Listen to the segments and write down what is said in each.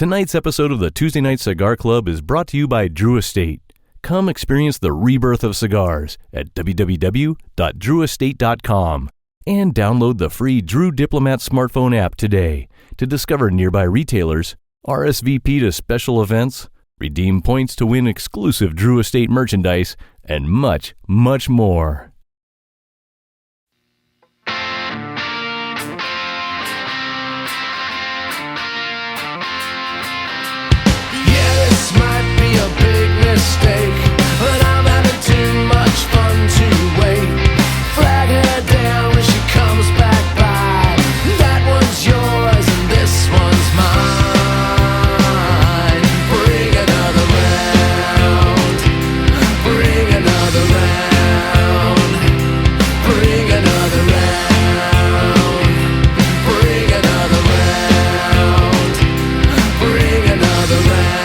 Tonight's episode of the Tuesday Night Cigar Club is brought to you by Drew Estate. Come experience the rebirth of cigars at www.drewestate.com and download the free Drew Diplomat smartphone app today to discover nearby retailers, RSVP to special events, redeem points to win exclusive Drew Estate merchandise, and much, much more. Might be a big mistake, but I'm having too much fun to wait. Flag her down when she comes back by. That one's yours and this one's mine. Bring another round. Bring another round. Bring another round. Bring another round. Bring another round.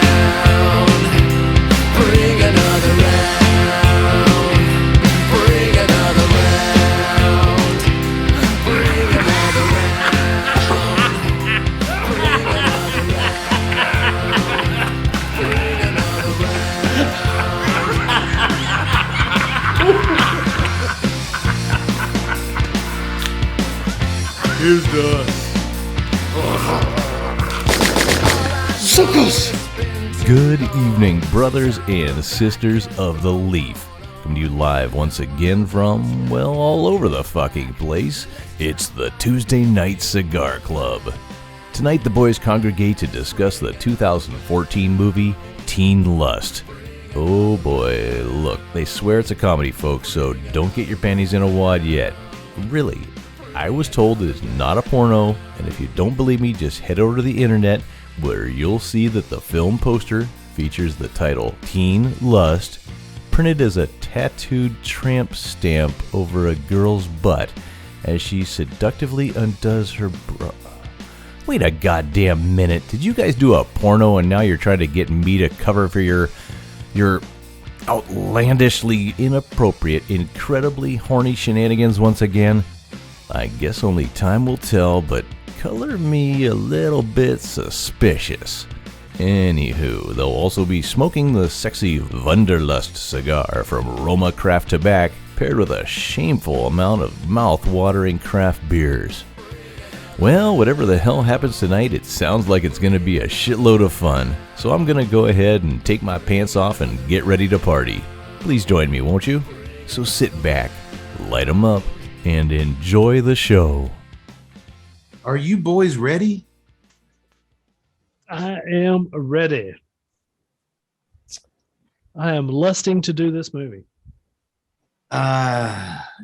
Here's the suckers. Good evening, brothers and sisters of the Leaf. Coming to you live once again from, well, all over the fucking place. It's the Tuesday Night Cigar Club. Tonight the boys congregate to discuss the 2014 movie Teen Lust. Oh boy, look, they swear it's a comedy, folks, so don't get your panties in a wad yet. Really, I was told it is not a porno, and if you don't believe me, just head over to the internet where you'll see that the film poster features the title Teen Lust printed as a tattooed tramp stamp over a girl's butt as she seductively undoes her bra. Wait a goddamn minute. Did you guys do a porno and now you're trying to get me to cover for your outlandishly inappropriate, incredibly horny shenanigans once again? I guess only time will tell, but color me a little bit suspicious. Anywho, they'll also be smoking the sexy Wunderlust cigar from RoMa Craft Tobac, paired with a shameful amount of mouth-watering craft beers. Well, whatever the hell happens tonight, it sounds like it's going to be a shitload of fun, so I'm going to go ahead and take my pants off and get ready to party. Please join me, won't you? So sit back, light 'em up, and enjoy the show. Are you boys ready? I am ready. I am lusting to do this movie.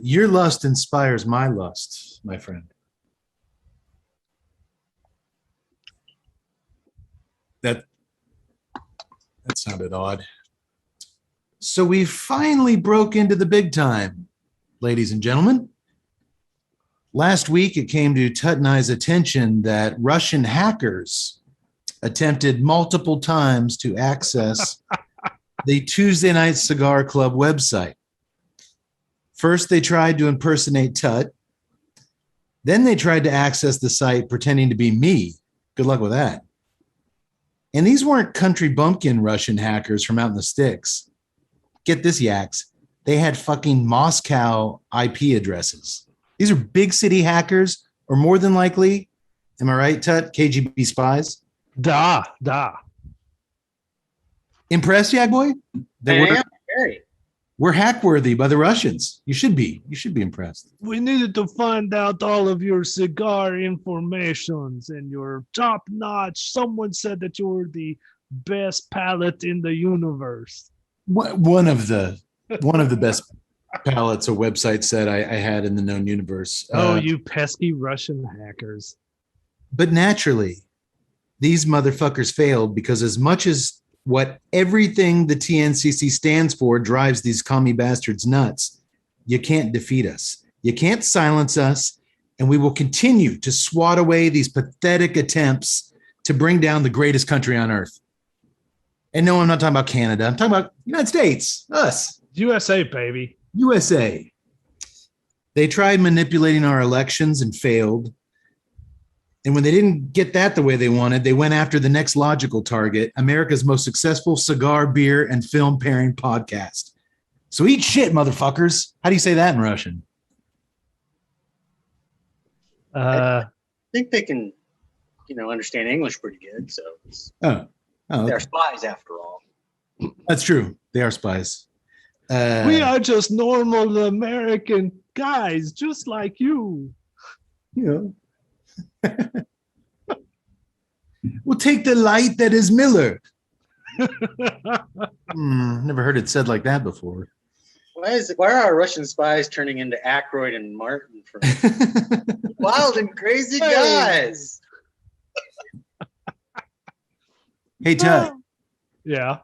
Your lust inspires my lust, my friend. That sounded odd. So we finally broke into the big time, ladies and gentlemen. Last week, it came to Tut and I's attention that Russian hackers attempted multiple times to access the Tuesday Night Cigar Club website. First, they tried to impersonate Tut. Then they tried to access the site pretending to be me. Good luck with that. And these weren't country bumpkin Russian hackers from out in the sticks. Get this, yaks. They had fucking Moscow IP addresses. These are big city hackers, or more than likely, am I right, Tut? KGB spies? Da. Impressed, Yak Boy? Very. We're hack-worthy by the Russians. You should be. You should be impressed. We needed to find out all of your cigar informations and your top notch. Someone said that you were the best palate in the universe. One of the best palettes a website said I had in the known universe. You pesky Russian hackers. But naturally, these motherfuckers failed because as much as what everything the TNCC stands for drives these commie bastards nuts, you can't defeat us. You can't silence us, and we will continue to swat away these pathetic attempts to bring down the greatest country on earth. And no, I'm not talking about Canada. I'm talking about United States, us. USA, baby. USA. They tried manipulating our elections and failed. And when they didn't get that the way they wanted, they went after the next logical target, America's most successful cigar, beer, and film pairing podcast. So eat shit, motherfuckers. How do you say that in Russian? I think they can, understand English pretty good. So Oh, they're okay. spies after all. That's true. They are spies. We are just normal American guys, just like you. We'll take the light that is Miller. Never heard it said like that before. Why are our Russian spies turning into Aykroyd and Martin from wild and crazy guys? Hey, Tut, Yeah.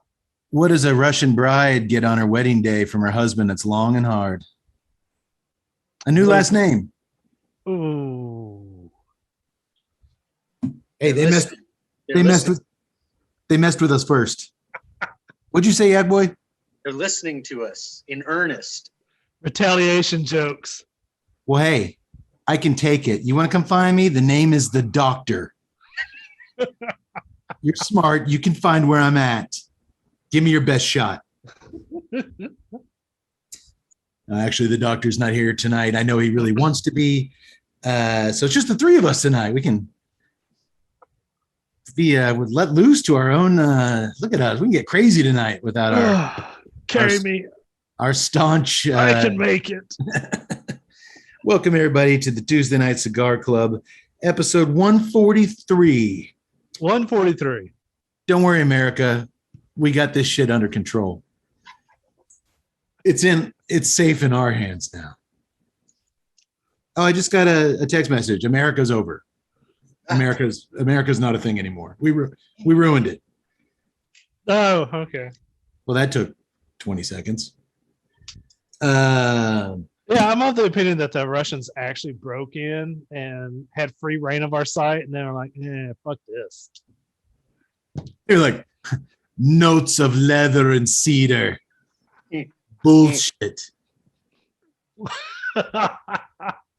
what does a Russian bride get on her wedding day from her husband that's long and hard? A new last name. Ooh. Hey, they messed with us first. What'd you say, Ad Boy? They're listening to us in earnest. Retaliation jokes. Well, hey, I can take it. You want to come find me? The name is the Doctor. You're smart. You can find where I'm at. Give me your best shot. Actually, the Doctor's not here tonight. I know he really wants to be. So it's just the three of us tonight. We can be would let loose to our own. Look at us. We can get crazy tonight without our Carry me. Our staunch. I can make it. Welcome everybody to the Tuesday Night Cigar Club, episode 143. 143. Don't worry, America. We got this shit under control. It's safe in our hands now. Oh, I just got a text message. America's over. America's not a thing anymore. We ruined it. Oh, okay. Well, that took 20 seconds. Yeah, I'm of the opinion that the Russians actually broke in and had free reign of our site, and they were like, fuck this. They're like, notes of leather and cedar. Bullshit.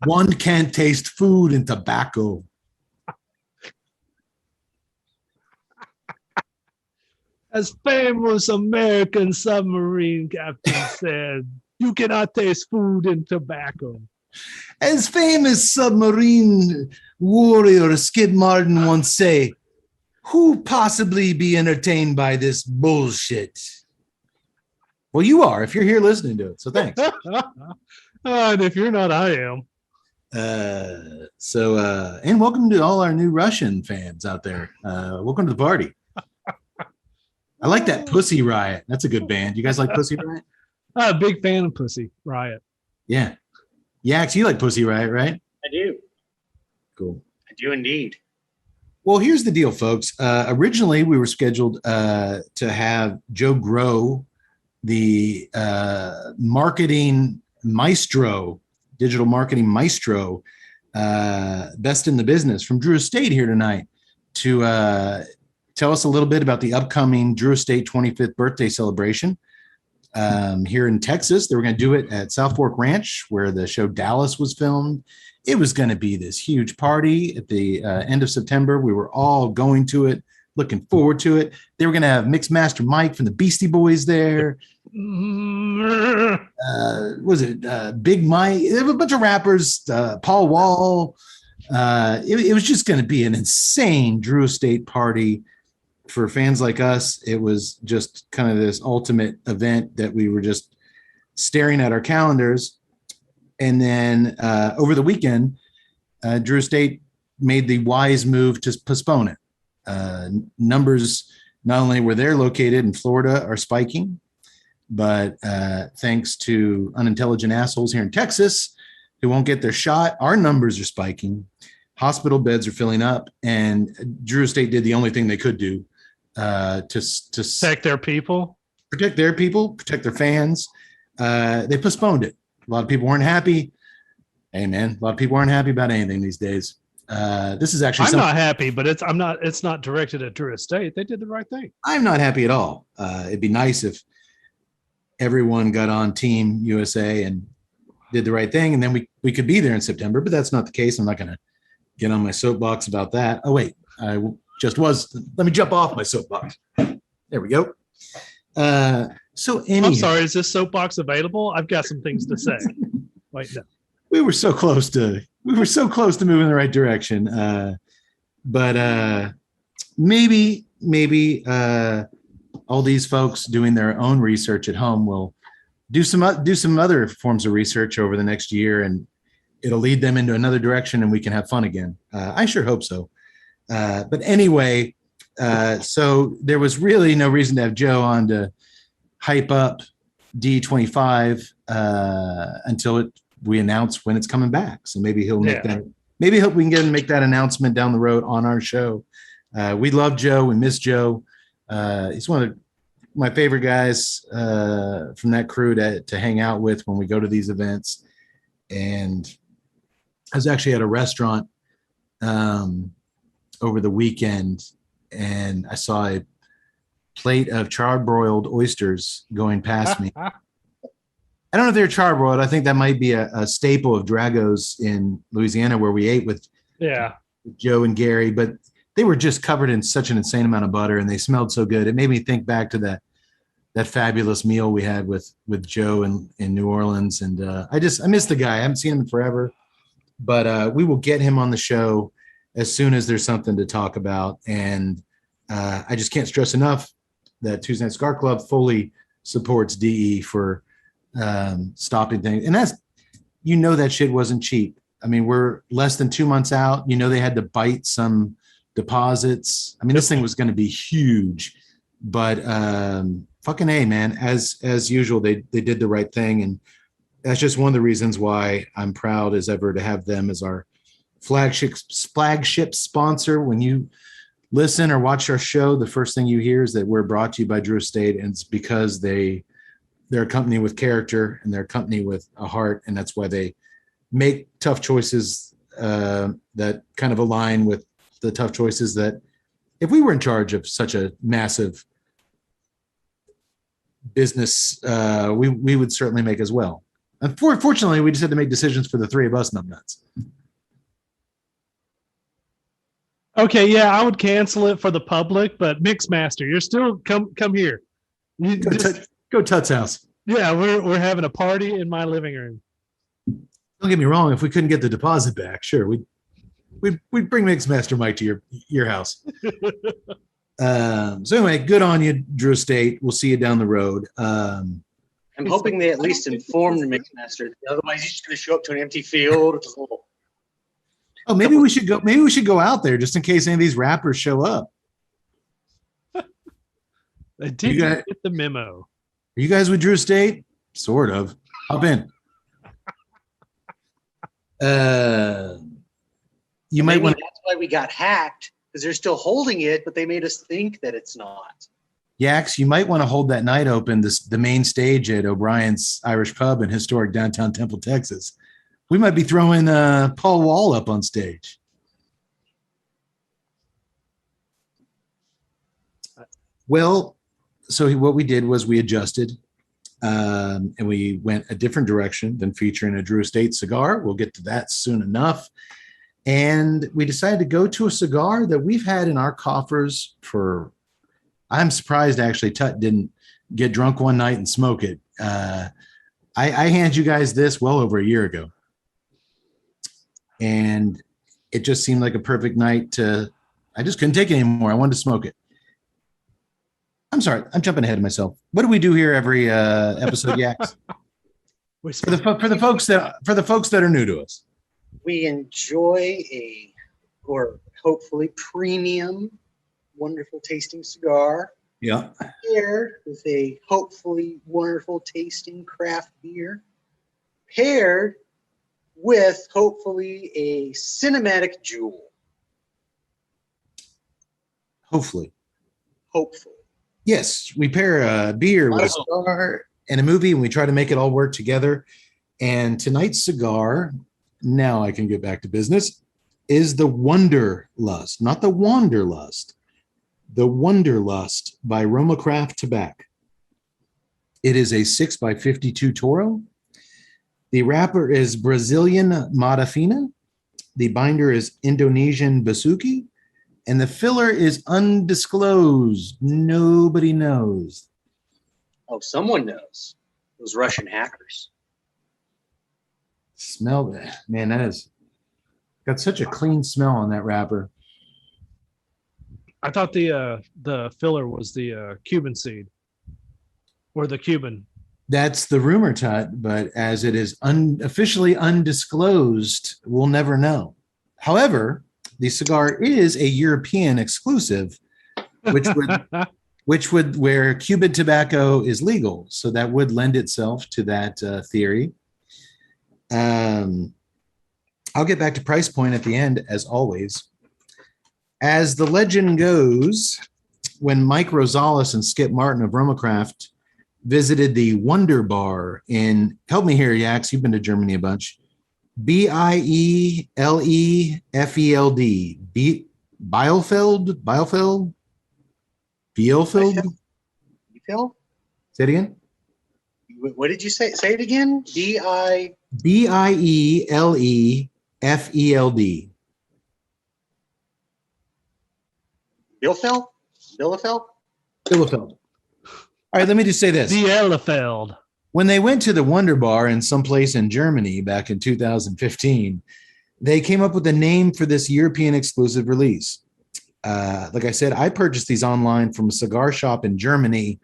One can't taste food and tobacco. As famous American submarine captain said, you cannot taste food and tobacco. As famous submarine warrior Skid Martin once say, who possibly be entertained by this bullshit? Well, you are, if you're here listening to it. So thanks. And if you're not, I am. And welcome to all our new Russian fans out there. Welcome to the party. I like that Pussy Riot. That's a good band. You guys like Pussy Riot? I'm a big fan of Pussy Riot. Yeah. Yax, you like Pussy Riot, right? I do. Cool. I do indeed. Well, here's the deal, folks. Originally, we were scheduled to have Joe Grow, the marketing maestro, digital marketing maestro, best in the business from Drew Estate here tonight to tell us a little bit about the upcoming Drew Estate 25th birthday celebration here in Texas. They were going to do it at South Fork Ranch, where the show Dallas was filmed. It was going to be this huge party at the end of September. We were all going to it, looking forward to it. They were going to have Mixmaster Mike from the Beastie Boys there. Big Mike? There were a bunch of rappers, Paul Wall. It was just going to be an insane Drew Estate party. For fans like us, it was just kind of this ultimate event that we were just staring at our calendars. And then over the weekend, Drew Estate made the wise move to postpone it. Numbers, not only where they're located in Florida, are spiking, but thanks to unintelligent assholes here in Texas who won't get their shot, our numbers are spiking. Hospital beds are filling up, and Drew Estate did the only thing they could do to Protect their people, protect their fans. They postponed it. A lot of people weren't happy. Hey man, a lot of people aren't happy about anything these days. This is actually I'm not happy, but it's not directed at Drew Estate. They did the right thing. I'm not happy at all. It'd be nice if everyone got on Team USA and did the right thing, and then we could be there in September, but that's not the case. I'm not going to get on my soapbox about that. Oh, wait, I just was. Let me jump off my soapbox. There we go. So anyhow, I'm sorry, is this soapbox available? I've got some things to say. Wait, no. we were so close to moving in the right direction. But maybe all these folks doing their own research at home will do some other forms of research over the next year, and it'll lead them into another direction, and we can have fun again. I sure hope so. But anyway, so there was really no reason to have Joe on to hype up D25 until we announce when it's coming back. So maybe he'll make that. Maybe we can get him to make that announcement down the road on our show. We love Joe. We miss Joe. He's one of my favorite guys from that crew to hang out with when we go to these events. And I was actually at a restaurant over the weekend, and I saw a plate of charbroiled oysters going past me. I don't know if they're charbroiled. I think that might be a staple of Drago's in Louisiana, where we ate with Joe and Gary, but they were just covered in such an insane amount of butter, and they smelled so good. It made me think back to that fabulous meal we had with Joe in New Orleans. And I miss the guy. I haven't seen him in forever, but we will get him on the show as soon as there's something to talk about. And I just can't stress enough that Tuesday Night Cigar Club fully supports DE for stopping things. And that's, that shit wasn't cheap. I mean, we're less than 2 months out. They had to bite some deposits. I mean, this thing was going to be huge, but fucking A, man, as usual, they did the right thing. And that's just one of the reasons why I'm proud as ever to have them as our flagship sponsor. When you listen or watch our show, the first thing you hear is that we're brought to you by Drew Estate, and it's because they're a company with character, and they're a company with a heart, and that's why they make tough choices that kind of align with the tough choices that if we were in charge of such a massive business, we would certainly make as well. Unfortunately, we just had to make decisions for the three of us numbnuts. Okay, yeah, I would cancel it for the public, but Mixmaster, you're still come here. Go Tut's house. Yeah, we're having a party in my living room. Don't get me wrong. If we couldn't get the deposit back, sure, we'd bring Mixmaster Mike to your house. So anyway, good on you, Drew Estate. We'll see you down the road. I'm hoping they at least inform the Mixmaster. Otherwise, he's just going to show up to an empty field. Oh, maybe we should go. Maybe we should go out there just in case any of these rappers show up. I didn't get the memo. Are you guys with Drew Estate? Sort of. Hop in. You might want. That's why we got hacked, because they're still holding it, but they made us think that it's not. Yax, you might want to hold that night open, the main stage at O'Brien's Irish Pub in historic downtown Temple, Texas. We might be throwing Paul Wall up on stage. Well, so what we did was we adjusted, and we went a different direction than featuring a Drew Estate cigar. We'll get to that soon enough. And we decided to go to a cigar that we've had in our coffers for, I'm surprised actually Tut didn't get drunk one night and smoke it. I handed you guys this well over a year ago. And it just seemed like a perfect night I just couldn't take it anymore. I wanted to smoke it. I'm sorry, I'm jumping ahead of myself. What do we do here every episode, Yaks? For the folks that are new to us. We enjoy hopefully premium, wonderful tasting cigar. Yeah. Paired with a hopefully wonderful tasting craft beer. Paired with hopefully a cinematic jewel. Hopefully. Yes, we pair a beer with a cigar and a movie, and we try to make it all work together. And tonight's cigar, now I can get back to business, is the Wunderlust, not the Wanderlust. The Wunderlust by RoMa Craft Tobac. It is a 6x52 Toro. The wrapper is Brazilian Mata Fina The binder is Indonesian Basuki, and the filler is undisclosed. Nobody knows. Oh, someone knows. Those Russian hackers. Smell that. Man, that is got such a clean smell on that wrapper. I thought the filler was the Cuban seed or the Cuban. That's the rumor, Tut, but as it is officially undisclosed, we'll never know. However, the cigar is a European exclusive, which would where Cuban tobacco is legal, so that would lend itself to that theory. I'll get back to price point at the end, as always. As the legend goes, when Mike Rosales and Skip Martin of RoMa Craft visited the Wunder bar in, help me here, Yax, you've been to Germany a bunch, Bielefeld, Bielefeld? Phil? Say it again. What did you say? Say it again. Bielefeld. Bielefeld? Bielefeld? Bielefeld. All right, let me just say this. Bielefeld. When they went to the Wunder Bar in some place in Germany back in 2015, they came up with a name for this European exclusive release. Like I said, I purchased these online from a cigar shop in Germany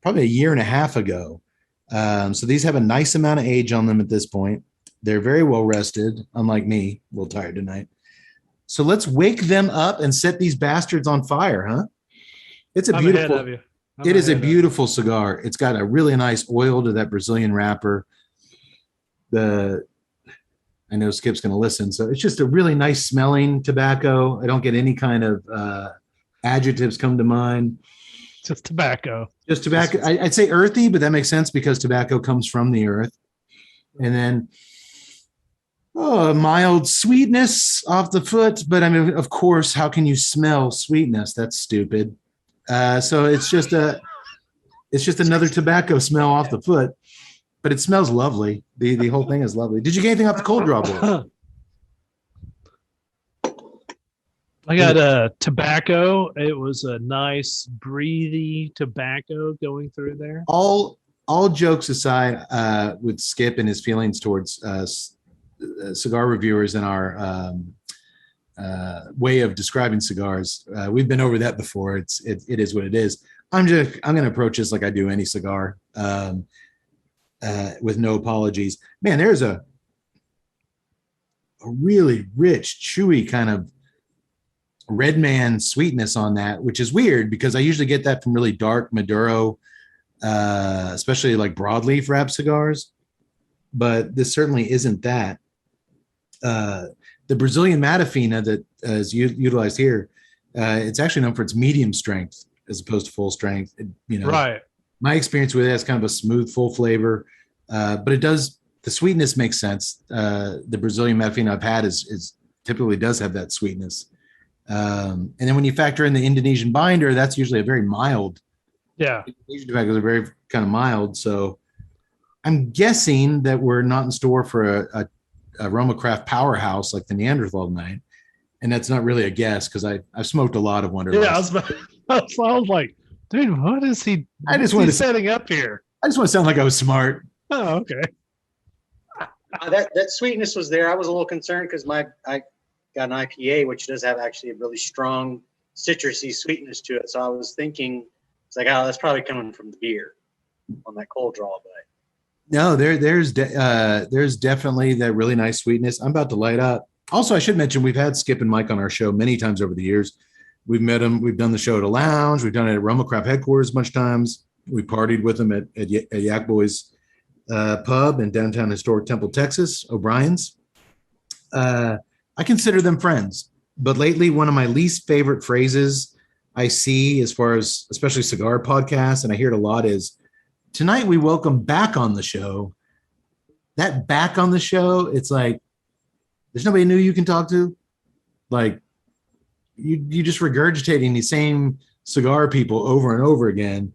probably a year and a half ago. So these have a nice amount of age on them at this point. They're very well rested, unlike me, a little tired tonight. So let's wake them up and set these bastards on fire, huh? It's a beautiful. It is a beautiful cigar. It's got a really nice oil to that Brazilian wrapper. I know Skip's going to listen, so it's just a really nice smelling tobacco. I don't get any kind of adjectives come to mind. Just tobacco. Just tobacco. I'd say earthy, but that makes sense because tobacco comes from the earth. And then mild sweetness off the foot. But I mean, of course, how can you smell sweetness? That's stupid. So it's just another tobacco smell off the foot, but it smells lovely. The whole thing is lovely. Did you get anything off the cold draw board? I got a tobacco. It was a nice breathy tobacco going through there. All jokes aside, with Skip and his feelings towards cigar reviewers and our way of describing cigars, we've been over that before. It is what it is. I'm going to approach this like I do any cigar, with no apologies. Man, there's a really rich, chewy kind of red man sweetness on that, which is weird because I usually get that from really dark Maduro, especially like broadleaf wrap cigars, but this certainly isn't that. The Brazilian Matafina that is utilized here, it's actually known for its medium strength as opposed to full strength. Right. My experience with it has kind of a smooth, full flavor, but the sweetness makes sense. The Brazilian Matafina I've had is typically does have that sweetness. And then when you factor in the Indonesian binder, that's usually a very mild. Yeah. Indonesian tobaccos are very kind of mild. So I'm guessing that we're not in store for a RoMa Craft powerhouse like the Neanderthal tonight. And that's not really a guess because I've smoked a lot of Wunderlust. Yeah, I was like, dude, what is he? Setting up here? I just want to sound like I was smart. Oh, okay. That sweetness was there. I was a little concerned because I got an IPA, which does have actually a really strong citrusy sweetness to it. So I was thinking, it's like, oh, that's probably coming from the beer on that cold draw. But no, there's definitely that really nice sweetness. I'm about to light up. Also, I should mention we've had Skip and Mike on our show many times over the years. We've met them. We've done the show at a lounge. We've done it at RoMa Craft headquarters a bunch of times. We partied with them at Yak Boys pub in downtown historic Temple, Texas, O'Brien's. I consider them friends, but lately one of my least favorite phrases I see as far as especially cigar podcasts, and I hear it a lot, is tonight we welcome back on the show. That back on the show, it's like there's nobody new you can talk to. Like you just regurgitating the same cigar people over and over again.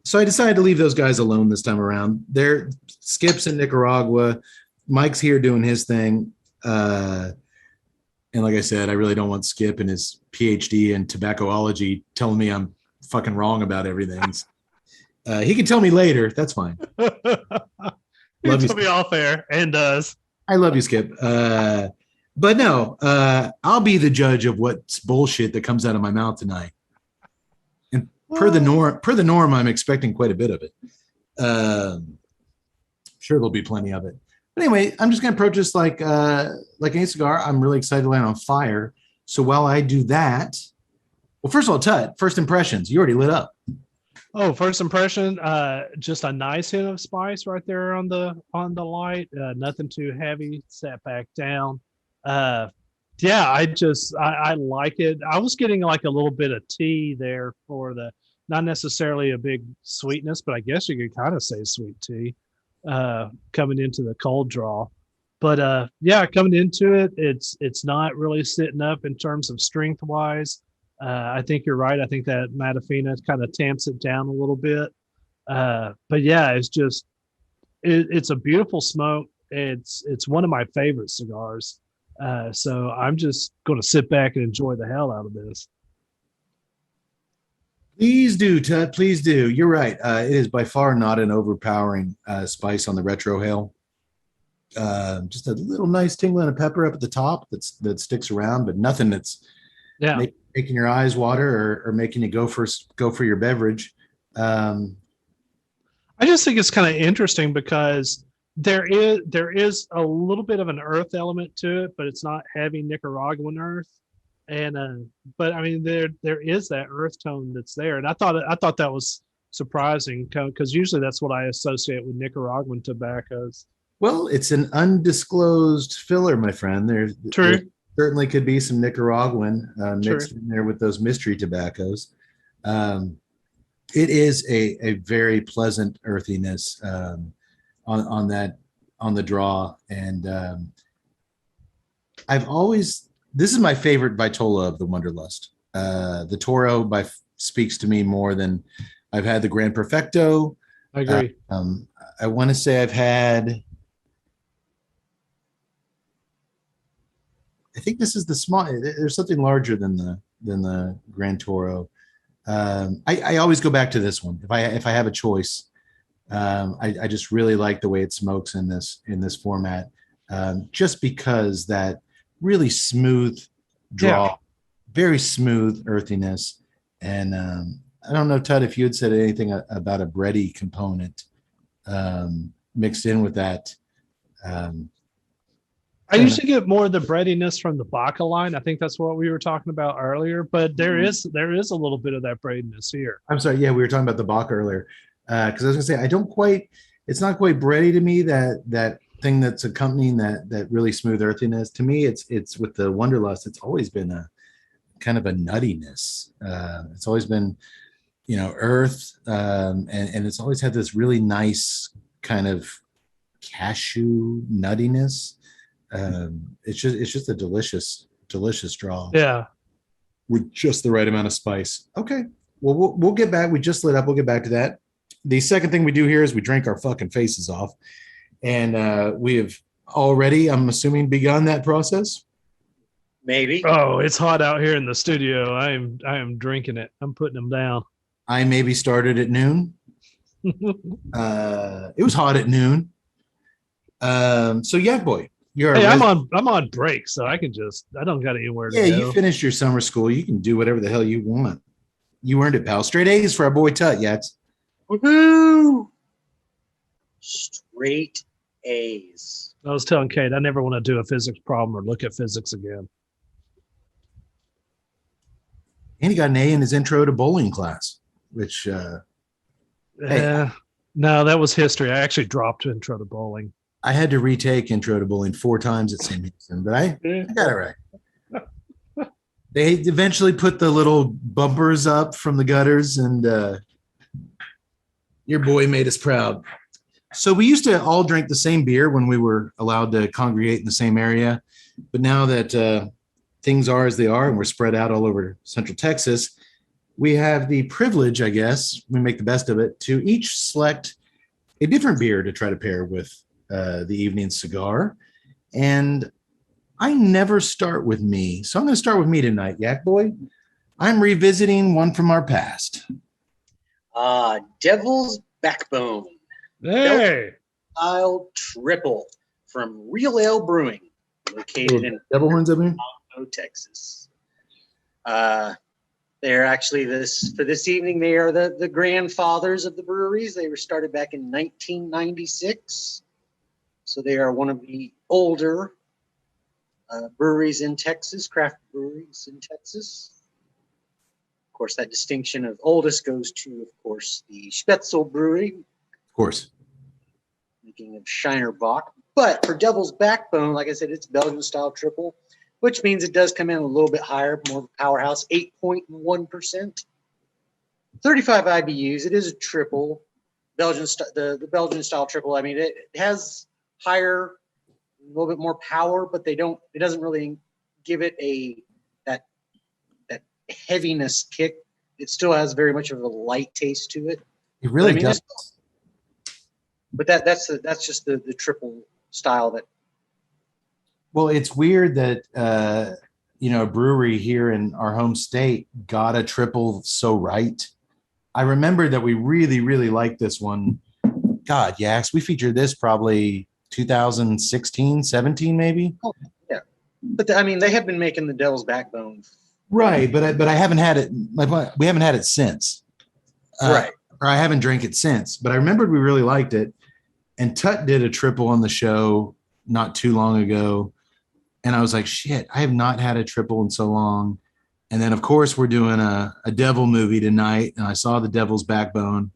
So I decided to leave those guys alone this time around. Skip's in Nicaragua. Mike's here doing his thing. And like I said, I really don't want Skip and his PhD in tobaccoology telling me I'm fucking wrong about everything. He can tell me later. That's fine. You Love you, told me off air and does. I love you, Skip. But no, I'll be the judge of what's bullshit that comes out of my mouth tonight. And per the norm, I'm expecting quite a bit of it. Sure, there'll be plenty of it. But anyway, I'm just going to approach this like any cigar. I'm really excited to land on fire. So while I do that, well, first of all, Tut, first impressions. You already lit up. Oh, first impression, just a nice hit of spice right there on the light. Nothing too heavy. Sat back down. Yeah, I like it. I was getting like a little bit of tea there for the, not necessarily a big sweetness, but I guess you could kind of say sweet tea coming into the cold draw. But yeah, coming into it, it's not really sitting up in terms of strength wise. I think you're right. I think that Matafina kind of tamps it down a little bit. But yeah, it's just it's a beautiful smoke. It's one of my favorite cigars. So I'm just going to sit back and enjoy the hell out of this. Please do, Tut. Please do. You're right. It is by far not an overpowering spice on the retrohale. Just a little nice tingling of pepper up at the top that sticks around, but nothing that's making your eyes water or making you go for your beverage. I just think it's kind of interesting because there is a little bit of an earth element to it, but it's not heavy Nicaraguan earth. And but I mean there is that earth tone that's there, and I thought that was surprising because usually that's what I associate with Nicaraguan tobaccos. Well, it's an undisclosed filler, my friend. There certainly could be some Nicaraguan mixed in there with those mystery tobaccos. It is a very pleasant earthiness on the draw, and this is my favorite Vitola of the Wunderlust. The Toro speaks to me more than I've had the Gran Perfecto. I agree. I want to say I've had. I think this is the small. There's something larger than the Gran Toro. I always go back to this one if I have a choice. I just really like the way it smokes in this format, just because that really smooth draw, very smooth earthiness, and I don't know, Tut, if you had said anything about a bready component mixed in with that. I usually get more of the breadiness from the Baca line. I think that's what we were talking about earlier, but there is a little bit of that breadiness here. I'm sorry. Yeah, we were talking about the Baca earlier. Because I was gonna say it's not quite bready to me, that thing that's accompanying that really smooth earthiness. To me, it's with the Wunderlust, it's always been a kind of a nuttiness. It's always been, earth, and it's always had this really nice kind of cashew nuttiness. It's just a delicious draw. Yeah, with just the right amount of spice. Okay, well we'll get back. We just lit up. We'll get back to that. The second thing we do here is we drink our fucking faces off, and we have already, I'm assuming, begun that process. Maybe. Oh, it's hot out here in the studio. I am drinking it. I'm putting them down. I maybe started at noon. It was hot at noon. So yeah, boy. I'm on break, so I don't got anywhere to go. Yeah, you finished your summer school. You can do whatever the hell you want. You earned it, pal. Straight A's for our boy Tut, Yats. Woohoo! Straight A's. I was telling Kate, I never want to do a physics problem or look at physics again. And he got an A in his intro to bowling class, which no, that was history. I actually dropped intro to bowling. I had to retake intro to bowling 4 times at St. Houston, but I got it right. They eventually put the little bumpers up from the gutters, and your boy made us proud. So we used to all drink the same beer when we were allowed to congregate in the same area. But now that things are as they are and we're spread out all over Central Texas, we have the privilege, I guess, we make the best of it, to each select a different beer to try to pair with the evening cigar. And I never start with me. So I'm going to start with me tonight, Yak Boy. I'm revisiting one from our past. Devil's Backbone. Hey, Style Triple from Real Ale Brewing, located in Devil horns up here? Plano, Texas. They're actually for this evening. They are the grandfathers of the breweries. They were started back in 1996, so they are one of the older breweries in Texas, craft breweries in Texas. Of course, that distinction of oldest goes to, of course, the Spätzle Brewery, Of course. making of Shiner Bock. But for Devil's Backbone, like I said, it's Belgian style triple, which means it does come in a little bit higher, more of a powerhouse, 8.1%. 35 IBUs. It is a triple. The Belgian style triple. I mean, it has higher, a little bit more power, but it doesn't really give it that heaviness kick. It still has very much of a light taste to it. It really does. But that's just the triple style that. Well, it's weird that a brewery here in our home state got a triple so right. I remember that we really, really liked this one. God, Yaks, we featured this probably 2016, 17, maybe. Oh, yeah, but they have been making the Devil's Backbone. Right, but I haven't had it. We haven't had it since. Right. Or I haven't drank it since. But I remembered we really liked it. And Tut did a triple on the show not too long ago. And I was like, shit, I have not had a triple in so long. And then, of course, we're doing a devil movie tonight. And I saw the Devil's Backbone.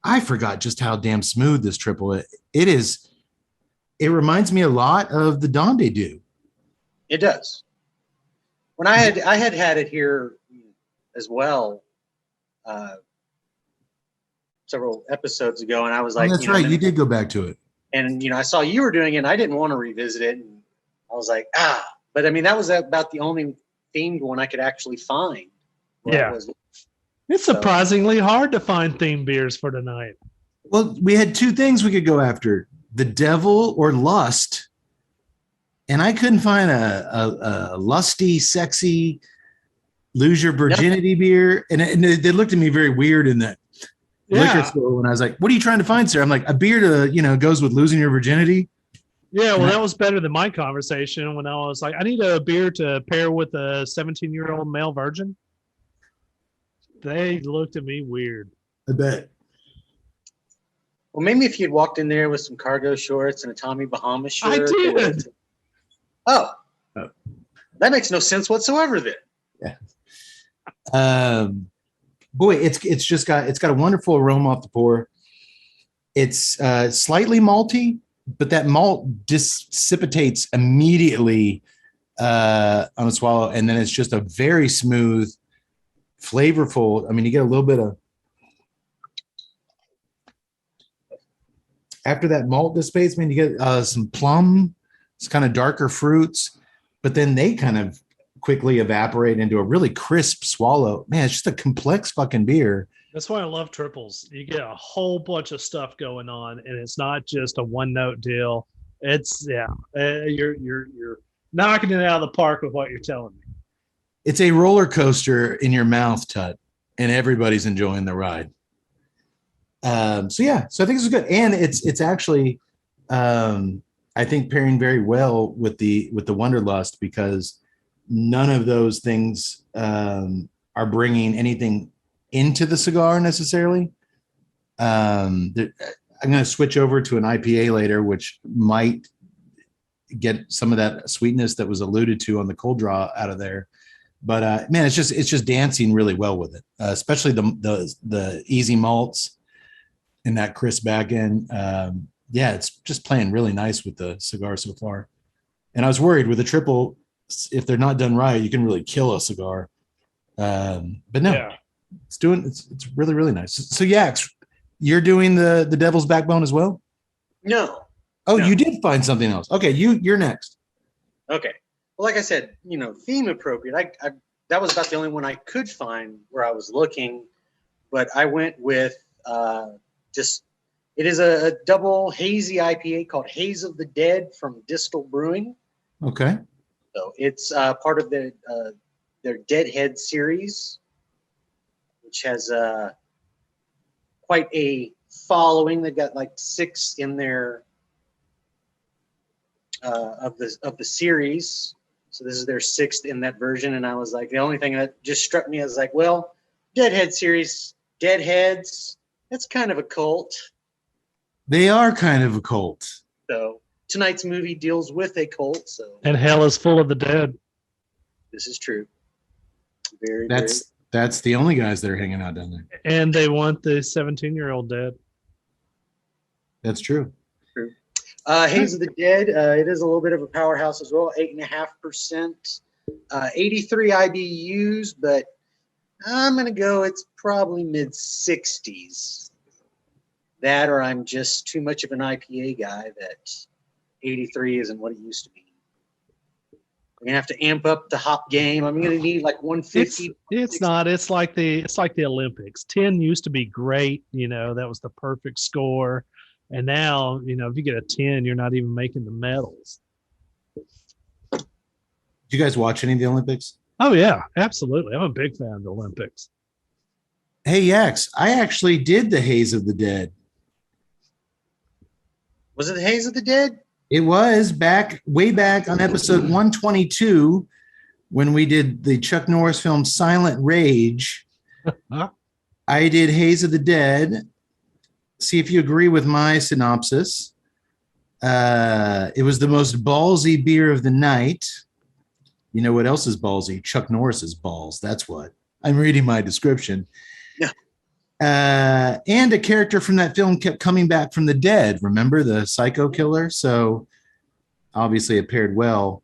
I forgot just how damn smooth this triple is. It is. It reminds me a lot of the Donde Do. It does. When I had it here as well several episodes ago, and I was like, that's right. You did go back to it. And, I saw you were doing it, and I didn't want to revisit it. And I was like, but that was about the only themed one I could actually find. Yeah. It's surprisingly hard to find themed beers for tonight. Well, we had two things we could go after: the devil or lust. And I couldn't find a lusty, sexy, lose your virginity beer. And they looked at me very weird in that liquor store when I was like, what are you trying to find, sir? I'm like, a beer to, goes with losing your virginity. Yeah, well, that was better than my conversation when I was like, I need a beer to pair with a 17-year-old male virgin. They looked at me weird. I bet. Well, maybe if you'd walked in there with some cargo shorts and a Tommy Bahama shirt. I did. Oh, that makes no sense whatsoever then. Yeah. Boy, it's got a wonderful aroma off the pour. It's slightly malty, but that malt dissipates immediately on a swallow, and then it's just a very smooth, flavorful. I mean, you get a little bit of after that malt dissipates, man, you get some plum. It's kind of darker fruits, but then they kind of quickly evaporate into a really crisp swallow. Man, it's just a complex fucking beer. That's why I love triples. You get a whole bunch of stuff going on, and it's not just a one-note deal. It's you're knocking it out of the park with what you're telling me. It's a roller coaster in your mouth, Tut, and everybody's enjoying the ride. So I think this is good, and it's actually. I think pairing very well with the Wunderlust, because none of those things are bringing anything into the cigar necessarily. I'm going to switch over to an IPA later, which might get some of that sweetness that was alluded to on the cold draw out of there. But man, it's just dancing really well with it, especially the easy malts and that crisp back end. It's just playing really nice with the cigar so far. And I was worried with a triple, if they're not done right, you can really kill a cigar. But no, it's really, really nice. So Yaks, you're doing the Devil's Backbone as well? No. Oh, no. You did find something else. Okay, you're next. Okay. Well, like I said, theme appropriate. I that was about the only one I could find where I was looking, but I went with it is a double hazy IPA called Haze of the Dead from Distal Brewing. Okay. So it's part of their Deadhead series, which has quite a following. They've got like 6 in their of the series. So this is their 6th in that version. And I was like, the only thing that just struck me as like, well, Deadhead series, Deadheads, that's kind of a cult. They are kind of a cult. So tonight's movie deals with a cult. So And hell is full of the dead. this is true. Very, That's the only guys that are hanging out down there. And they want the 17-year-old dead. That's true. Haze of the Dead. It is a little bit of a powerhouse as well. 8.5%. 83 IBUs, but I'm gonna go. It's probably mid 60s. That, or I'm just too much of an IPA guy that 83 isn't what it used to be. I'm gonna have to amp up the hop game. I'm gonna need like 150. It's not. It's like the Olympics. 10 used to be great. That was the perfect score. And now, if you get a 10, you're not even making the medals. Did you guys watch any of the Olympics? Oh yeah, absolutely. I'm a big fan of the Olympics. Hey, Yax, I actually did the Haze of the Dead. Was it the Haze of the Dead? It was way back on episode 122 when we did the Chuck Norris film Silent Rage. I did Haze of the Dead. See if you agree with my synopsis. It was the most ballsy beer of the night. You know what else is ballsy? Chuck Norris's balls. That's what. I'm reading my description. Yeah. And a character from that film kept coming back from the dead. Remember the psycho killer? So obviously it paired well.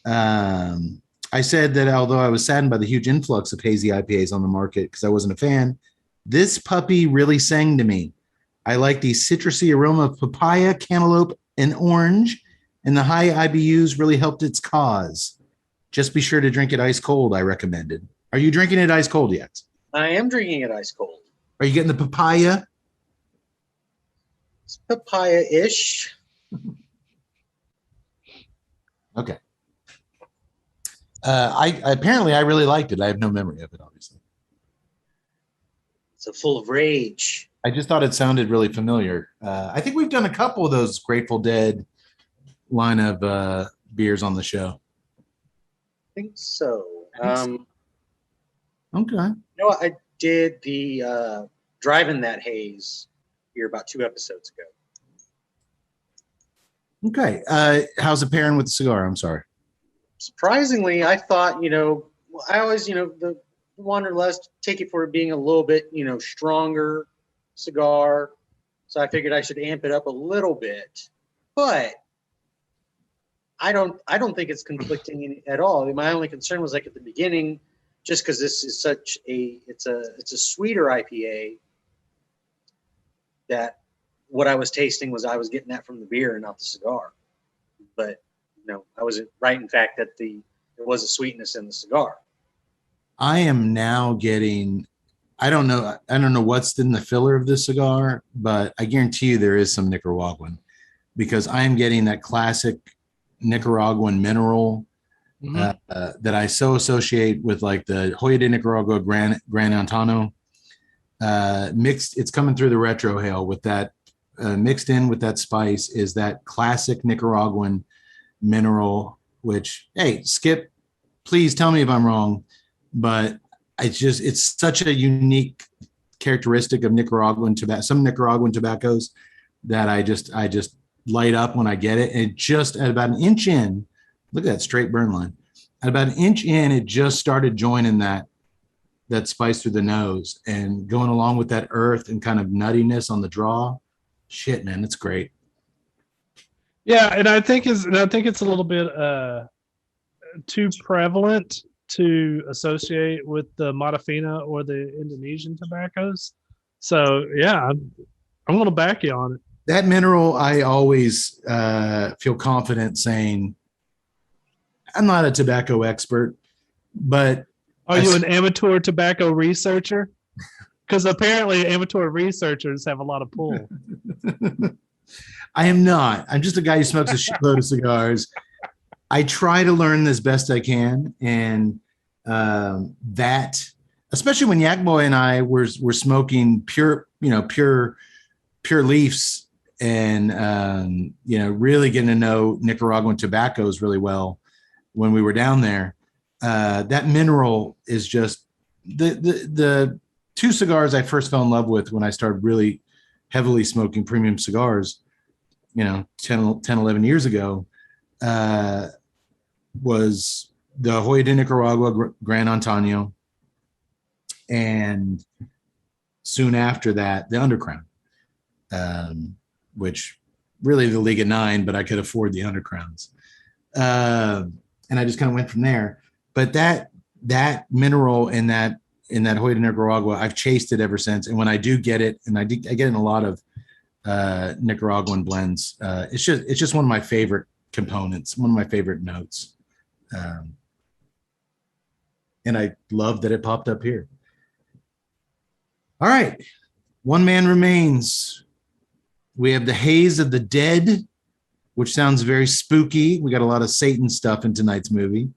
I said that although I was saddened by the huge influx of hazy IPAs on the market because I wasn't a fan, this puppy really sang to me. I like the citrusy aroma of papaya, cantaloupe, and orange, and the high IBUs really helped its cause. Just be sure to drink it ice cold, I recommended. Are you drinking it ice cold yet? I am drinking it ice cold. Are you getting the papaya? It's papaya-ish. Okay. I really liked it. I have no memory of it, obviously. So full of rage. I just thought it sounded really familiar. I think we've done a couple of those Grateful Dead line of beers on the show. I think so. Okay. I did the Driving That Haze here about 2 episodes ago. Okay. How's it pairing with the cigar? I'm sorry. Surprisingly, I thought, I always, the Wunderlust, take it for it being a little bit, stronger cigar. So I figured I should amp it up a little bit. But I don't think it's conflicting at all. My only concern was like at the beginning, just because this is it's a sweeter IPA, that what I was tasting was I was getting that from the beer and not the cigar. But I was right in fact that there was a sweetness in the cigar. I am now getting, I don't know what's in the filler of this cigar, but I guarantee you there is some Nicaraguan, because I am getting that classic Nicaraguan mineral that I so associate with like the Joya de Nicaragua Gran Antano mixed. It's coming through the retrohale with that mixed in with that spice is that classic Nicaraguan mineral, which, hey, Skip, please tell me if I'm wrong, but it's such a unique characteristic of Nicaraguan tobacco, some Nicaraguan tobaccos, that I just light up when I get it. And just at about an inch in, look at that straight burn line. At about an inch in, it just started joining that spice through the nose and going along with that earth and kind of nuttiness on the draw. Shit, man, it's great. Yeah, and I think it's a little bit too prevalent to associate with the Modafina or the Indonesian tobaccos. So yeah, I'm going to back you on it. That mineral, I always feel confident saying, I'm not a tobacco expert, but are you an amateur tobacco researcher? Because apparently amateur researchers have a lot of pull. I am not. I'm just a guy who smokes a shitload of cigars I try to learn as best I can, and that, especially when Yak Boy and I were smoking pure leaves, and really getting to know Nicaraguan tobaccos really well when we were down there. That mineral is just the two cigars I first fell in love with when I started really heavily smoking premium cigars, 10, 11 years ago, was the Hoya de Nicaragua Gran Antonio, and soon after that, the Undercrown, which really the League of Nine, but I could afford the Undercrowns. And I just kind of went from there. But that mineral in that Hoya de Nicaragua, I've chased it ever since. And when I do get it, and I get it in a lot of Nicaraguan blends, it's just one of my favorite components, one of my favorite notes. And I love that it popped up here. All right. One man remains. We have the Haze of the Dead, which sounds very spooky. We got a lot of Satan stuff in tonight's movie.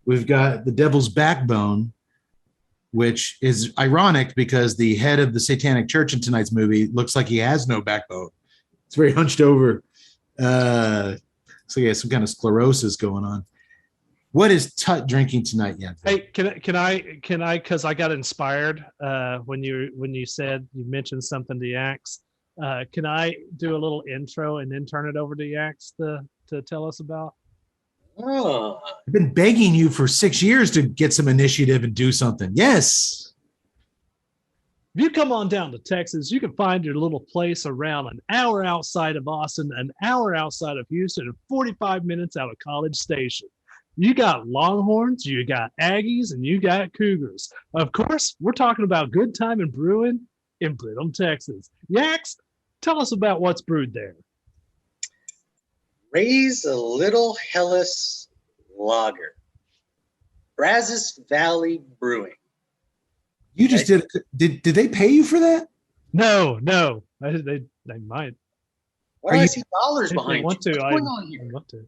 We've got the Devil's Backbone, which is ironic because the head of the Satanic Church in tonight's movie looks like he has no backbone. It's very hunched over. So yeah, some kind of sclerosis going on. What is Tut drinking tonight, yet? Hey, can I? Because I got inspired when you said you mentioned something to Yax. Can I do a little intro and then turn it over to Yax to tell us about? Oh, I've been begging you for 6 years to get some initiative and do something. Yes. If you come on down to Texas, you can find your little place around an hour outside of Austin, an hour outside of Houston, and 45 minutes out of College Station. You got Longhorns, you got Aggies, and you got Cougars. Of course, we're talking about good time and brewing in Brittle, Texas. Yax, tell us about what's brewed there. Raise a Little Hellas Lager. Brazos Valley Brewing. You just did they pay you for that? No. They might. Why do I see dollars behind you? What's going on here? I want to.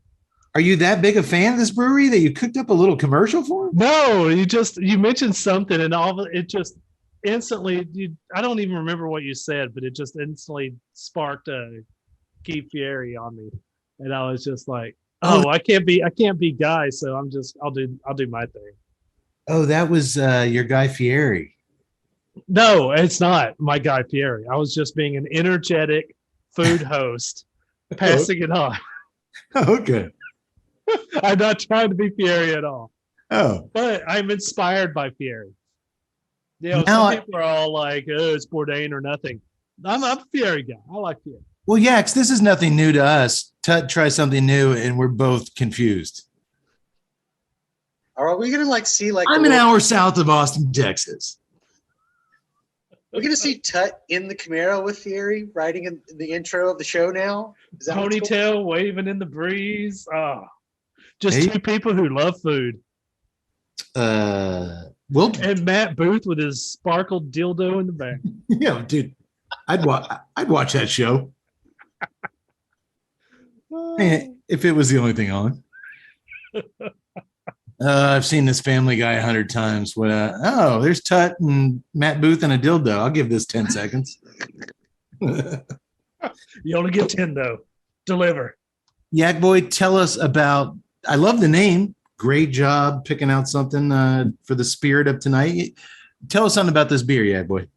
Are you that big a fan of this brewery that you cooked up a little commercial for them? No, you mentioned something and all of it just instantly. I don't even remember what you said, but it just instantly sparked a Guy Fieri on me, and I was just like, "Oh, I can't be Guy, so I'll do my thing." Oh, that was your Guy Fieri. No, it's not my Guy Fieri. I was just being an energetic food host, passing it on. Okay. I'm not trying to be Fieri at all. Oh, But I'm inspired by Fieri. Now Some people are all like, "Oh, it's Bourdain or nothing." I'm a Fieri guy. I like Fieri. well, Yax, this is nothing new to us. Tut tries something new, and we're both confused. Are we gonna see I'm an hour south of Austin, Texas. We're gonna see Tut in the Camaro with Fieri riding in the intro of the show now? Is that what's going Ponytail waving in the breeze. Oh, just Hey. two people who love food. Well, And Matt Booth with his sparkled dildo in the back. dude, I'd watch that show if it was the only thing on. I've seen this Family Guy 100 times. There's Tut and Matt Booth and a dildo. I'll give this 10 seconds. You only get 10 though. Deliver. Yak Boy, tell us about. I love the name. Great job picking out something for the spirit of tonight. Tell us something about this beer, Yak Boy.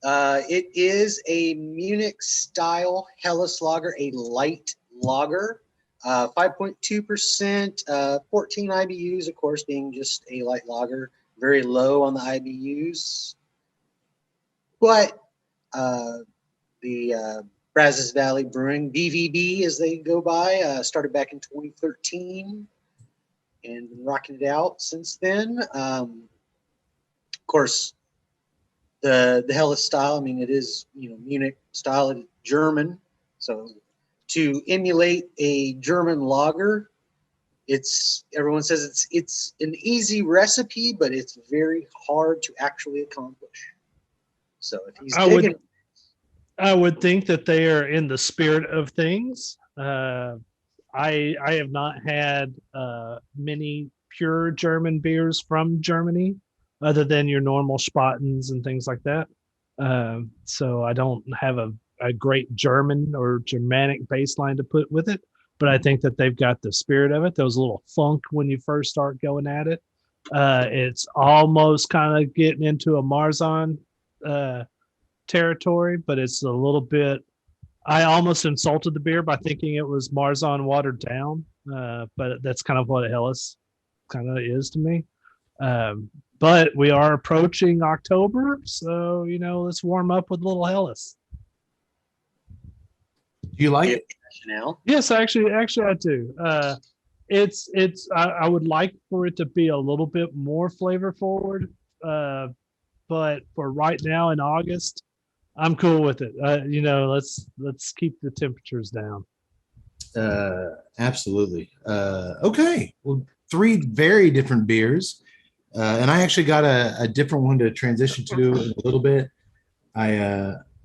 It is a Munich style Helles lager, a light lager, 5.2%, 14 IBUs, of course, being just a light lager, very low on the IBUs. But the Brazos Valley Brewing, BVB as they go by, started back in 2013 and been rocking it out since then. Of course, the Helles style, I mean, it is, Munich style, it's German. So to emulate a German lager, everyone says it's an easy recipe, but it's very hard to actually accomplish. So if he's I would think that they are in the spirit of things. I have not had many pure German beers from Germany, other than your normal Spattens and things like that. So I don't have a great German or Germanic baseline to put with it, but I think that they've got the spirit of it. Those little funk when you first start going at it. It's almost kind of getting into a Marzahn territory, but it's a little bit. I almost insulted the beer by thinking it was Marzahn watered down, but that's kind of what Helles kind of is to me. But we are approaching October, so let's warm up with a little Helles. Do you like it? Chanel. Yes, actually, I do. It's I would like for it to be a little bit more flavor forward, but for right now in August, I'm cool with it. Let's keep the temperatures down. Absolutely. Okay. Well, 3 very different beers. And I actually got a different one to transition to in a little bit.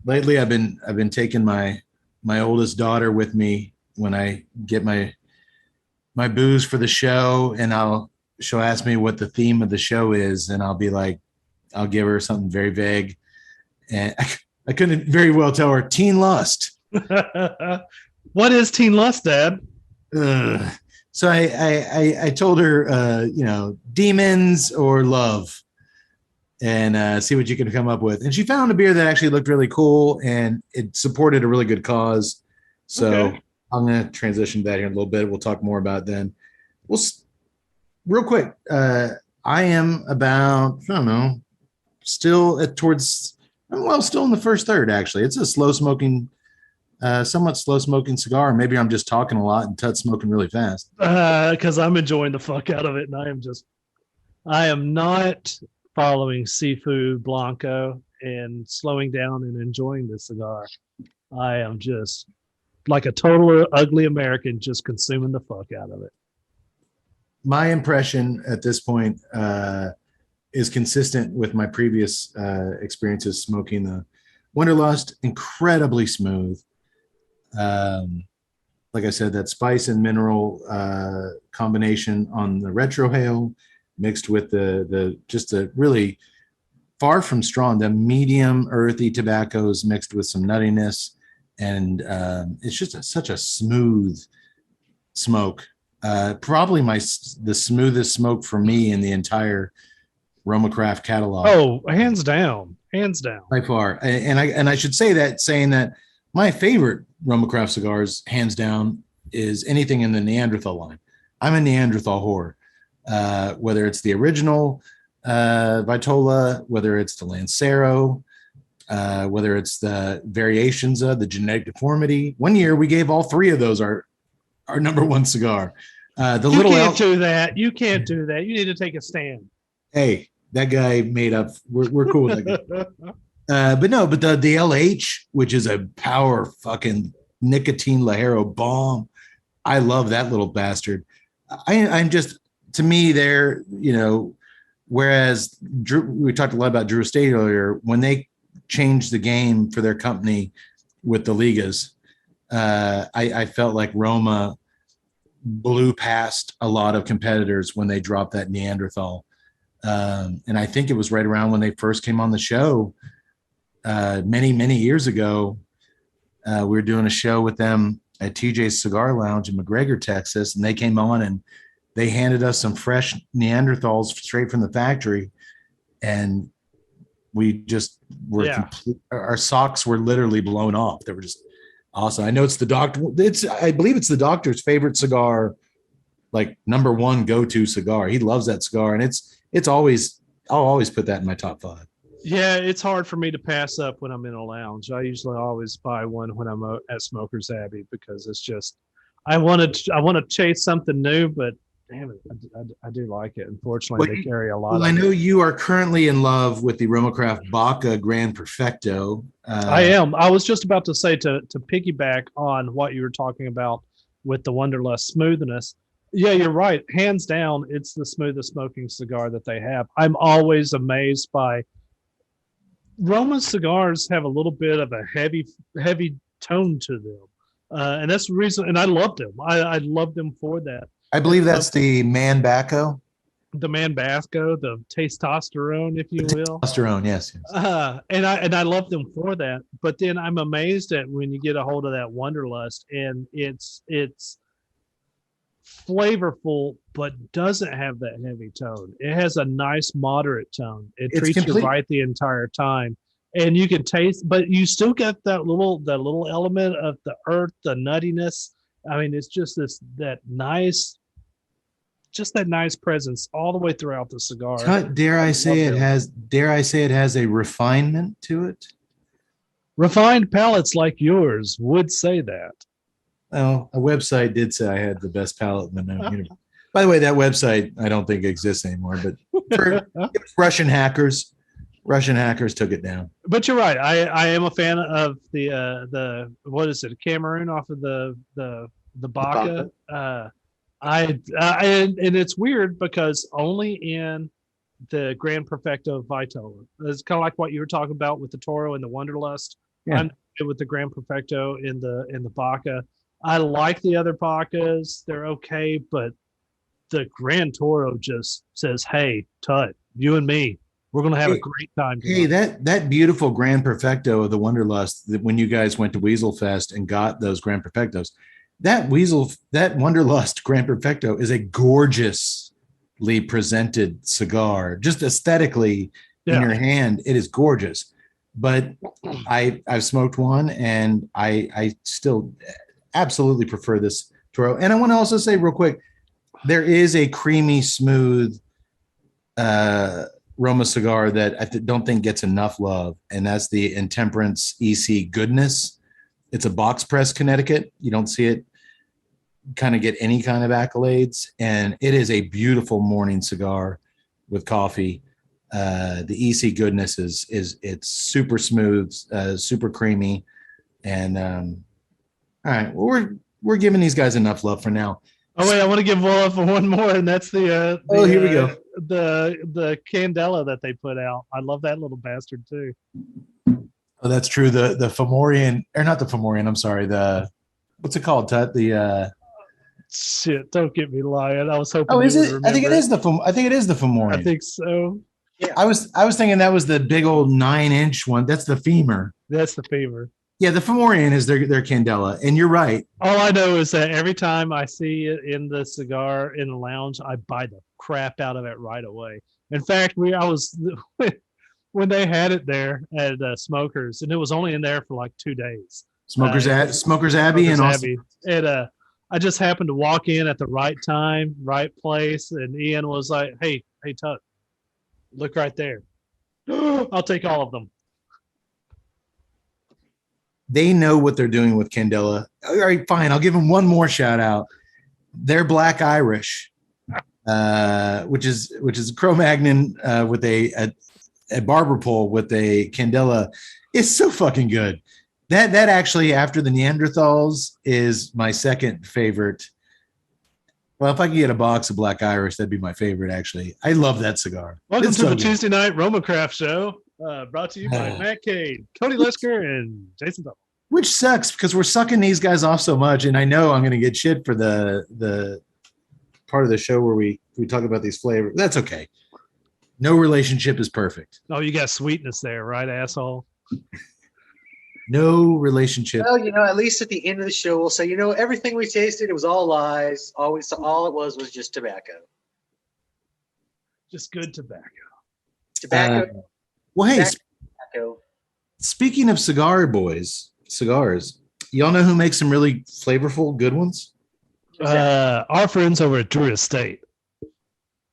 Lately I've been taking my oldest daughter with me when I get my booze for the show, and she'll ask me what the theme of the show is, and I'll be like, I'll give her something very vague, and I couldn't very well tell her teen lust. What is teen lust, Dad? So I told her, demons or love, and see what you can come up with. And she found a beer that actually looked really cool, and it supported a really good cause. So Okay. I'm going to transition to that here in a little bit. We'll talk more about then. Real quick. I am about, I don't know, still in the first third, actually. It's a somewhat slow smoking cigar. Maybe I'm just talking a lot and Tut's smoking really fast. Because I'm enjoying the fuck out of it, and I am not following Sifu Blanco and slowing down and enjoying the cigar. I am just like a total ugly American, just consuming the fuck out of it. My impression at this point is consistent with my previous experiences smoking the Wunderlust. Incredibly smooth. Like I said, that spice and mineral combination on the retrohale mixed with the really far from strong, the medium earthy tobaccos mixed with some nuttiness, and it's just such a smooth smoke. Probably the smoothest smoke for me in the entire RoMa Craft catalog. Oh, hands down By far. And I should say that, saying that my favorite RoMa Craft cigars, hands down, is anything in the Neanderthal line. I'm a Neanderthal whore. Whether it's the original Vitola, whether it's the Lancero, whether it's the variations of the genetic deformity. One year we gave all 3 of those our number 1 cigar. You can't do that. You can't do that. You need to take a stand. Hey, that guy made up. We're cool with that guy. But the LH, which is a power fucking nicotine Lajero bomb. I love that little bastard. I'm just, to me, there, whereas we talked a lot about Drew Estate earlier, when they changed the game for their company with the Ligas, I felt like RoMa blew past a lot of competitors when they dropped that Neanderthal. And I think it was right around when they first came on the show many, many years ago. We were doing a show with them at TJ's Cigar Lounge in McGregor, Texas, and they came on and they handed us some fresh Neanderthals straight from the factory. And we just were our socks were literally blown off. They were just awesome. I know it's the doctor. I believe it's the doctor's favorite cigar, like number 1 go-to cigar. He loves that cigar, and it's always, I'll always put that in my top 5. Yeah, it's hard for me to pass up when I'm in a lounge. I usually always buy one when I'm at Smoker's Abbey, because it's just, I want to chase something new, but damn it, I do like it. Unfortunately, they carry a lot. Well, I know you are currently in love with the RoMa Craft Baca Gran Perfecto. I am. I was just about to say, to piggyback on what you were talking about with the Wunderlust smoothness. Yeah, you're right. Hands down, it's the smoothest smoking cigar that they have. I'm always amazed by RoMa cigars have a little bit of a heavy tone to them. And that's the reason. And I loved him. I loved him for that. I believe that's the Man Bacco. The man Basco, the testosterone, if you will. Testosterone, yes. And I love them for that. But then I'm amazed at when you get a hold of that Wunderlust, and it's flavorful, but doesn't have that heavy tone. It has a nice moderate tone. It treats you right the entire time, and you can taste, but you still get that little element of the earth, the nuttiness. I mean, it's just that nice presence all the way throughout the cigar. Dare I say it has a refinement to it? Refined palates like yours would say that. Well, a website did say I had the best palate in the known universe. By the way, that website I don't think exists anymore, but it was Russian hackers. Russian hackers took it down. But you're right. I am a fan of the what is it? Cameroon off of the Baca. And it's weird because only in the Grand Perfecto Vitola. It's kind of like what you were talking about with the Toro and the Wunderlust. Yeah. I'm good with the Grand Perfecto in the Baca. I like the other Bacas. They're okay, but the Grand Toro just says, "Hey, Tut, you and me, we're gonna have a great time." Hey, that beautiful Grand Perfecto of the Wunderlust, that when you guys went to Weasel Fest and got those Grand Perfectos, that Wunderlust Grand Perfecto is a gorgeously presented cigar. Just aesthetically in your hand, it is gorgeous. But I've smoked one, and I still absolutely prefer this Toro. And I want to also say real quick, there is a creamy, smooth RoMa cigar that I don't think gets enough love, and that's the Intemperance EC Goodness. It's a box press Connecticut. You don't see it kind of get any kind of accolades, and it is a beautiful morning cigar with coffee. The EC Goodness it's super smooth, super creamy, and all right, well, we're giving these guys enough love for now. Oh wait, I want to give love for one more, and that's the here we go. The Candela that they put out. I love that little bastard too. Oh, that's true. The Fomorian, or not the Fomorian. I'm sorry. What's it called, Tut? Shit, don't get me lying. I was hoping. Oh, is it? I think it is the Fomorian. I think so. Yeah. I was thinking that was the big old 9-inch one. That's the femur. That's the femur. Yeah, the Fomorian is their Candela, and you're right. All I know is that every time I see it in the cigar in the lounge, I buy the crap out of it right away. In fact, when they had it there at Smokers, and it was only in there for like 2 days. Smokers Abbey, and also I just happened to walk in at the right time, right place, and Ian was like, "Hey, Tut, look right there. I'll take all of them." They know what they're doing with Candela. All right, fine. I'll give them one more shout out. They're Black Irish, which is Cro-Magnon with a barber pole with a Candela. It's so fucking good. That actually, after the Neanderthals, is my second favorite. Well, if I could get a box of Black Irish, that'd be my favorite, actually. I love that cigar. Welcome to the Tuesday Night RoMa Craft Show, brought to you by Matt Cade, Cody Lisker, and Jason Bell. Which sucks because we're sucking these guys off so much, and I know I'm going to get shit for the part of the show where we talk about these flavors. That's okay. No relationship is perfect. Oh, you got sweetness there, right, asshole? No relationship. Well, at least at the end of the show, we'll say, everything we tasted, it was all lies. Always, all it was just tobacco. Just good tobacco. Tobacco. Well, hey, tobacco. Speaking of cigars, y'all know who makes some really flavorful, good ones? Our friends over at Drew Estate.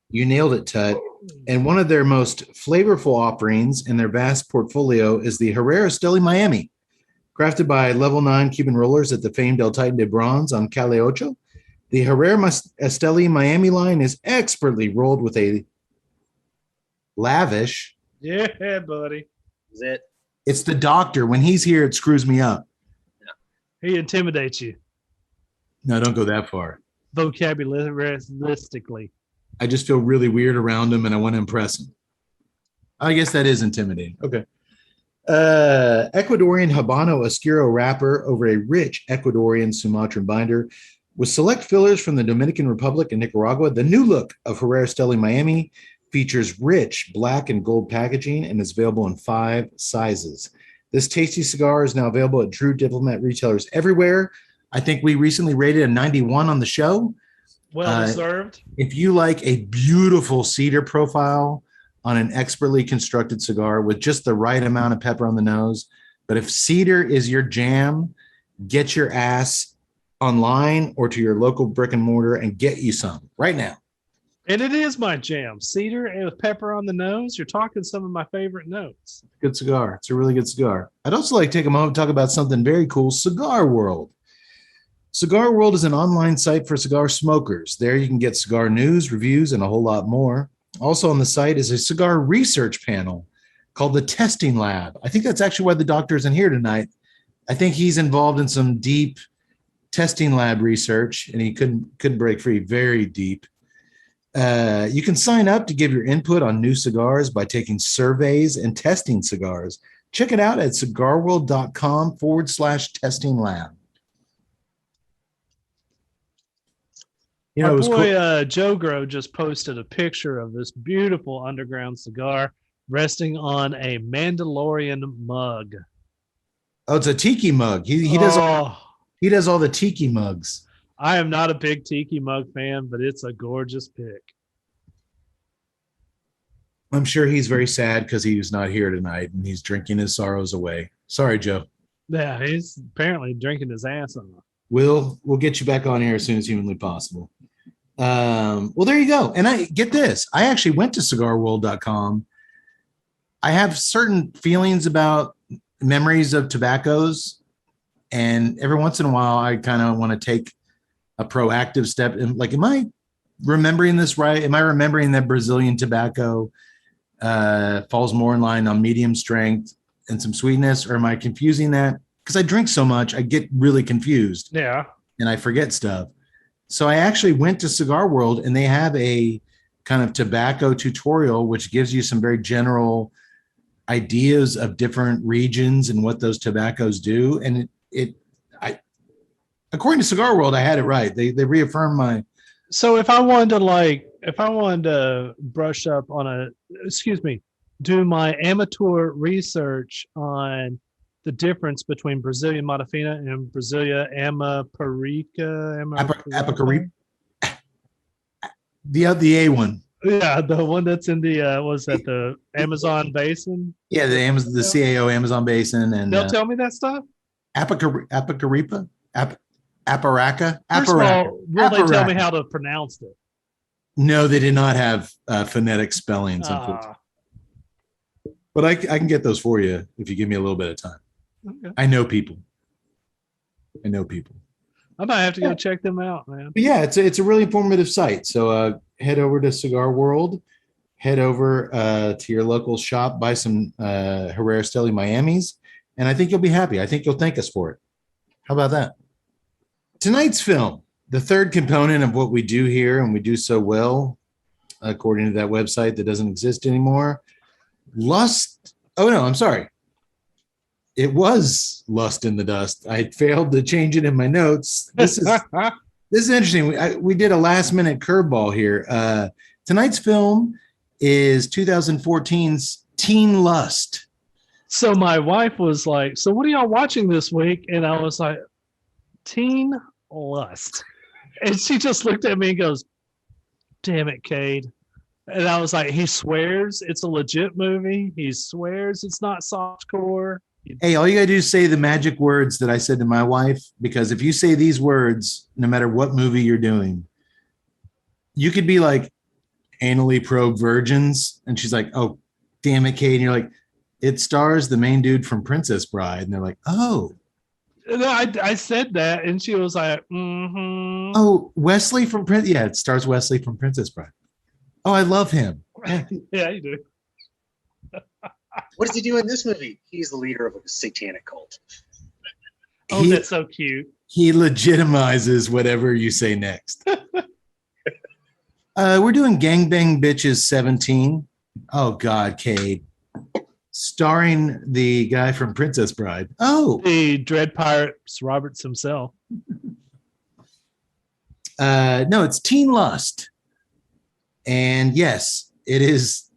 You nailed it, Tut. And one of their most flavorful offerings in their vast portfolio is the Herrera Esteli Miami. Crafted by Level 9 Cuban rollers at the famed El Titan de Bronze on Calle Ocho, the Herrera Esteli Miami line is expertly rolled with a lavish. Yeah, buddy. Is it? It's the doctor. When he's here, it screws me up. He intimidates you. No, don't go that far. Vocabularistically. I just feel really weird around him, and I want to impress him. I guess that is intimidating. Okay. Ecuadorian Habano Oscuro wrapper over a rich Ecuadorian Sumatran binder with select fillers from the Dominican Republic and Nicaragua. The new look of Herrera Steli Miami features rich black and gold packaging and is available in 5 sizes. This tasty cigar is now available at Drew Diplomat retailers everywhere. I think we recently rated a 91 on the show. Well deserved. If you like a beautiful cedar profile on an expertly constructed cigar with just the right amount of pepper on the nose, but if cedar is your jam, get your ass online or to your local brick and mortar and get you some right now. And it is my jam. Cedar and with pepper on the nose. You're talking some of my favorite notes. Good cigar. It's a really good cigar. I'd also like to take a moment to talk about something very cool, Cigar World. Cigar World is an online site for cigar smokers. There you can get cigar news, reviews, and a whole lot more. Also on the site is a cigar research panel called the Testing Lab. I think that's actually why the doctor isn't here tonight. I think he's involved in some deep testing lab research, and he couldn't break free. Very deep. You can sign up to give your input on new cigars by taking surveys and testing cigars. Check it out at cigarworld.com/testing lab. You know, Our it was boy cool. Joe Grow just posted a picture of this beautiful underground cigar resting on a Mandalorian mug. Oh, it's a tiki mug. He does all the tiki mugs. I am not a big tiki mug fan, but it's a gorgeous pick. I'm sure he's very sad because he's not here tonight and he's drinking his sorrows away. Sorry, Joe. Yeah, he's apparently drinking his ass off. We'll get you back on here as soon as humanly possible. Well, there you go. And I get this. I actually went to cigarworld.com. I have certain feelings about memories of tobaccos, and every once in a while I kind of want to take a proactive step. And like, am I remembering this right? Am I remembering that Brazilian tobacco falls more in line on medium strength and some sweetness, or am I confusing that? Because I drink so much, I get really confused. Yeah. And I forget stuff. So I actually went to Cigar World, and they have a kind of tobacco tutorial, which gives you some very general ideas of different regions and what those tobaccos do. And according to Cigar World, I had it right. They reaffirmed my. So if I wanted to brush up on do my amateur research on the difference between Brazilian Modafina and Brasilia Amaparica. The A one. Yeah, the one that's in the was that the Amazon basin? Yeah, the CAO Amazon basin, and they'll tell me that stuff. Apacaripa, Aparaca. First of all, will they tell me how to pronounce it? No, they did not have phonetic spellings. But I can get those for you if you give me a little bit of time. Okay. I know people. I might have to go check them out, man. But yeah, it's a really informative site. So head over to Cigar World, head over to your local shop, buy some Herrera Steli Miamis, and I think you'll be happy. I think you'll thank us for it. How about that? Tonight's film, the third component of what we do here, and we do so well, according to that website that doesn't exist anymore. Lust. Oh, no, I'm sorry. It was Lust in the Dust. I failed to change it in my notes. This is interesting. We did a last minute curveball here. Tonight's film is 2014's Teen Lust. So my wife was like, "So what are y'all watching this week?" And I was like, "Teen Lust." And she just looked at me and goes, "Damn it, Cade." And I was like, he swears it's a legit movie. He swears it's not softcore. Hey, all you gotta do is say the magic words that I said to my wife, because if you say these words, no matter what movie you're doing, you could be like anally probed virgins, and she's like, "Oh, damn it, Kate." And you're like, "It stars the main dude from Princess Bride," and they're like, "Oh." No, I said that, and she was like, "Mm-hmm." Oh, Wesley from yeah, it stars Wesley from Princess Bride. Oh, I love him. Yeah, you do. What does he do in this movie? He's the leader of a satanic cult. Oh, that's so cute. He legitimizes whatever you say next. We're doing Gangbang Bitches 17. Oh, God, Cade. starring the guy from Princess Bride. Oh, The Dread Pirates Roberts himself. no, it's Teen Lust. And yes, it is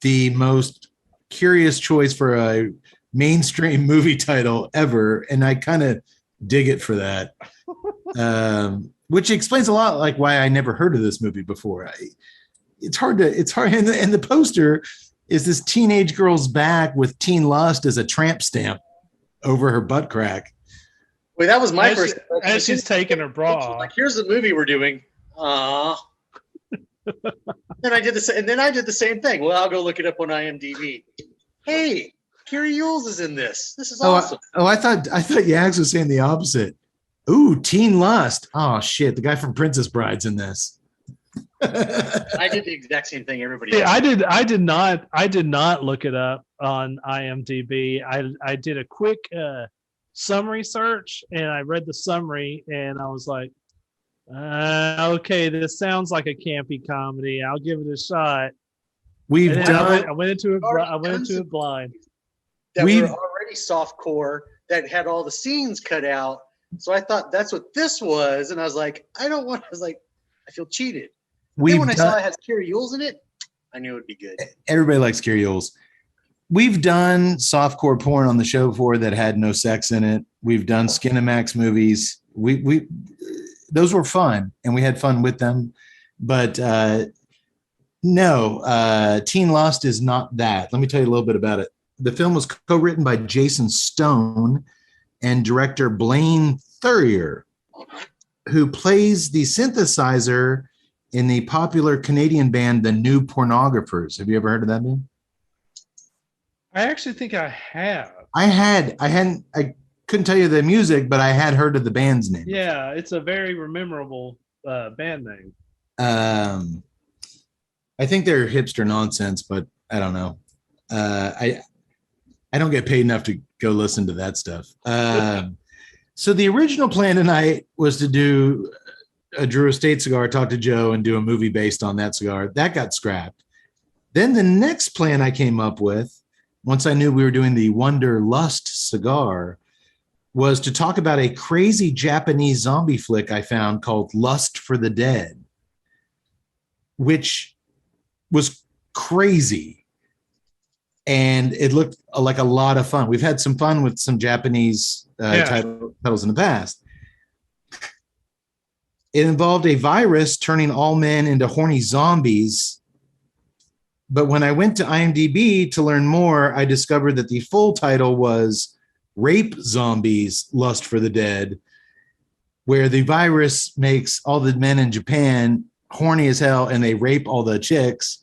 the most curious choice for a mainstream movie title ever. And I kind of dig it for that. Which explains a lot like why I never heard of this movie before. It's hard. And the poster is this teenage girl's back with Teen Lust as a tramp stamp over her butt crack. Wait, that was my first. As she's taking her bra off. Like, here's the movie we're doing. Then I did the same thing. Well, I'll go look it up on IMDb. Hey, Carrie Yules is in this. This is awesome. I thought Yags was saying the opposite. Ooh, Teen Lust. Oh shit, the guy from Princess Bride's in this. I did the exact same thing everybody else. I did not look it up on IMDb. I did a quick summary search and I read the summary and I was like, okay, this sounds like a campy comedy. I'll give it a shot. I went into it blind. That were already softcore that had all the scenes cut out. So I thought that's what this was, and I was like, I feel cheated. Then when I saw it has Carrie Yules in it, I knew it would be good. Everybody likes Carrie Yules. We've done softcore porn on the show before that had no sex in it. We've done Skinamax movies. We those were fun, and we had fun with them. But no, Teen Lust is not that. Let me tell you a little bit about it. The film was co-written by Jason Stone and director Blaine Thurier, who plays the synthesizer in the popular Canadian band The New Pornographers. Have you ever heard of that band? I actually think I have. I couldn't tell you the music, but I had heard of the band's name. Yeah, it's a very memorable band name. I think they're hipster nonsense, but I don't know. I don't get paid enough to go listen to that stuff. So the original plan tonight was to do a Drew Estate cigar, talk to Joe, and do a movie based on that cigar. That got scrapped. Then the next plan I came up with, once I knew we were doing the Wunderlust cigar, was to talk about a crazy Japanese zombie flick I found called Lust for the Dead, which was crazy. And it looked like a lot of fun. We've had some fun with some Japanese titles in the past. It involved a virus turning all men into horny zombies. But when I went to IMDb to learn more, I discovered that the full title was Rape Zombies, Lust for the Dead, where the virus makes all the men in Japan horny as hell and they rape all the chicks.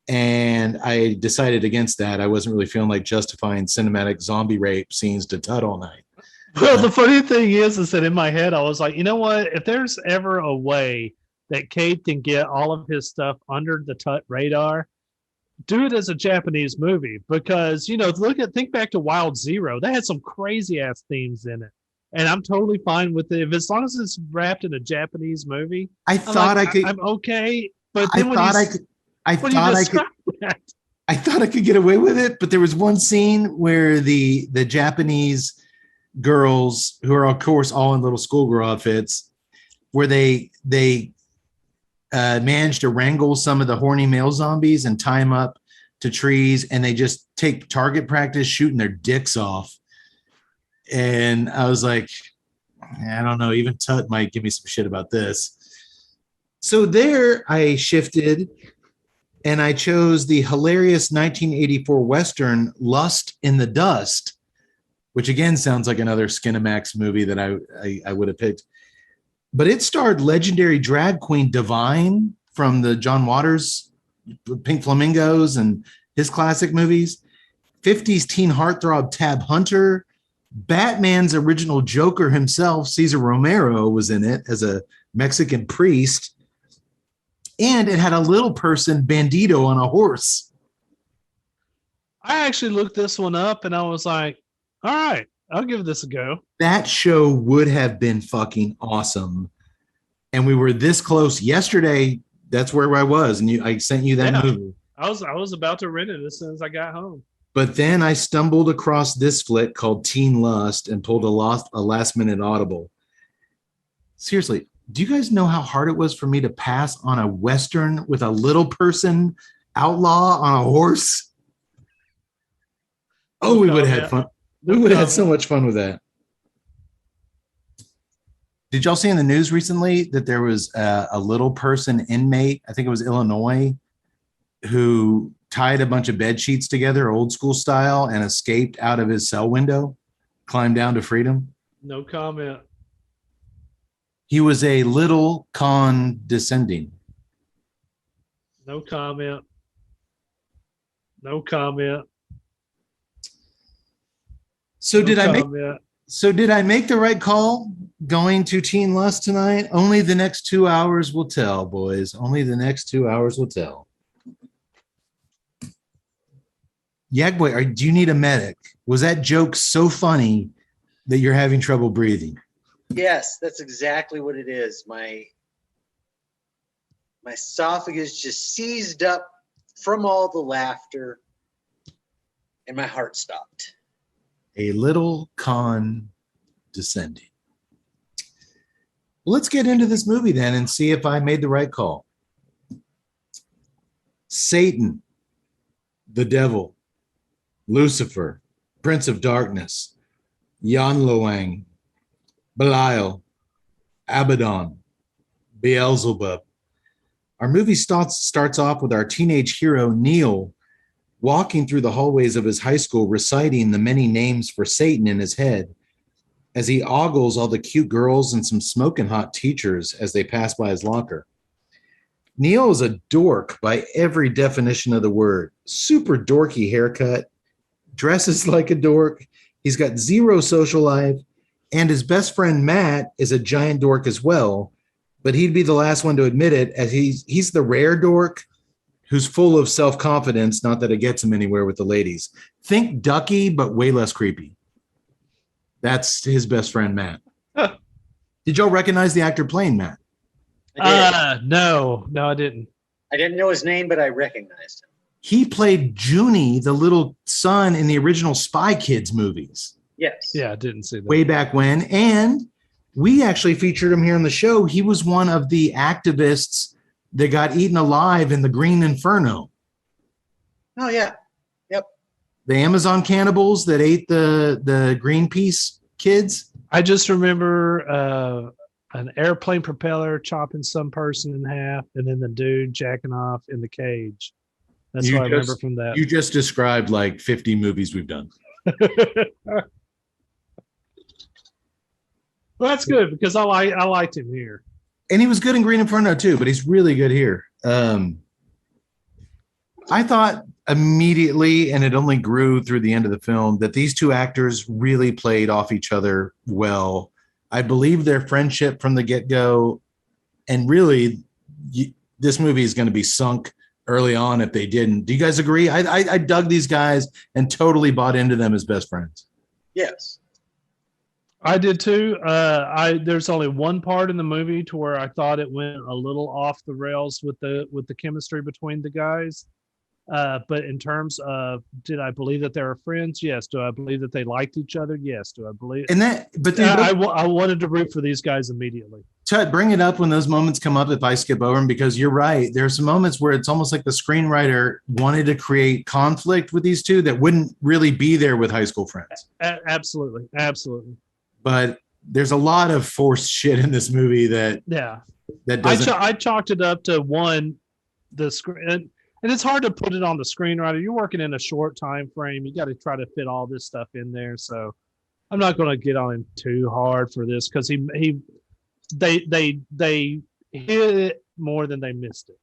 And I decided against that. I wasn't really feeling like justifying cinematic zombie rape scenes to Tut all night. Well, the funny thing is that in my head, I was like, you know what? If there's ever a way that Cade can get all of his stuff under the Tut radar, do it as a Japanese movie. Because, think back to Wild Zero. That had some crazy ass themes in it. And I'm totally fine with it. As long as it's wrapped in a Japanese movie, I'm okay. But then I thought I could get away with it, but there was one scene where the Japanese girls, who are of course all in little schoolgirl outfits, where they managed to wrangle some of the horny male zombies and tie them up to trees, and they just take target practice shooting their dicks off. And I was like, I don't know, even Tut might give me some shit about this. So there I shifted, and I chose the hilarious 1984 Western Lust in the Dust, which again sounds like another Skinamax movie that I would have picked. But it starred legendary drag queen Divine from the John Waters Pink Flamingos and his classic movies, 50s teen heartthrob Tab Hunter, Batman's original Joker himself, Cesar Romero, was in it as a Mexican priest. And it had a little person, Bandito, on a horse. I actually looked this one up and I was like, all right, I'll give this a go. That show would have been fucking awesome. And we were this close yesterday. That's where I was. And I sent you that movie. I was about to rent it as soon as I got home. But then I stumbled across this flick called Teen Lust and pulled a last minute audible. Seriously, do you guys know how hard it was for me to pass on a Western with a little person outlaw on a horse? Oh, we would have had fun. We would have had so much fun with that. Did y'all see in the news recently that there was a little person inmate, I think it was Illinois, who tied a bunch of bed sheets together, old school style, and escaped out of his cell window, climbed down to freedom? No comment. He was a little condescending. No comment. No comment. So No did comment. I make the right call going to Teen Lust tonight? Only the next 2 hours will tell, boys. Only the next 2 hours will tell. Yagboy, do you need a medic? Was that joke so funny that you're having trouble breathing? Yes, that's exactly what it is. My esophagus just seized up from all the laughter, and my heart stopped. A little condescending. Let's get into this movie then and see if I made the right call. Satan, the devil, Lucifer, Prince of Darkness, Yanloang, Belial, Abaddon, Beelzebub. Our movie starts off with our teenage hero, Neil, walking through the hallways of his high school, reciting the many names for Satan in his head as he ogles all the cute girls and some smoking hot teachers as they pass by his locker. Neil is a dork by every definition of the word. Super dorky haircut, dresses like a dork. He's got zero social life, and his best friend Matt is a giant dork as well, but he'd be the last one to admit it, as he's the rare dork who's full of self-confidence, not that it gets him anywhere with the ladies. Think Ducky, but way less creepy. That's his best friend, Matt. Huh. Did y'all recognize the actor playing Matt? No, I didn't. I didn't know his name, but I recognized him. He played Junie, the little son in the original Spy Kids movies. Yes. Yeah, I didn't see that. Way back when. And we actually featured him here on the show. He was one of the activists that got eaten alive in the Green Inferno. Oh, yeah. Yep. The Amazon cannibals that ate the Greenpeace kids. I just remember an airplane propeller chopping some person in half, and then the dude jacking off in the cage. That's what I remember from that. You just described like 50 movies we've done. Well, that's good because I liked him here. And he was good in Green Inferno too, but he's really good here. I thought immediately, and it only grew through the end of the film, that these two actors really played off each other well. I believe their friendship from the get-go, and really, this movie is going to be sunk early on if they didn't. Do you guys agree? I dug these guys and totally bought into them as best friends. Yes. I did too. There's only one part in the movie to where I thought it went a little off the rails with the chemistry between the guys. But in terms of, did I believe that they were friends? Yes. Do I believe that they liked each other? Yes. Do I believe? And that, but I wanted to root for these guys immediately. Tut, bring it up when those moments come up if I skip over them, because you're right. There's some moments where it's almost like the screenwriter wanted to create conflict with these two that wouldn't really be there with high school friends. Absolutely. But there's a lot of forced shit in this movie that doesn't. I chalked it up to one, the screen, and it's hard to put it on the screenwriter. You're working in a short time frame. You got to try to fit all this stuff in there. So I'm not going to get on him too hard for this because they hit it more than they missed it.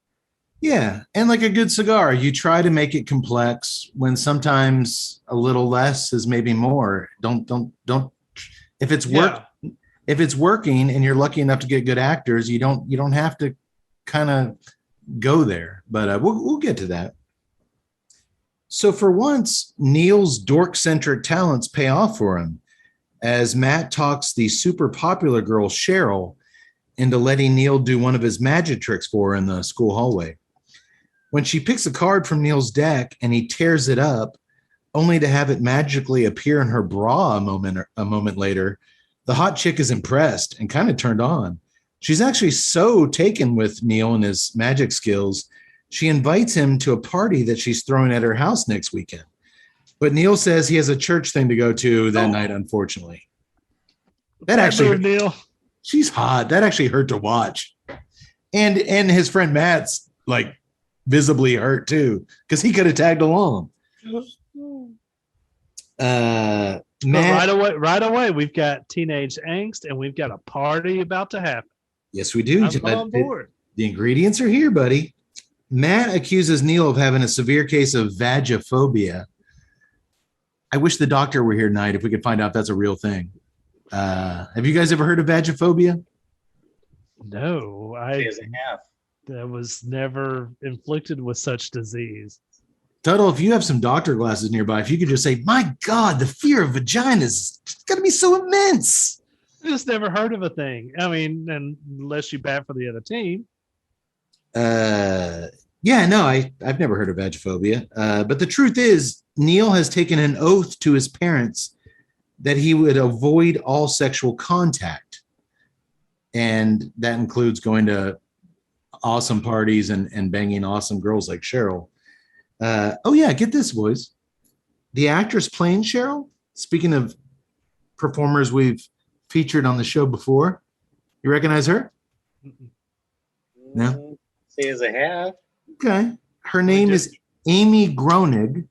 Yeah, and like a good cigar, you try to make it complex when sometimes a little less is maybe more. Don't. If it's working and you're lucky enough to get good actors, you don't have to kind of go there. But we'll get to that. So for once, Neil's dork-centric talents pay off for him, as Matt talks the super popular girl Cheryl into letting Neil do one of his magic tricks for her in the school hallway. When she picks a card from Neil's deck and he tears it up, only to have it magically appear in her bra a moment later. The hot chick is impressed and kind of turned on. She's actually so taken with Neil and his magic skills, she invites him to a party that she's throwing at her house next weekend. But Neil says he has a church thing to go to that night, unfortunately. That actually, Neil. She's hot. That actually hurt to watch. And his friend Matt's like visibly hurt too, because he could have tagged along. Matt, right away, we've got teenage angst and we've got a party about to happen. Yes, we do. I'm on board. The ingredients are here, buddy. Matt accuses Neil of having a severe case of vagophobia. I wish the doctor were here tonight if we could find out if that's a real thing. Have you guys ever heard of vagophobia? No, I was never inflicted with such disease. Tuttle, if you have some doctor glasses nearby, if you could just say, my God, the fear of vaginas is going to be so immense. I just never heard of a thing. I mean, unless you bat for the other team. Yeah, no, I've never heard of vagophobia. But the truth is, Neil has taken an oath to his parents that he would avoid all sexual contact. And that includes going to awesome parties and banging awesome girls like Cheryl. Oh, yeah, get this, boys. The actress playing Cheryl, speaking of performers we've featured on the show before, you recognize her? No? Say as I have. Okay. Her name is Amy Groening,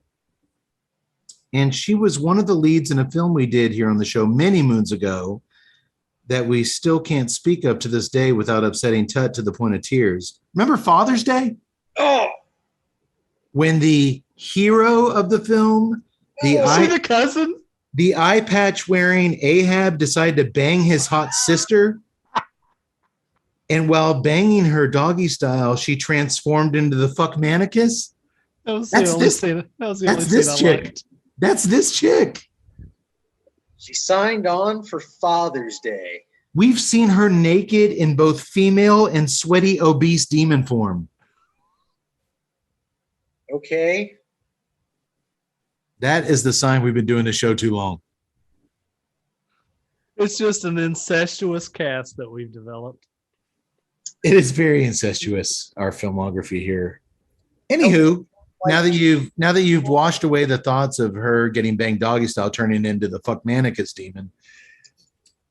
and she was one of the leads in a film we did here on the show many moons ago that we still can't speak of to this day without upsetting Tut to the point of tears. Remember Father's Day? Oh! When the hero of the film, the eye patch wearing Ahab, decided to bang his hot sister. And while banging her doggy style, she transformed into the fuck manicus. That's this chick. She signed on for Father's Day. We've seen her naked in both female and sweaty, obese demon form. Okay. That is the sign we've been doing the show too long. It's just an incestuous cast that we've developed. It is very incestuous, our filmography here. Anywho, now that you've washed away the thoughts of her getting banged doggy style, turning into the fuck manicus demon,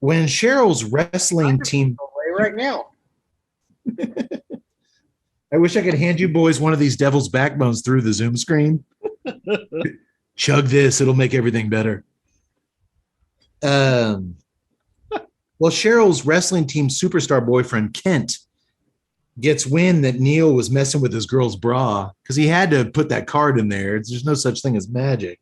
when Cheryl's wrestling team right now. I wish I could hand you boys one of these devil's backbones through the Zoom screen. Chug this, it'll make everything better. Well, Cheryl's wrestling team superstar boyfriend, Kent, gets wind that Neil was messing with his girl's bra because he had to put that card in there. There's no such thing as magic.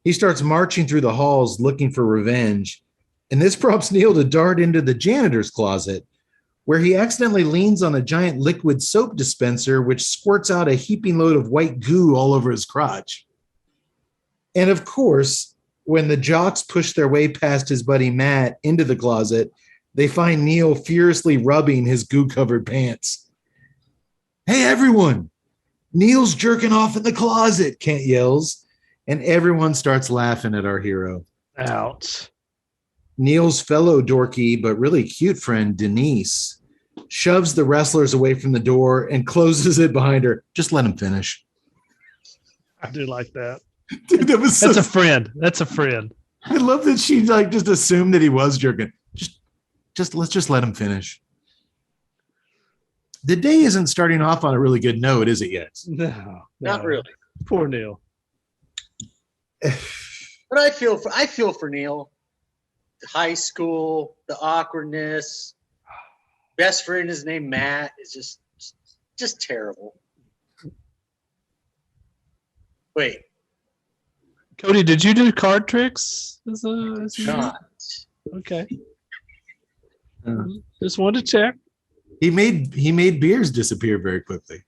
He starts marching through the halls looking for revenge, and this prompts Neil to dart into the janitor's closet, where he accidentally leans on a giant liquid soap dispenser, which squirts out a heaping load of white goo all over his crotch. And of course, when the jocks push their way past his buddy Matt into the closet, they find Neil furiously rubbing his goo-covered pants. Hey, everyone! Neil's jerking off in the closet, Kent yells, and everyone starts laughing at our hero. Ouch. Neil's fellow dorky but really cute friend, Denise, shoves the wrestlers away from the door and closes it behind her. Just let him finish. I do like that. Dude, that's a friend. That's a friend. I love that she like just assumed that he was jerking. Let's just let him finish. The day isn't starting off on a really good note, is it yet? No, not really. Poor Neil. But I feel for Neil. High school, the awkwardness. Best friend is named Matt. It's just terrible. Wait, Cody, did you do card tricks? not. Okay. Just wanted to check. He made beers disappear very quickly.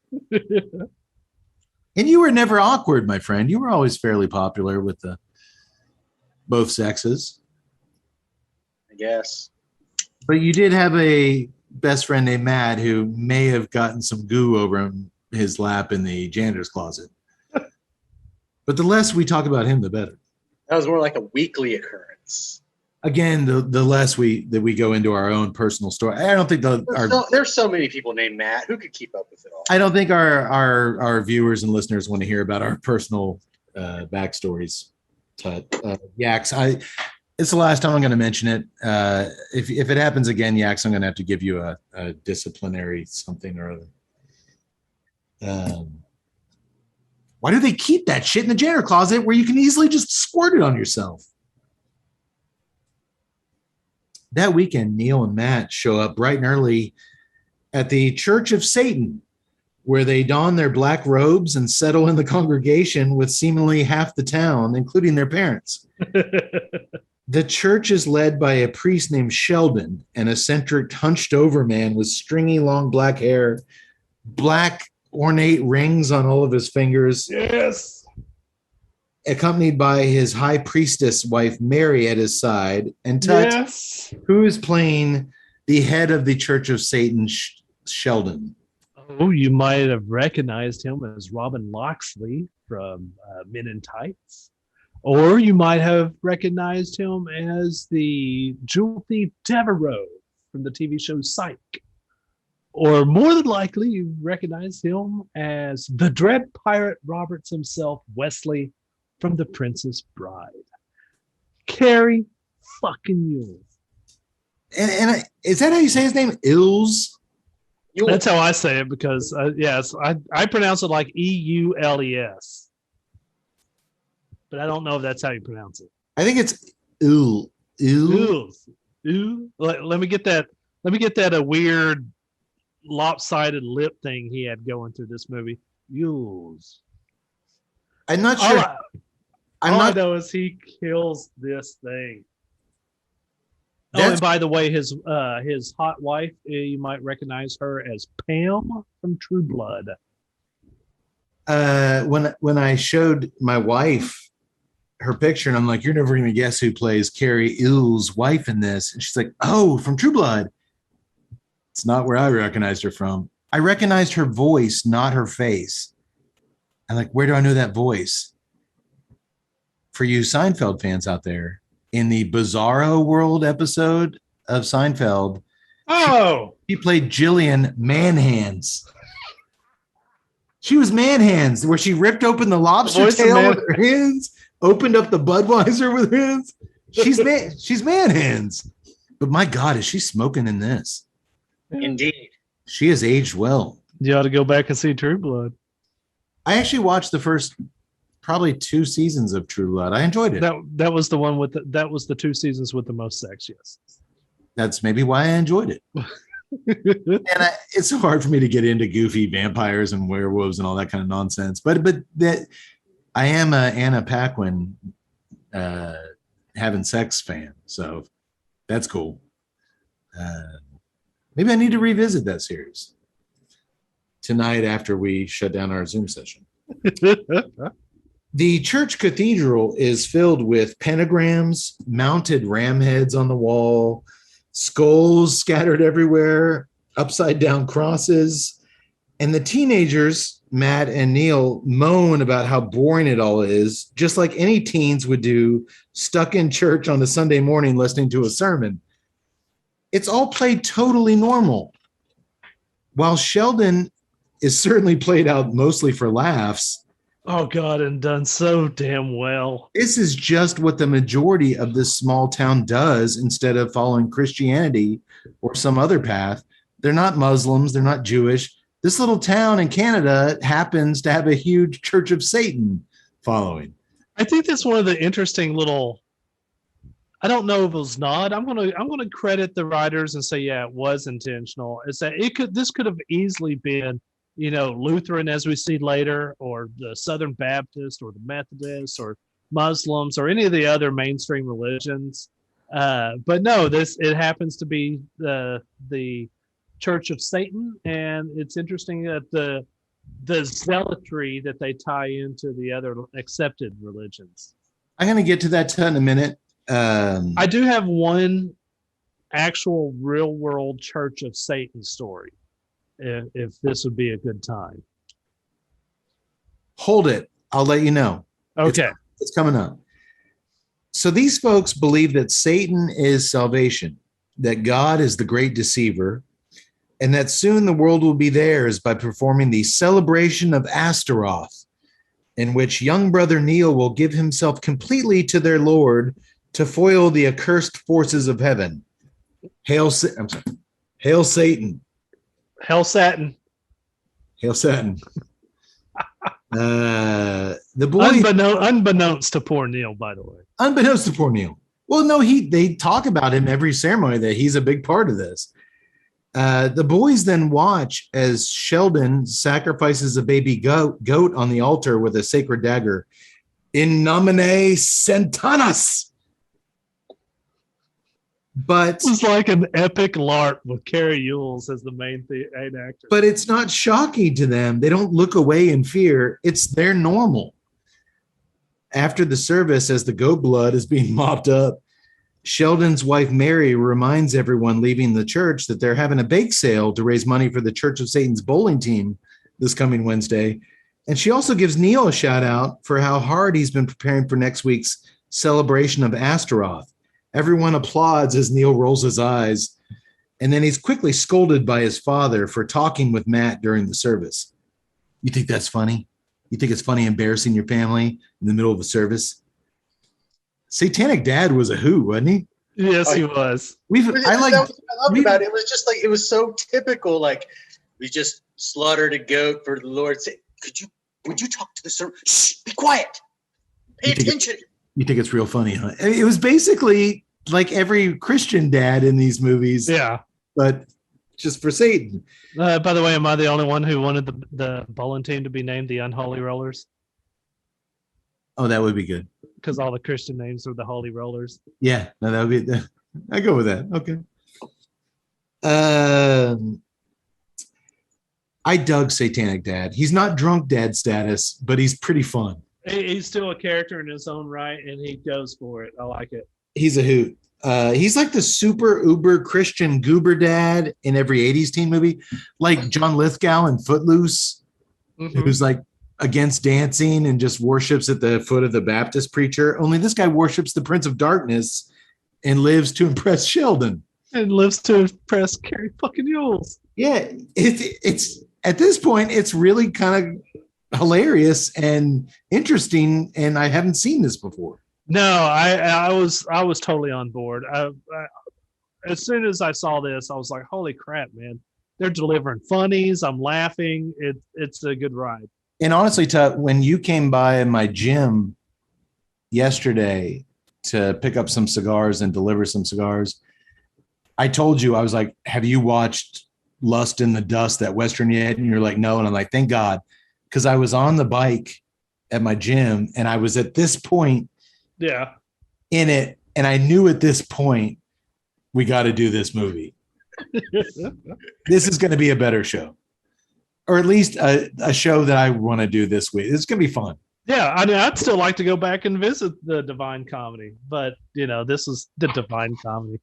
And you were never awkward, my friend. You were always fairly popular with the both sexes. I guess. But you did have a best friend named Matt who may have gotten some goo over his lap in the janitor's closet. But the less we talk about him, the better. That was more like a weekly occurrence. Again, the less we go into our own personal story. I don't think There's so many people named Matt. Who could keep up with it all? I don't think our viewers and listeners want to hear about our personal backstories. Yaks, it's the last time I'm going to mention it. If it happens again, Yaks, I'm going to have to give you a disciplinary something or other. Why do they keep that shit in the janitor closet where you can easily just squirt it on yourself? That weekend, Neil and Matt show up bright and early at the Church of Satan, where they don their black robes and settle in the congregation with seemingly half the town, including their parents. The church is led by a priest named Sheldon, an eccentric, hunched-over man with stringy, long black hair, black ornate rings on all of his fingers. Yes. Accompanied by his high priestess wife, Mary, at his side, and Tut, Yes. who is playing the head of the Church of Satan, Sheldon. Oh, you might have recognized him as Robin Loxley from Men in Tights. Or you might have recognized him as the jewel thief Devereaux from the TV show Psych. Or more than likely, you recognize him as the dread pirate Roberts himself, Wesley, from The Princess Bride. Carrie fucking Yule. And is that how you say his name? Ills? That's how I say it because, yes, I pronounce it like Eules. But I don't know if that's how you pronounce it. I think it's Ill. Eules. Let me get that. Let me get that a weird lopsided lip thing he had going through this movie. Eules. I'm not sure. I know is he kills this thing. Oh, and by the way, his hot wife, you might recognize her as Pam from True Blood. When I showed my wife her picture, and I'm like, "You're never going to guess who plays Carrie Ill's wife in this," and she's like, "Oh, from True Blood." It's not where I recognized her from. I recognized her voice, not her face. I'm like, where do I know that voice? For you Seinfeld fans out there, in the Bizarro World episode of Seinfeld, she played Jillian Manhands. She was Manhands, where she ripped open the lobster tail with her hands, opened up the Budweiser with her hands. She's Manhands. But my God, is she smoking in this? Indeed. She has aged well. You ought to go back and see True Blood. I actually watched the first probably 2 seasons of True Blood. I enjoyed it. That was the one with that was the 2 seasons with the most sex. Yes, that's maybe why I enjoyed it. And it's so hard for me to get into goofy vampires and werewolves and all that kind of nonsense. But that I am a Anna Paquin having sex fan, so that's cool. Maybe I need to revisit that series tonight after we shut down our Zoom session. The church cathedral is filled with pentagrams, mounted ram heads on the wall, skulls scattered everywhere, upside down crosses. And the teenagers, Matt and Neil, moan about how boring it all is, just like any teens would do stuck in church on a Sunday morning listening to a sermon. It's all played totally normal. While Sheldon is certainly played out mostly for laughs. Oh, God, and done so damn well. This is just what the majority of this small town does instead of following Christianity or some other path. They're not Muslims. They're not Jewish. This little town in Canada happens to have a huge Church of Satan following. I think that's one of the interesting little... I don't know if it was not. I'm gonna credit the writers and say, yeah, it was intentional. Is that this could have easily been, Lutheran as we see later, or the Southern Baptist, or the Methodists, or Muslims, or any of the other mainstream religions. But no, it happens to be the Church of Satan, and it's interesting that the zealotry that they tie into the other accepted religions. I'm going to get to that in a minute. I do have one actual real world Church of Satan story, if this would be a good time. Hold it. I'll let you know. Okay. It's coming up. So these folks believe that Satan is salvation, that God is the great deceiver, and that soon the world will be theirs by performing the celebration of Astaroth, in which young brother Neil will give himself completely to their Lord to foil the accursed forces of heaven. Hail Satan. Hell Satin. Hail Satan. The boy, Unbeknownst to poor Neil, by the way. unbeknownst to poor Neil. Well, no, they talk about him every ceremony that he's a big part of this. The boys then watch as Sheldon sacrifices a baby goat on the altar with a sacred dagger. In nomine Satanas. But It was like an epic LARP with Carrie Ewells as the main actor. But it's not shocking to them. They don't look away in fear. It's their normal. After the service, as the goat blood is being mopped up, Sheldon's wife, Mary, reminds everyone leaving the church that they're having a bake sale to raise money for the Church of Satan's bowling team this coming Wednesday. And she also gives Neil a shout out for how hard he's been preparing for next week's celebration of Astaroth. Everyone applauds as Neil rolls his eyes, and then he's quickly scolded by his father for talking with Matt during the service. You think that's funny? You think it's funny embarrassing your family in the middle of a service? Satanic Dad was a who, wasn't he? Yes, he was. I loved about it. It was just like, it was so typical. Like, we just slaughtered a goat for the Lord. Say, would you talk to the servant? Shh, be quiet. Pay attention. You think it's real funny, huh? It was basically like every Christian dad in these movies. Yeah. But just for Satan. By the way, am I the only one who wanted the bowling team to be named the Unholy Rollers? Oh, that would be good. Because all the Christian names are the Holy Rollers. Yeah, no, that would be. I go with that. Okay. I dug Satanic Dad. He's not drunk dad status, but he's pretty fun. He's still a character in his own right, and he goes for it. I like it. He's a hoot. He's like the super uber Christian goober dad in every 80s teen movie, like John Lithgow in Footloose, who's like against dancing and just worships at the foot of the Baptist preacher. Only this guy worships the Prince of Darkness and lives to impress Sheldon. And lives to impress Carrie fucking Ewells. Yeah, it's at this point, it's really kind of hilarious and interesting, and I haven't seen this before. No, I was totally on board. As soon as I saw this, I was like, "Holy crap, man! They're delivering funnies. I'm laughing. It's a good ride." And honestly, Tut, when you came by my gym yesterday to pick up some cigars and deliver some cigars, I told you, I was like, "Have you watched Lust in the Dust, that Western yet?" And you're like, "No." And I'm like, "Thank God," because I was on the bike at my gym and I was at this point. Yeah. In it, and I knew at this point we got to do this movie. This is going to be a better show, or at least a show that I want to do this week. It's going to be fun. Yeah, I mean, I'd still like to go back and visit the Divine Comedy, but this is the Divine Comedy.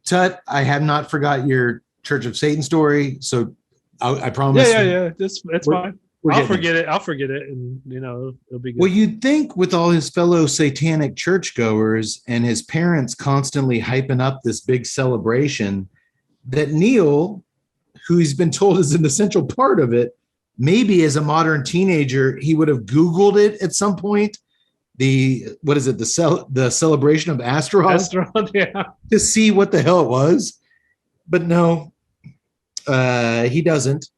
Tut, I have not forgot your Church of Satan story, so I promise. Yeah. It's fine. I'll forget it, and it'll be good. Well, you'd think with all his fellow satanic churchgoers and his parents constantly hyping up this big celebration, that Neil, who he's been told is an essential part of it, maybe as a modern teenager, he would have Googled it at some point. The celebration of Astaroth, yeah, to see what the hell it was. But no, he doesn't.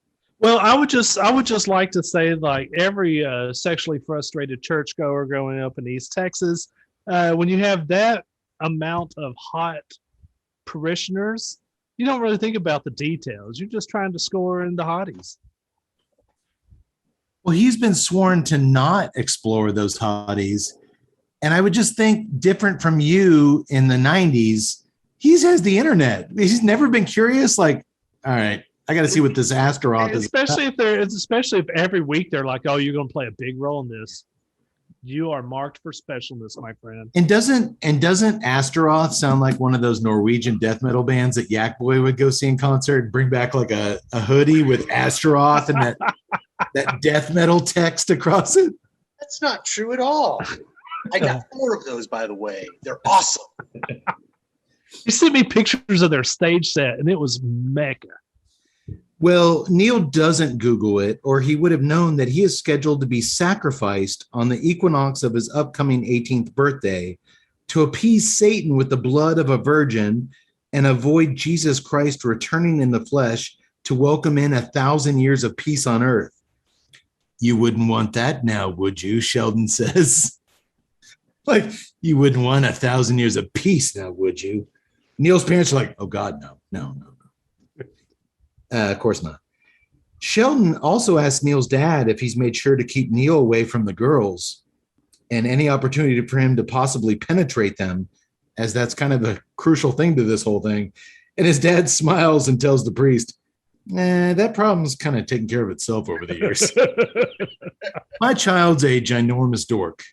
Well, I would just like to say, like, every sexually frustrated churchgoer growing up in East Texas, when you have that amount of hot parishioners, you don't really think about the details. You're just trying to score in the hotties. Well, he's been sworn to not explore those hotties. And I would just think, different from you in the 90s, he has the internet. He's never been curious, like, all right, I got to see what this Astaroth is. Especially if every week they're like, "Oh, you're going to play a big role in this. You are marked for specialness, my friend." And doesn't Astaroth sound like one of those Norwegian death metal bands that Yak Boy would go see in concert and bring back like a hoodie with Astaroth and that death metal text across it. That's not true at all. I got 4 of those, by the way. They're awesome. You sent me pictures of their stage set, and it was mecca. Well, Neil doesn't Google it, or he would have known that he is scheduled to be sacrificed on the equinox of his upcoming 18th birthday to appease Satan with the blood of a virgin and avoid Jesus Christ returning in the flesh to welcome in 1,000 years of peace on earth. You wouldn't want that now, would you? Sheldon says. Like, you wouldn't want 1,000 years of peace now, would you? Neil's parents are like, oh God, no. Of course not. Sheldon also asked Neil's dad if he's made sure to keep Neil away from the girls and any opportunity for him to possibly penetrate them, as that's kind of a crucial thing to this whole thing. And his dad smiles and tells the priest, that problem's kind of taken care of itself over the years. My child's a ginormous dork.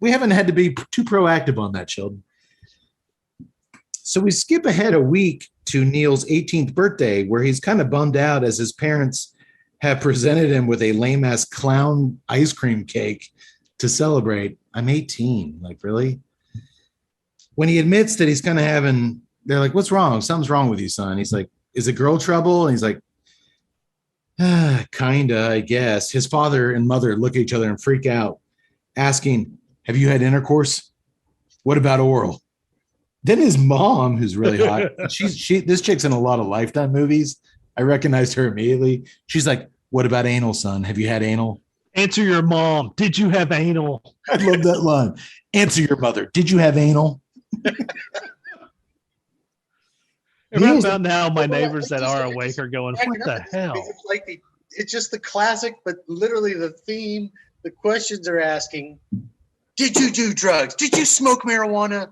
We haven't had to be too proactive on that, Sheldon. So we skip ahead a week to Neil's 18th birthday, where he's kind of bummed out as his parents have presented him with a lame-ass clown ice cream cake to celebrate. I'm 18. Like, really? When he admits that he's kind of having, they're like, what's wrong? Something's wrong with you, son. He's like, is it girl trouble? And he's like, kinda, I guess. His father and mother look at each other and freak out, asking, have you had intercourse? What about oral? Then his mom, who's really hot, this chick's in a lot of Lifetime movies. I recognized her immediately. She's like, what about anal, son? Have you had anal? Answer your mom. Did you have anal? I love that line. Answer your mother. Did you have anal? Right about now, my neighbors that are awake are going, what the hell? It's like it's just the classic, but literally the theme, the questions are asking, did you do drugs? Did you smoke marijuana?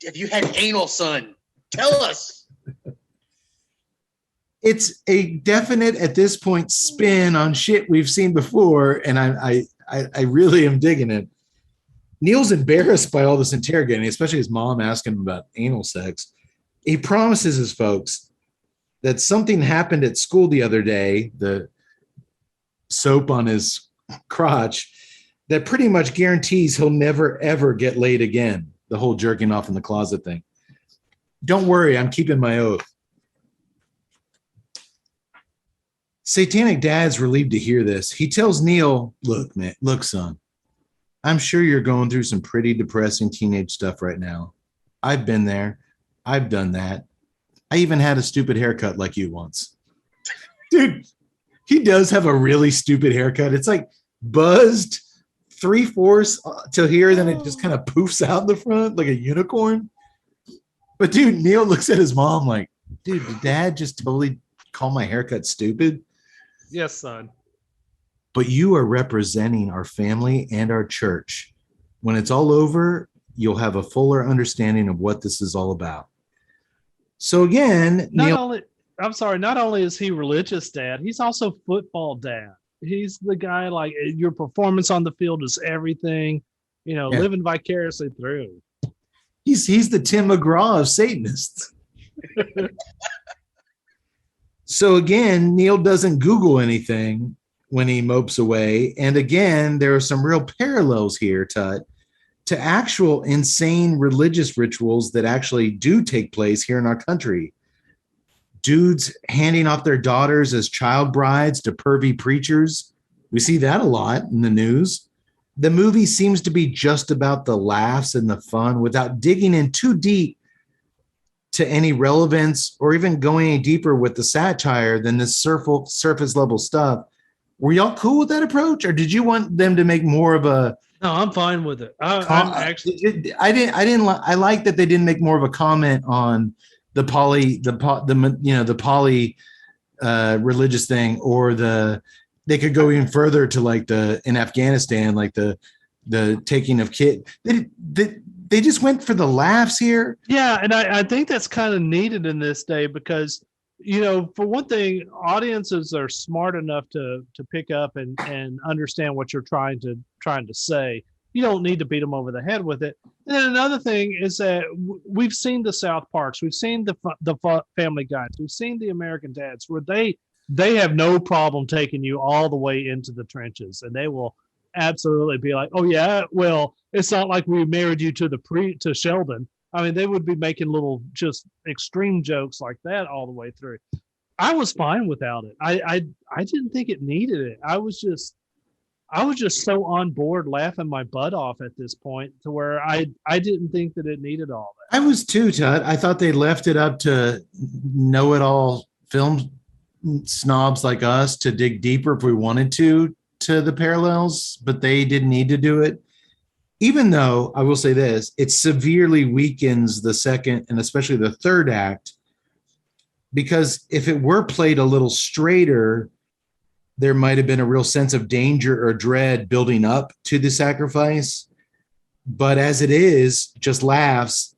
Have you had anal, son? Tell us. It's a definite, at this point, spin on shit we've seen before, and I really am digging it. Neil's embarrassed by all this interrogating, especially his mom asking him about anal sex. He promises his folks that something happened at school the other day, the soap on his crotch, that pretty much guarantees he'll never, ever get laid again. The whole jerking off in the closet thing. Don't worry, I'm keeping my oath. Satanic Dad's relieved to hear this. He tells Neil, look, son, I'm sure you're going through some pretty depressing teenage stuff right now. I've been there. I've done that. I even had a stupid haircut like you once. Dude, he does have a really stupid haircut. It's like buzzed 3/4 till here, then it just kind of poofs out in the front like a unicorn. But dude, Neil looks at his mom like, dude, did dad just totally call my haircut stupid? Yes, son. But you are representing our family and our church. When it's all over, you'll have a fuller understanding of what this is all about. So again, not only is he religious dad, he's also football dad. He's the guy, like, your performance on the field is everything, living vicariously through. He's the Tim McGraw of Satanists. So again, Neil doesn't Google anything when he mopes away. And again, there are some real parallels here, Tut, to actual insane religious rituals that actually do take place here in our country. Dudes handing off their daughters as child brides to pervy preachers. We see that a lot in the news. The movie seems to be just about the laughs and the fun without digging in too deep to any relevance or even going any deeper with the satire than this surface level stuff. Were y'all cool with that approach, or did you want them to make more of a? No, I'm fine with it. I like that they didn't make more of a comment on the poly religious thing, or they could go even further to like in Afghanistan, like the taking of kid. They just went for the laughs here. Yeah, and I think that's kind of needed in this day because, for one thing, audiences are smart enough to pick up and understand what you're trying to say. You don't need to beat them over the head with it. And then another thing is that we've seen the South Parks, we've seen the Family Guys, we've seen the American Dads, where they they have no problem taking you all the way into the trenches, and they will absolutely be like, "Oh yeah, well, it's not like we married you to to Sheldon." I mean, they would be making little just extreme jokes like that all the way through. I was fine without it. I didn't think it needed it. I was just so on board, laughing my butt off at this point, to where I didn't think that it needed all that. I was too, Todd. I thought they left it up to know-it-all film snobs like us to dig deeper if we wanted to the parallels, but they didn't need to do it. Even though I will say this, it severely weakens the second and especially the third act, because if it were played a little straighter, there might have been a real sense of danger or dread building up to the sacrifice. But as it is, just laughs.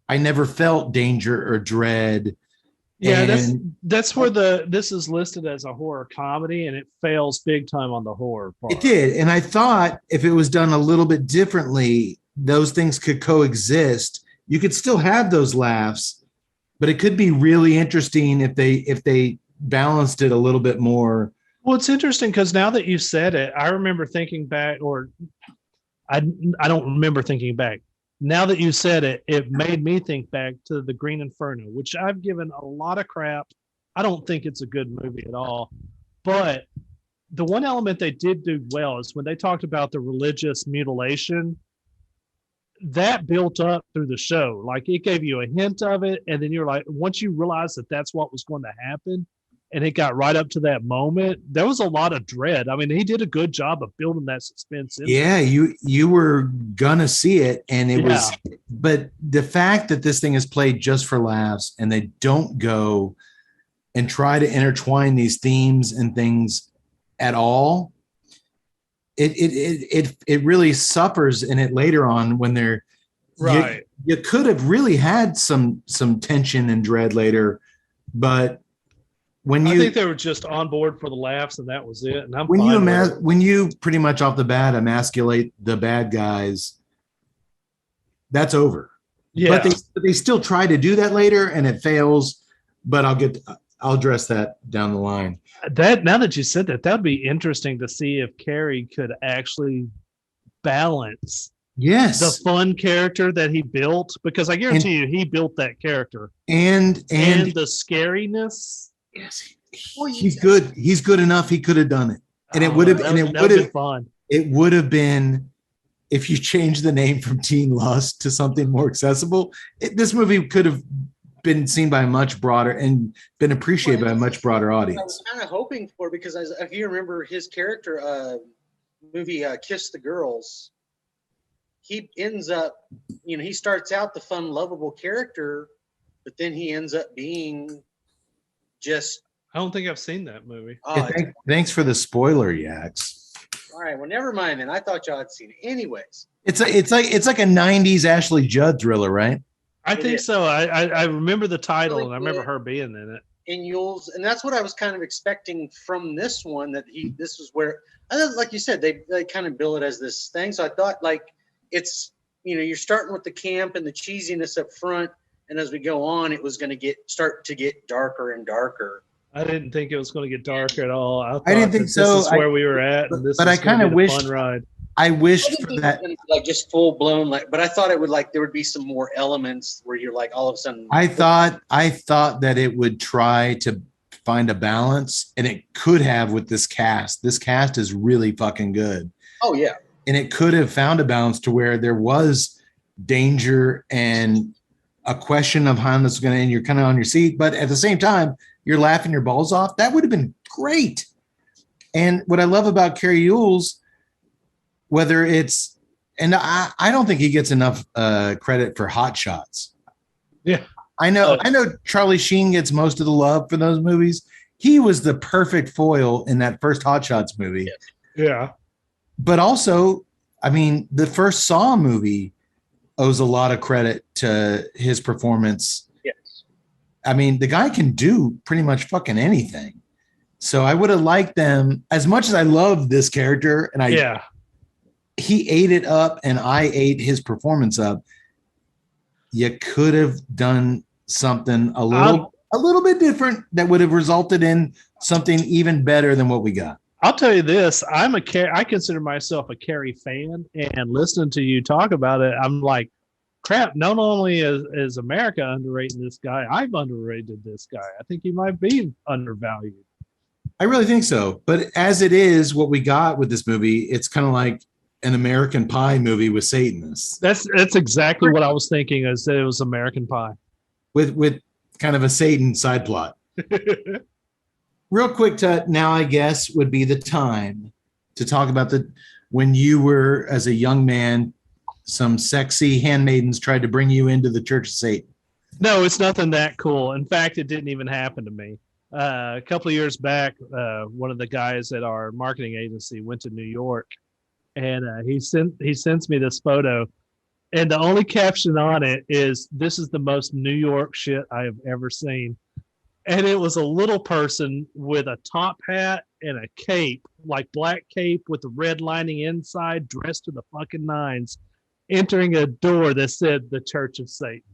I never felt danger or dread. Yeah, And that's where this is listed as a horror comedy, and it fails big time on the horror part. it did. And I thought if it was done a little bit differently, those things could coexist. You could still have those laughs, but it could be really interesting if they balanced it a little bit more. Well, it's interesting because now that you said it, I remember thinking back, or I don't remember thinking back. Now that you said it, it made me think back to The Green Inferno, which I've given a lot of crap. I don't think it's a good movie at all. But the one element they did do well is when they talked about the religious mutilation, that built up through the show. Like, it gave you a hint of it, and then you're like, once you realize that that's what was going to happen, and it got right up to that moment, there was a lot of dread. I mean, he did a good job of building that suspense. Yeah, you were gonna see it, and it was. But the fact that this thing is played just for laughs, and they don't go and try to intertwine these themes and things at all, it really suffers in it later on when they're right. You could have really had some tension and dread later, but. I think they were just on board for the laughs, and that was it. And I'm when you pretty much off the bat emasculate the bad guys, that's over. Yeah, but they still try to do that later, and it fails. But I'll address that down the line. That now that you said that, that'd be interesting to see if Carey could actually balance the fun character that he built, because I guarantee you he built that character and the scariness. Yes, he's good. He's good enough. He could have done it, and it would have been fun. It would have been if you changed the name from Teen Lust to something more accessible. This movie could have been seen by a much broader and been appreciated by a much broader audience. I was kind of hoping for, because if you remember his character movie Kiss the Girls, he ends up, he starts out the fun, lovable character, but then he ends up being just. I don't think I've seen that movie. Thanks for the spoiler, Yax. All right, well, never mind then. I thought y'all had seen it. Anyways, it's like a '90s Ashley Judd thriller, right? I think so. I remember the title, and I remember her being in it. And that's what I was kind of expecting from this one. This was where, like you said, they kind of bill it as this thing. So I thought, like, it's you're starting with the camp and the cheesiness up front. And as we go on, it was going to start to get darker and darker. I didn't think it was going to get darker at all. I didn't think so. This is where we were at, but I kind of wished. Fun ride. I wished for that, like just full blown, but I thought it would there would be some more elements where you're like all of a sudden. I thought that it would try to find a balance, and it could have with this cast. This cast is really fucking good. Oh yeah, and it could have found a balance to where there was danger and a question of how this is going to end. You're kind of on your seat, but at the same time, you're laughing your balls off. That would have been great. And what I love about Carey Ewells, whether it's, and I don't think he gets enough credit for Hot Shots. Yeah, I know Charlie Sheen gets most of the love for those movies. He was the perfect foil in that first Hot Shots movie. Yeah, but also, I mean, the first Saw movie owes a lot of credit to his performance. Yes. I mean, the guy can do pretty much fucking anything. So I would have liked them, as much as I love this character, and he ate it up and I ate his performance up. You could have done something a little a little bit different that would have resulted in something even better than what we got. I'll tell you this: I consider myself a Carrie fan, and listening to you talk about it, I'm like, crap. Not only is America underrating this guy, I've underrated this guy. I think he might be undervalued. I really think so. But as it is, what we got with this movie, it's kind of like an American Pie movie with Satanists. That's exactly what I was thinking. Is that it was American Pie with kind of a Satan side plot. Real quick, Tut, now I guess would be the time to talk about when you were, as a young man, some sexy handmaidens tried to bring you into the Church of Satan. No, it's nothing that cool. In fact, it didn't even happen to me. A couple of years back, one of the guys at our marketing agency went to New York, and he sends me this photo, and the only caption on it is, "This is the most New York shit I have ever seen." And it was a little person with a top hat and a cape, like black cape with the red lining inside, dressed to the fucking nines, entering a door that said the Church of Satan.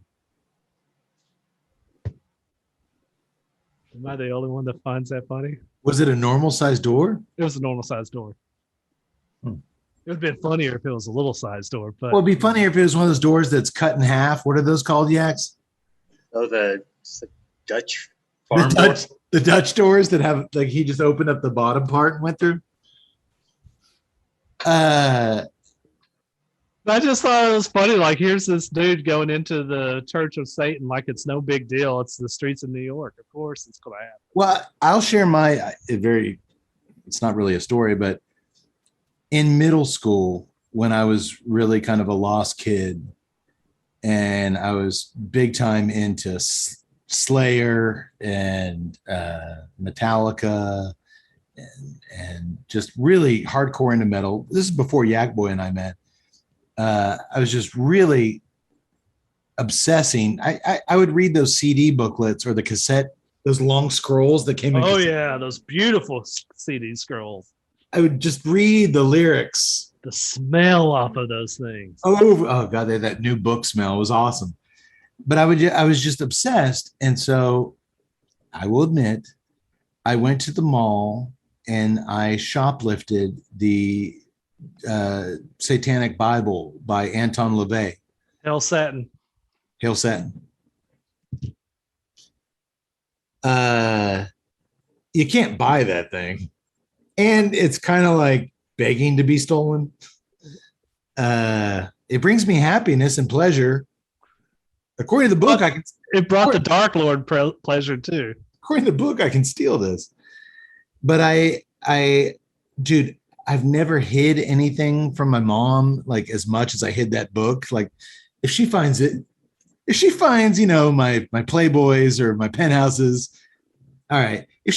Am I the only one that finds that funny? Was it a normal sized door? It was a normal sized door. It would have been funnier if it was a little sized door. But well, it'd be funnier if it was one of those doors that's cut in half. What are those called, Yaks? Oh, the Dutch farm door. The Dutch doors that have, like, he just opened up the bottom part and went through. I just thought it was funny. Like, here's this dude going into the Church of Satan like it's no big deal. It's the streets of New York. Of course it's going to happen. Well, I'll share it's not really a story, but in middle school, when I was really kind of a lost kid and I was big time into Slayer and Metallica and just really hardcore into metal. This is before Yak Boy and I met. I was just really obsessing. I would read those CD booklets or the cassette, those long scrolls that came in. Oh, yeah, those beautiful CD scrolls. I would just read the lyrics. The smell off of those things. Oh God, that new book smell was awesome. But I was just obsessed. And so I will admit, I went to the mall and I shoplifted the Satanic Bible by Anton LaVey. Hail Satin. Hail Satin. You can't buy that thing. And it's kind of like begging to be stolen. It brings me happiness and pleasure. According to the book, It brought the Dark Lord pleasure too. According to the book, I can steal this. But dude, I've never hid anything from my mom like as much as I hid that book. Like, if she finds, my Playboys or my penthouses, all right. If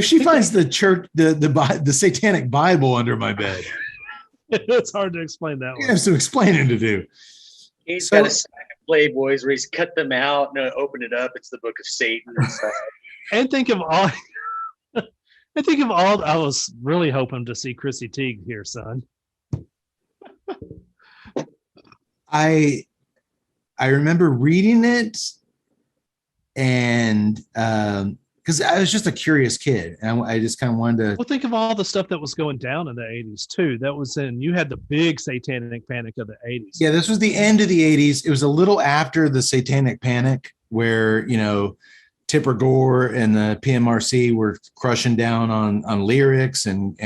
she finds the church, the Satanic Bible under my bed, it's hard to explain that one. You have some explaining to do. He's got a stack of Playboys where he's cut them out and opened it up. It's the Book of Satan and stuff. And think of all. I was really hoping to see Chrissy Teigen here, son. I remember reading it, and because I was just a curious kid, and I just kind of wanted to. Well, think of all the stuff that was going down in the 80s too. You had the big satanic panic of the 80s. Yeah, this was the end of the 80s. It was a little after the Satanic Panic, where Tipper Gore and the PMRC were crushing down on lyrics and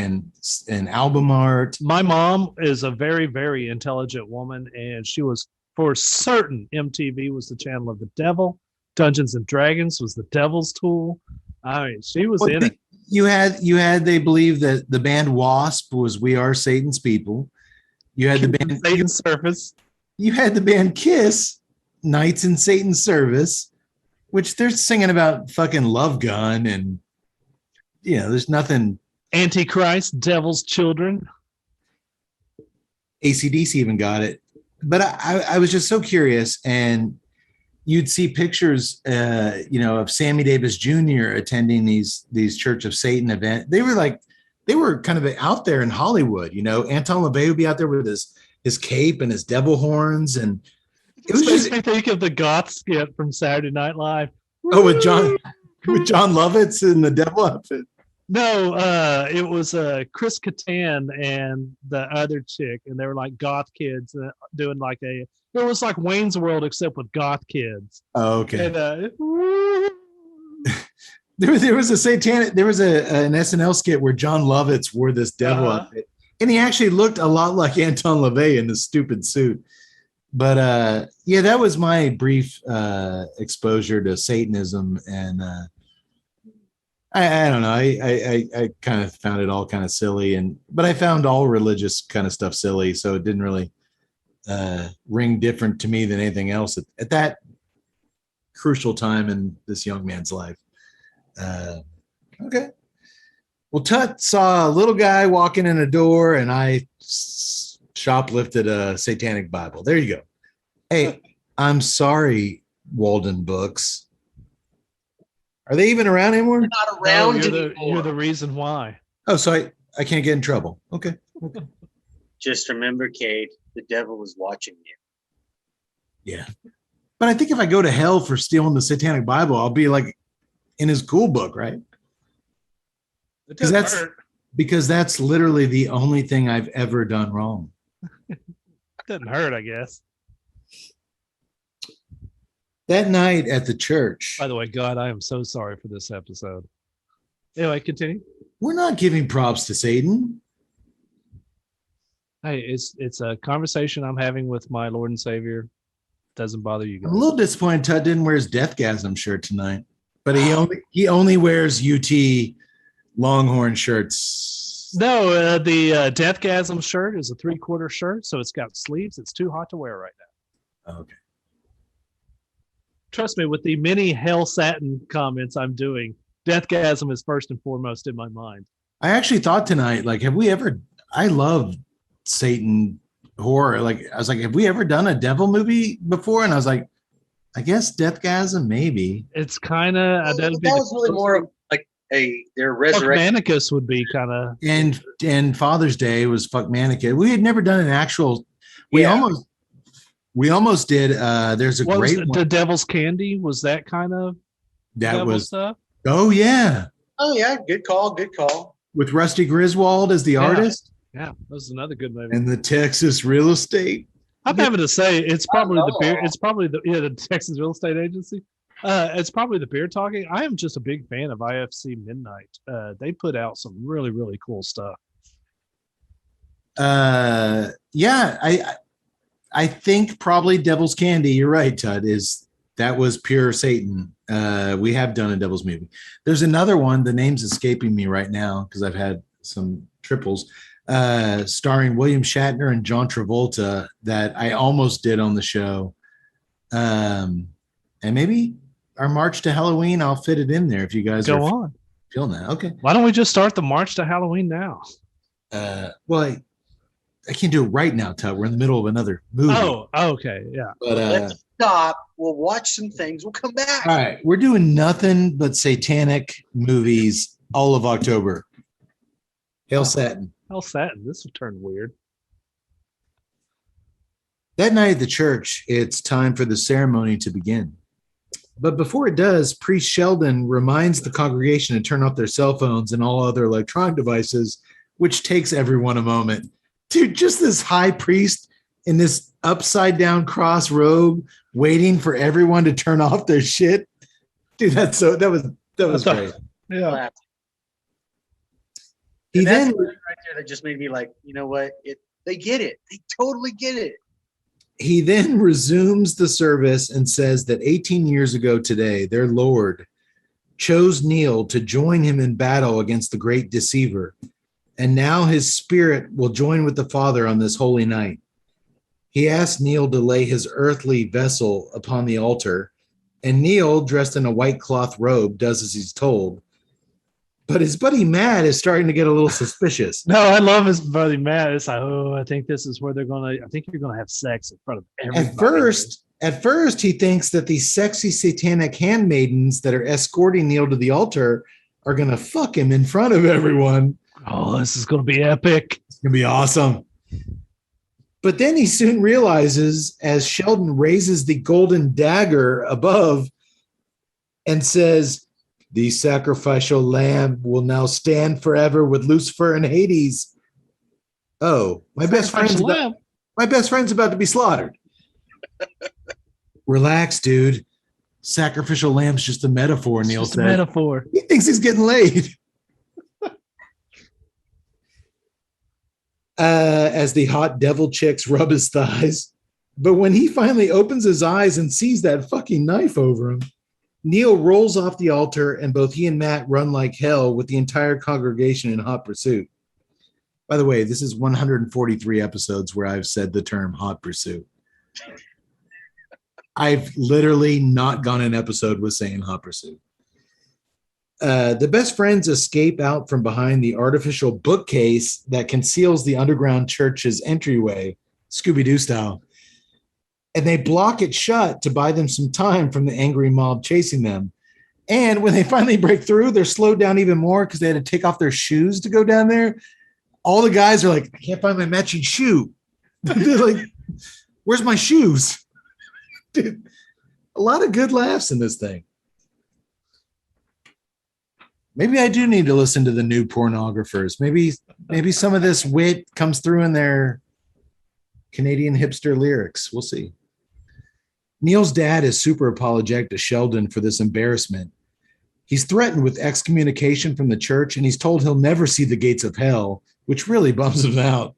album art. My mom is a very, very intelligent woman, and she was, for certain, MTV was the channel of the devil. Dungeons and Dragons was the devil's tool. I mean, she was in it. You had they believe that the band Wasp was We Are Satan's People. You had the band Satan's Surface. You had the band Kiss, Nights in Satan's Service, which they're singing about fucking Love Gun and there's nothing. Antichrist, Devil's Children. AC/DC even got it. But I was just so curious, and you'd see pictures, of Sammy Davis Jr. attending these Church of Satan events. They were kind of out there in Hollywood. Anton LaVey would be out there with his cape and his devil horns, and it was makes me think of the goth skit from Saturday Night Live. Oh, with John Lovitz in the devil outfit. No, it was Chris Kattan and the other chick, and they were like goth kids doing like it was like Wayne's World except with goth kids. Oh, okay. And There was an SNL skit where John Lovitz wore this devil outfit, and he actually looked a lot like Anton LaVey in this stupid suit. But yeah, that was my brief exposure to Satanism, and I don't know. I kind of found it all kind of silly, but I found all religious kind of stuff silly, so it didn't really ring different to me than anything else at that crucial time in this young man's life. Okay. Well, Tut saw a little guy walking in a door, and I shoplifted a satanic Bible. There you go. Hey, I'm sorry, Walden Books. Are they even around anymore? They're not around anymore. You're the reason why. Oh, so I can't get in trouble. Okay. Just remember, Kate, the devil was watching you. Yeah. But I think if I go to hell for stealing the satanic Bible, I'll be like in his cool book, right? Because that's literally the only thing I've ever done wrong. It doesn't hurt, I guess. That night at the church. By the way, God, I am so sorry for this episode. Anyway, continue. We're not giving props to Satan. Hey, it's a conversation I'm having with my Lord and Savior. Doesn't bother you guys. I'm a little disappointed Tut didn't wear his Deathgasm shirt tonight, but he only wears UT Longhorn shirts. No, the Deathgasm shirt is a 3/4 shirt, so it's got sleeves. It's too hot to wear right now. Okay. Trust me, with the many hell satin comments I'm doing, Deathgasm is first and foremost in my mind. I actually thought tonight, like, I love Satan horror. Like, I was like, have we ever done a devil movie before? And I was like, I guess Deathgasm, maybe. It's kind of, that was really more of like their resurrection. Fuckmanicus would be kind of. And Father's Day was Fuckmanicus. We had never done an actual, we almost did. There's a great one. The Devil's Candy, was that kind of that was stuff? Oh yeah. Good call. With Rusty Griswold as the artist. Yeah, that was another good movie. And the Texas real estate. I'm having to say it's probably the beer. It's probably the Texas Real Estate Agency. It's probably the beer talking. I am just a big fan of IFC Midnight. They put out some really, really cool stuff. Yeah, I think probably Devil's Candy. You're right, Tud. That was pure Satan. We have done a Devil's movie. There's another one. The name's escaping me right now because I've had some triples. Starring William Shatner and John Travolta that I almost did on the show. And maybe our March to Halloween, I'll fit it in there if you guys go on. Feeling that. Okay. Why don't we just start the March to Halloween now? Well, I can't do it right now, Tut. We're in the middle of another movie. Oh, okay. Yeah. But let's stop. We'll watch some things. We'll come back. All right. We're doing nothing but satanic movies all of October. Hail Satin. Hell satin. This will turn weird. That night at the church, it's time for the ceremony to begin. But before it does, Priest Sheldon reminds the congregation to turn off their cell phones and all other electronic devices, which takes everyone a moment. Dude, just this high priest in this upside down cross robe waiting for everyone to turn off their shit. Dude, that was great. Yeah. He then right there that just made me like, you know what? They get it. They totally get it. He then resumes the service and says that 18 years ago today, their Lord chose Neil to join him in battle against the great deceiver. And now his spirit will join with the Father on this holy night. He asked Neil to lay his earthly vessel upon the altar, and Neil, dressed in a white cloth robe, does as he's told. But his buddy Matt is starting to get a little suspicious. No, I love his buddy Matt. It's like, I think this is where I think you're gonna have sex in front of everybody. At first, he thinks that these sexy satanic handmaidens that are escorting Neil to the altar are gonna fuck him in front of everyone. Oh, this is gonna be epic. It's gonna be awesome. But then he soon realizes, as Sheldon raises the golden dagger above, and says, "The sacrificial lamb will now stand forever with Lucifer and Hades." Oh, my best friend's about to be slaughtered. Relax, dude. Sacrificial lamb's just a metaphor, Neil said. Just a metaphor. He thinks he's getting laid. As the hot devil chicks rub his thighs. But when he finally opens his eyes and sees that fucking knife over him, Neil rolls off the altar, and both he and Matt run like hell with the entire congregation in hot pursuit. By the way, this is 143 episodes where I've said the term hot pursuit. I've literally not gone an episode with saying hot pursuit. The best friends escape out from behind the artificial bookcase that conceals the underground church's entryway, Scooby-Doo style. And they block it shut to buy them some time from the angry mob chasing them. And when they finally break through, they're slowed down even more because they had to take off their shoes to go down there. All the guys are like, "I can't find my matching shoe." They're like, "Where's my shoes?" Dude, a lot of good laughs in this thing. Maybe I do need to listen to the new pornographers. Maybe some of this wit comes through in their Canadian hipster lyrics. We'll see. Neil's dad is super apologetic to Sheldon for this embarrassment. He's threatened with excommunication from the church, and he's told he'll never see the gates of hell, which really bums him out.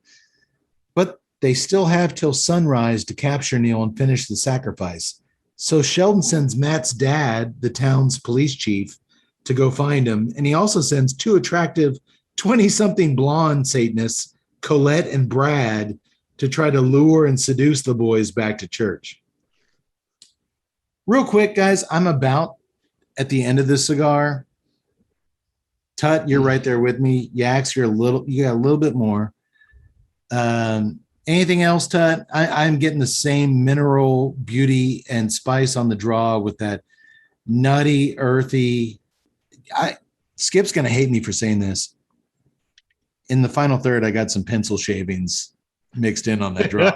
But they still have till sunrise to capture Neil and finish the sacrifice. So Sheldon sends Matt's dad, the town's police chief, to go find him. And he also sends two attractive 20-something blonde Satanists, Colette and Brad, to try to lure and seduce the boys back to church. Real quick, guys, I'm about at the end of this cigar. Tut, you're right there with me. Yax, you got a little bit more. Anything else, Tut? I'm getting the same mineral beauty and spice on the draw with that nutty, earthy. Skip's going to hate me for saying this. In the final third, I got some pencil shavings mixed in on that draw.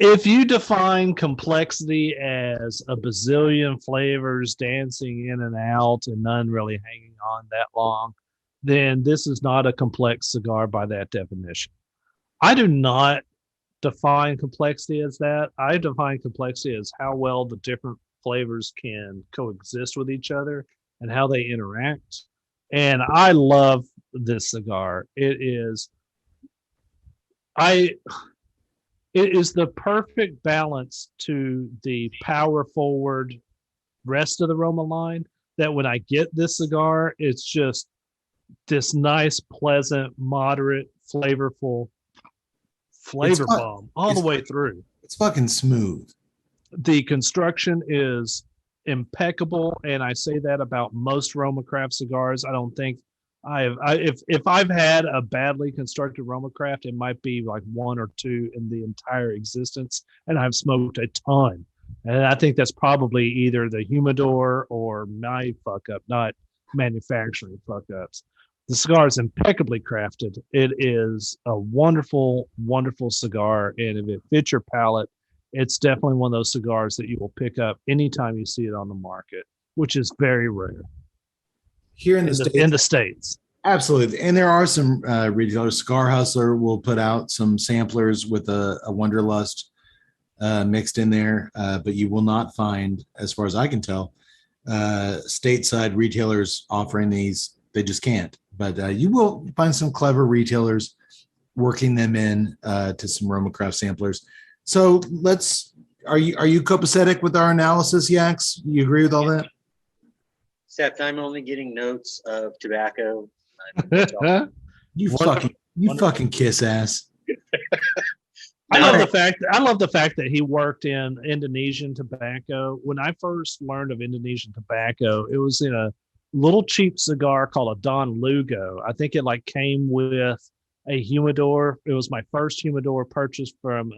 If you define complexity as a bazillion flavors dancing in and out and none really hanging on that long, then this is not a complex cigar by that definition. I do not define complexity as that. I define complexity as how well the different flavors can coexist with each other and how they interact. And I love this cigar. It is the perfect balance to the power forward rest of the RoMa line, that when I get this cigar, it's just this nice, pleasant, moderate, flavorful flavor bomb all the way through. It's fucking smooth. The construction is impeccable, and I say that about most RoMa Craft cigars. I don't think if I've had a badly constructed RoMa Craft, it might be like one or two in the entire existence, and I've smoked a ton. And I think that's probably either the humidor or my fuck up, not manufacturing fuck ups. The cigar is impeccably crafted. It is a wonderful, wonderful cigar, and if it fits your palate, it's definitely one of those cigars that you will pick up anytime you see it on the market, which is very rare. Here in the States. Absolutely. And there are some retailers. Cigar Hustler will put out some samplers with a Wunderlust mixed in there, but you will not find, as far as I can tell, stateside retailers offering these. They just can't. But you will find some clever retailers working them in to some RoMa Craft samplers. So are you copacetic with our analysis, Yax? You agree with all that? Except I'm only getting notes of tobacco. You fucking kiss ass. I love the fact that he worked in Indonesian tobacco. When I first learned of Indonesian tobacco, it was in a little cheap cigar called a Don Lugo. I think it came with a humidor. It was my first humidor purchase from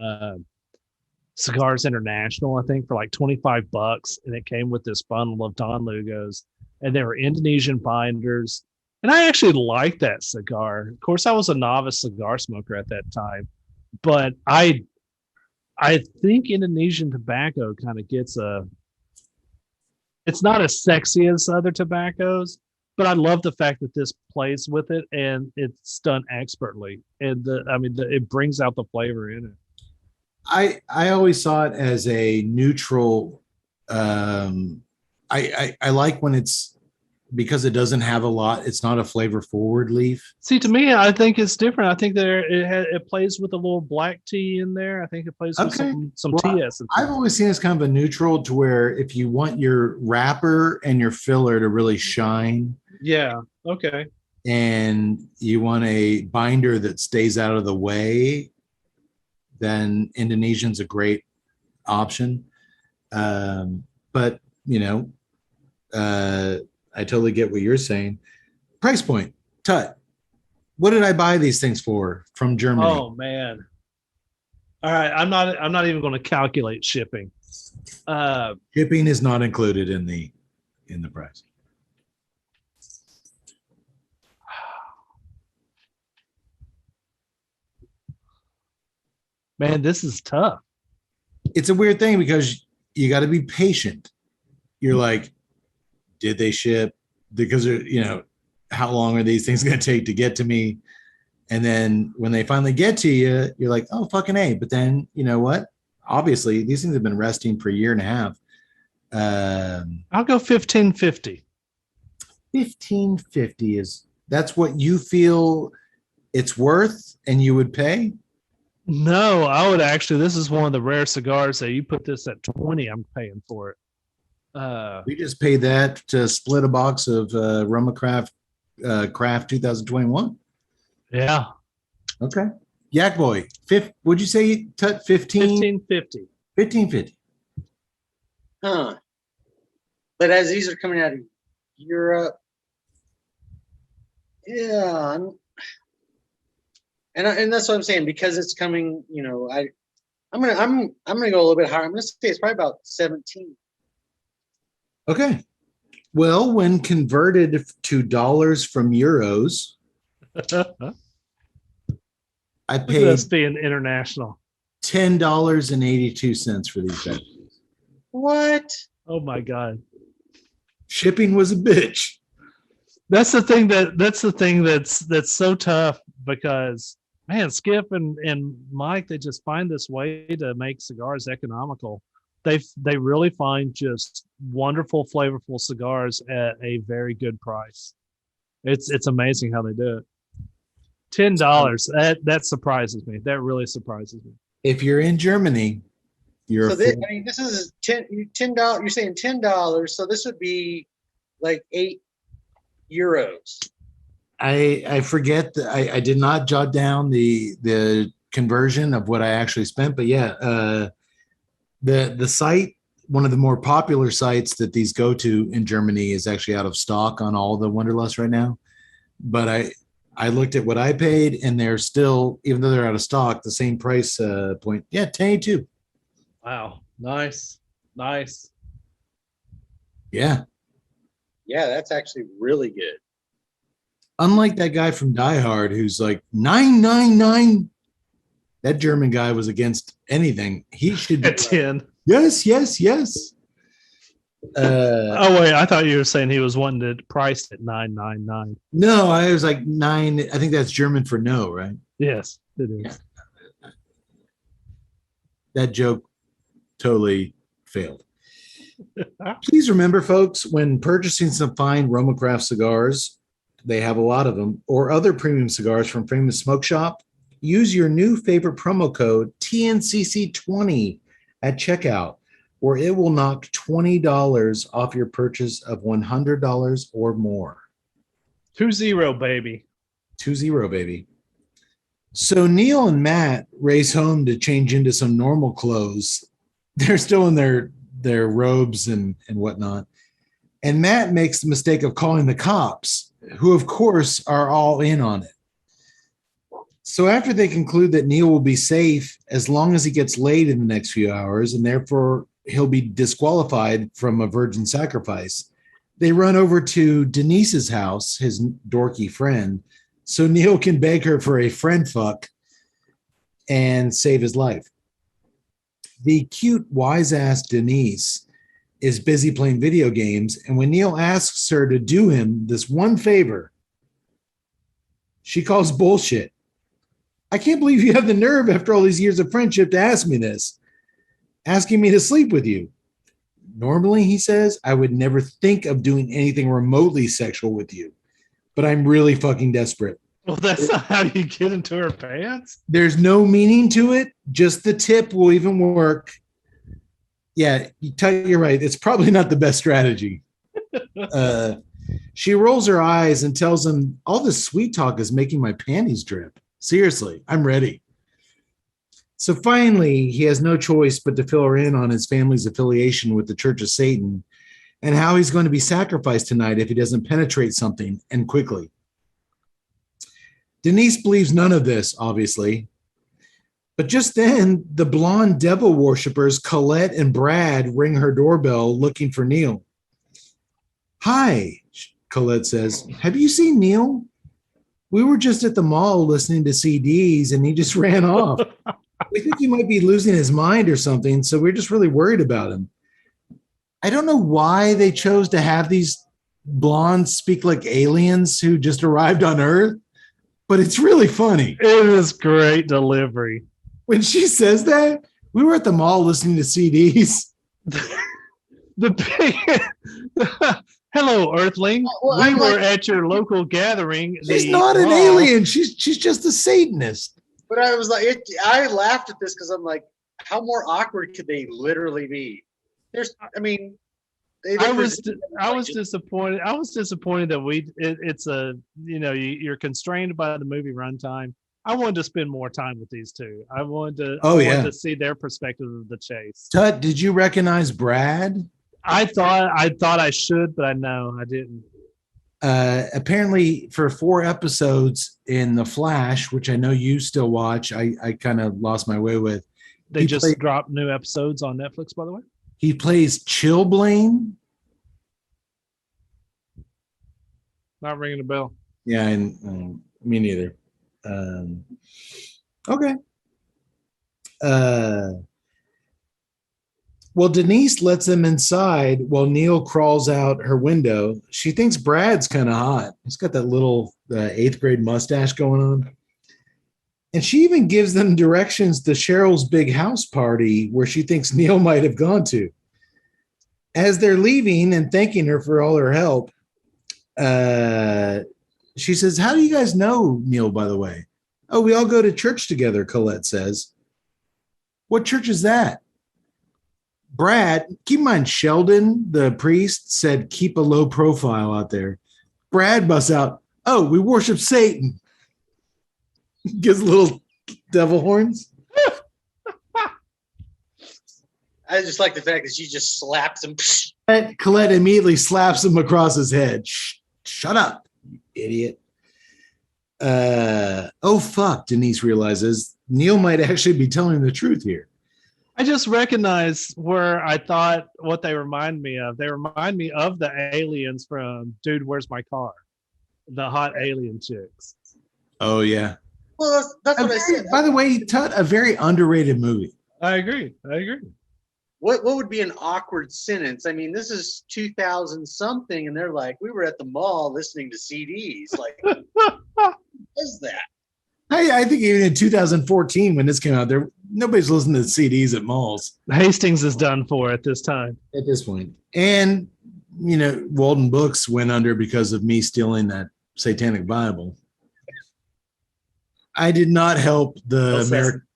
Cigars International, I think, for like $25, and it came with this bundle of Don Lugos, and they were Indonesian binders. And I actually liked that cigar. Of course, I was a novice cigar smoker at that time, but I think Indonesian tobacco kind of gets It's not as sexy as other tobaccos, but I love the fact that this plays with it and it's done expertly. And it brings out the flavor in it. I always saw it as a neutral. I like when it's because it doesn't have a lot. It's not a flavor forward leaf. See, to me, I think it's different. I think it plays with a little black tea in there. I think it plays with some tea essence. I've always seen it as kind of a neutral to where if you want your wrapper and your filler to really shine. Yeah. Okay. And you want a binder that stays out of the way, then Indonesian's a great option. But I totally get what you're saying. Price point, Tut. What did I buy these things for from Germany? Oh man. All right, I'm not even going to calculate shipping. Shipping is not included in the price. Man, this is tough. It's a weird thing because you got to be patient. You're like, did they ship? Because how long are these things going to take to get to me? And then when they finally get to you, you're like, oh, fucking A. But then you know what? Obviously, these things have been resting for a year and a half. I'll go 1550. 1550 that's what you feel it's worth and you would pay? No, I would actually. This is one of the rare cigars that you put this at 20. I'm paying for it. We just paid that to split a box of RoMa Craft 2021. Yeah. Okay. Yak Boy, would you say 1550? 1550. Huh. But as these are coming out of Europe, yeah, and that's what I'm saying, because it's coming. I'm gonna go a little bit higher. I'm gonna say it's probably about 17. Okay. Well, when converted to dollars from euros, I paid us being international. $10.82 for these beverages. What? Oh my God. Shipping was a bitch. That's the thing that's so tough, because man, Skip and Mike, they just find this way to make cigars economical. They really find just wonderful, flavorful cigars at a very good price. It's amazing how they do it. $10. That surprises me. That really surprises me. If you're in Germany, this is $10. You're saying $10, so this would be like €8. I forget I did not jot down the conversion of what I actually spent, but yeah, the site, one of the more popular sites that these go to in Germany, is actually out of stock on all the Wunderlust right now. But I looked at what I paid, and they're still, even though they're out of stock, the same price point. Yeah, 1082. Wow, nice. Yeah, that's actually really good. unlike that guy from Die Hard who's like 999. That German guy was against anything. He should at 10. Yes. Oh wait, I thought you were saying he was one that priced at 999. No, I was like 9. I think that's German for no, right? Yes, it is. That joke totally failed. Please remember, folks, when purchasing some fine RoMa Craft cigars, they have a lot of them, or other premium cigars from Famous Smoke Shop, use your new favorite promo code TNCC20 at checkout, or it will knock $20 off your purchase of $100 or more. 2-0, baby. 2-0, baby. So Neil and Matt race home to change into some normal clothes. They're still in their robes and whatnot. And Matt makes the mistake of calling the cops, who, of course, are all in on it. So after they conclude that Neil will be safe as long as he gets laid in the next few hours, and therefore he'll be disqualified from a virgin sacrifice, they run over to Denise's house, his dorky friend, so Neil can beg her for a friend fuck and save his life. The cute, wise-ass Denise is busy playing video games, and when Neil asks her to do him this one favor, she calls bullshit. I can't believe you have the nerve after all these years of friendship to ask me this, asking me to sleep with you. Normally, he says, I would never think of doing anything remotely sexual with you, but I'm really fucking desperate. Well, that's not how you get into her pants. There's no meaning to it. Just the tip will even work. Yeah, you're right. It's probably not the best strategy. She rolls her eyes and tells him, all this sweet talk is making my panties drip. Seriously, I'm ready. So finally, he has no choice but to fill her in on his family's affiliation with the Church of Satan and how he's going to be sacrificed tonight if he doesn't penetrate something, and quickly. Denise believes none of this, obviously. But just then, the blonde devil worshippers, Colette and Brad, ring her doorbell looking for Neil. Hi, Colette says. Have you seen Neil? We were just at the mall listening to CDs and he just ran off. We think he might be losing his mind or something, so we're just really worried about him. I don't know why they chose to have these blondes speak like aliens who just arrived on Earth, but it's really funny. It is great delivery. When she says that, we were at the mall listening to CDs. Hello, Earthling. We were at your local gathering. She's not an alien. She's just a Satanist. But I was like, I laughed at this because I'm like, how more awkward could they literally be? I was disappointed. I was disappointed that you're constrained by the movie runtime. I wanted to spend more time with these two. I wanted to see their perspective of the chase. Tut, did you recognize Brad? I thought I should, but I didn't. Apparently, for 4 episodes in The Flash, which I know you still watch, I kind of lost my way with. They just dropped new episodes on Netflix, by the way. He plays Chillblaine. Not ringing a bell. Yeah, me neither. Okay. Well, Denise lets them inside while Neil crawls out her window. She thinks Brad's kind of hot. He's got that little 8th grade mustache going on. And she even gives them directions to Cheryl's big house party where she thinks Neil might have gone to. As they're leaving and thanking her for all her help, she says, how do you guys know Neil, by the way? Oh, we all go to church together, Colette says. What church is that? Brad, keep in mind, Sheldon, the priest, said keep a low profile out there. Brad busts out, oh, we worship Satan. Gives little devil horns. I just like the fact that she just slaps him. Colette immediately slaps him across his head. Shut up, you idiot. Oh, fuck, Denise realizes Neil might actually be telling the truth here. I just recognize where I thought what they remind me of. They remind me of the aliens from Dude, Where's My Car? The hot alien chicks. Oh, yeah. Well, that's what I said. By the way, Tut, a very underrated movie. I agree. What would be an awkward sentence? I mean, this is 2000 something, and they're like, we were at the mall listening to CDs. Like, what is that? I think even in 2014, when this came out, nobody's listening to CDs at malls. Hastings is done for at this time. At this point. And, Walden Books went under because of me stealing that satanic Bible. I did not help the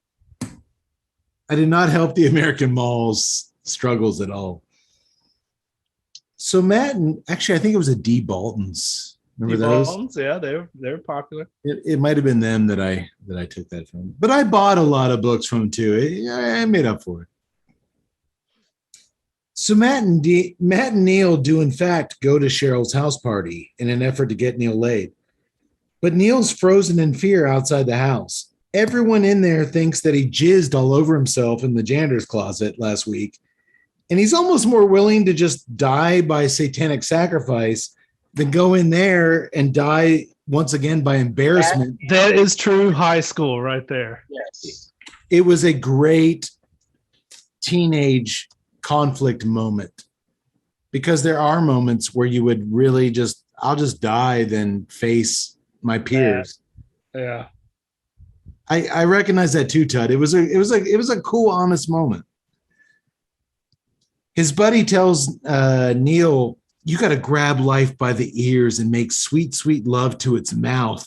American malls struggles at all. So Matt and actually I think it was a D. Baltons. Remember those? Baltons, yeah, they're popular. It might have been them that I took that from. But I bought a lot of books from them too. I made up for it. So Matt and Neil do in fact go to Cheryl's house party in an effort to get Neil laid. But Neil's frozen in fear outside the house. Everyone in there thinks that he jizzed all over himself in the janitor's closet last week. And he's almost more willing to just die by satanic sacrifice than go in there and die once again by embarrassment. That is true high school right there. Yes. It was a great teenage conflict moment. because there are moments where you would really I'll just die than face my peers. Yeah. I recognize that too, Tut. It was a cool, honest moment. His buddy tells Neil, "You got to grab life by the ears and make sweet, sweet love to its mouth,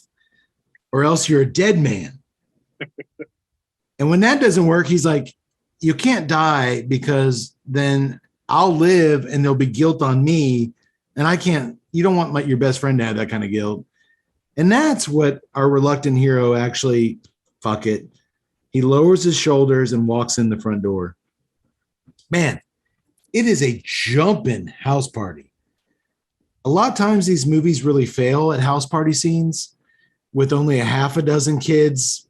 or else you're a dead man." And when that doesn't work, he's like, "You can't die because then I'll live and there'll be guilt on me, and I can't. You don't want your best friend to have that kind of guilt." And that's what our reluctant hero actually. Fuck it. He lowers his shoulders and walks in the front door. Man, it is a jumping house party. A lot of times these movies really fail at house party scenes with only a half a dozen kids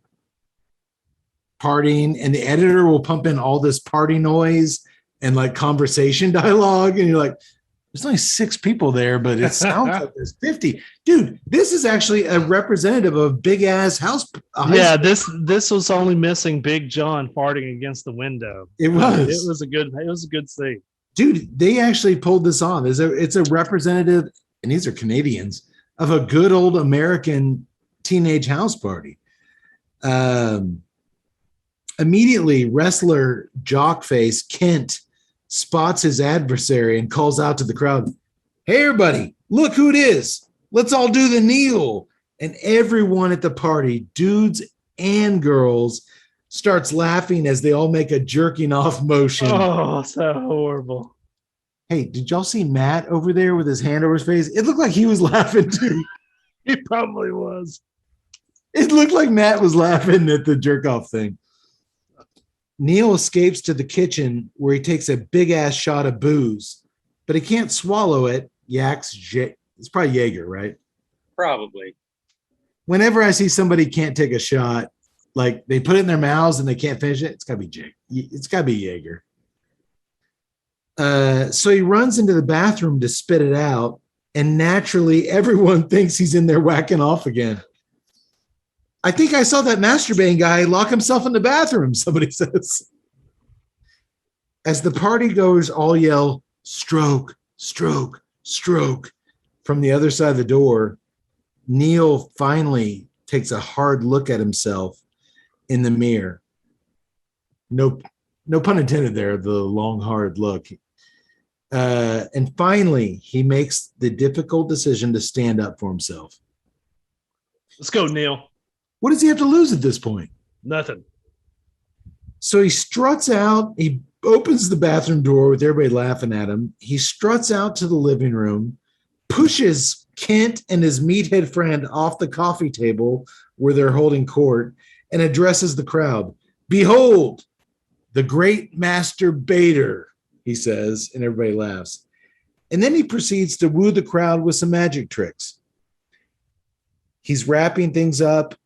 partying, and the editor will pump in all this party noise and like conversation dialogue, and you're like, there's only 6 people there, but it sounds like there's 50. Dude, this is actually a representative of big ass house. Yeah, this was only missing Big John farting against the window. It was. It was a good scene. Dude, they actually pulled this off. It's a representative, and these are Canadians, of a good old American teenage house party. Immediately, wrestler jockface Kent spots his adversary and calls out to the crowd, "Hey, everybody, look who it is. Let's all do the kneel." And everyone at the party, dudes and girls, starts laughing as they all make a jerking off motion. Oh, so horrible. Hey, did y'all see Matt over there with his hand over his face? It looked like he was laughing too. He probably was. It looked like Matt was laughing at the jerk off thing. Neil escapes to the kitchen where he takes a big ass shot of booze, but he can't swallow it. It's probably Jaeger, right? Probably. Whenever I see somebody can't take a shot, like they put it in their mouths and they can't finish it, it's gotta be Jaeger. It's gotta be Jaeger. So he runs into the bathroom to spit it out, and naturally everyone thinks he's in there whacking off again. "I think I saw that masturbating guy lock himself in the bathroom," somebody says. As the party goers all yell, "Stroke, stroke, stroke," from the other side of the door, Neil finally takes a hard look at himself in the mirror. No pun intended there, the long, hard look. And finally, he makes the difficult decision to stand up for himself. Let's go, Neil. What does he have to lose at this point? Nothing. So he struts out. He opens the bathroom door with everybody laughing at him. He struts out to the living room, pushes Kent and his meathead friend off the coffee table where they're holding court, and addresses the crowd. "Behold, the great masturbator," he says, and everybody laughs. And then he proceeds to woo the crowd with some magic tricks. He's wrapping things up.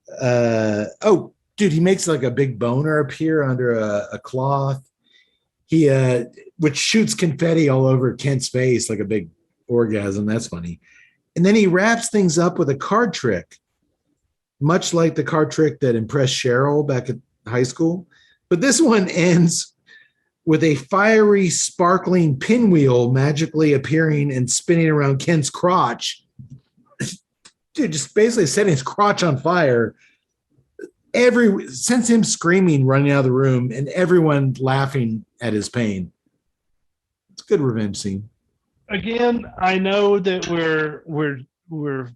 He makes like a big boner appear under a cloth. He which shoots confetti all over Kent's face like a big orgasm. That's funny. And then he wraps things up with a card trick, much like the card trick that impressed Cheryl back at high school. But this one ends with a fiery, sparkling pinwheel magically appearing and spinning around Kent's crotch. Dude, just basically setting his crotch on fire. Sends him screaming, running out of the room, and everyone laughing at his pain. It's a good revenge scene. Again, I know that we're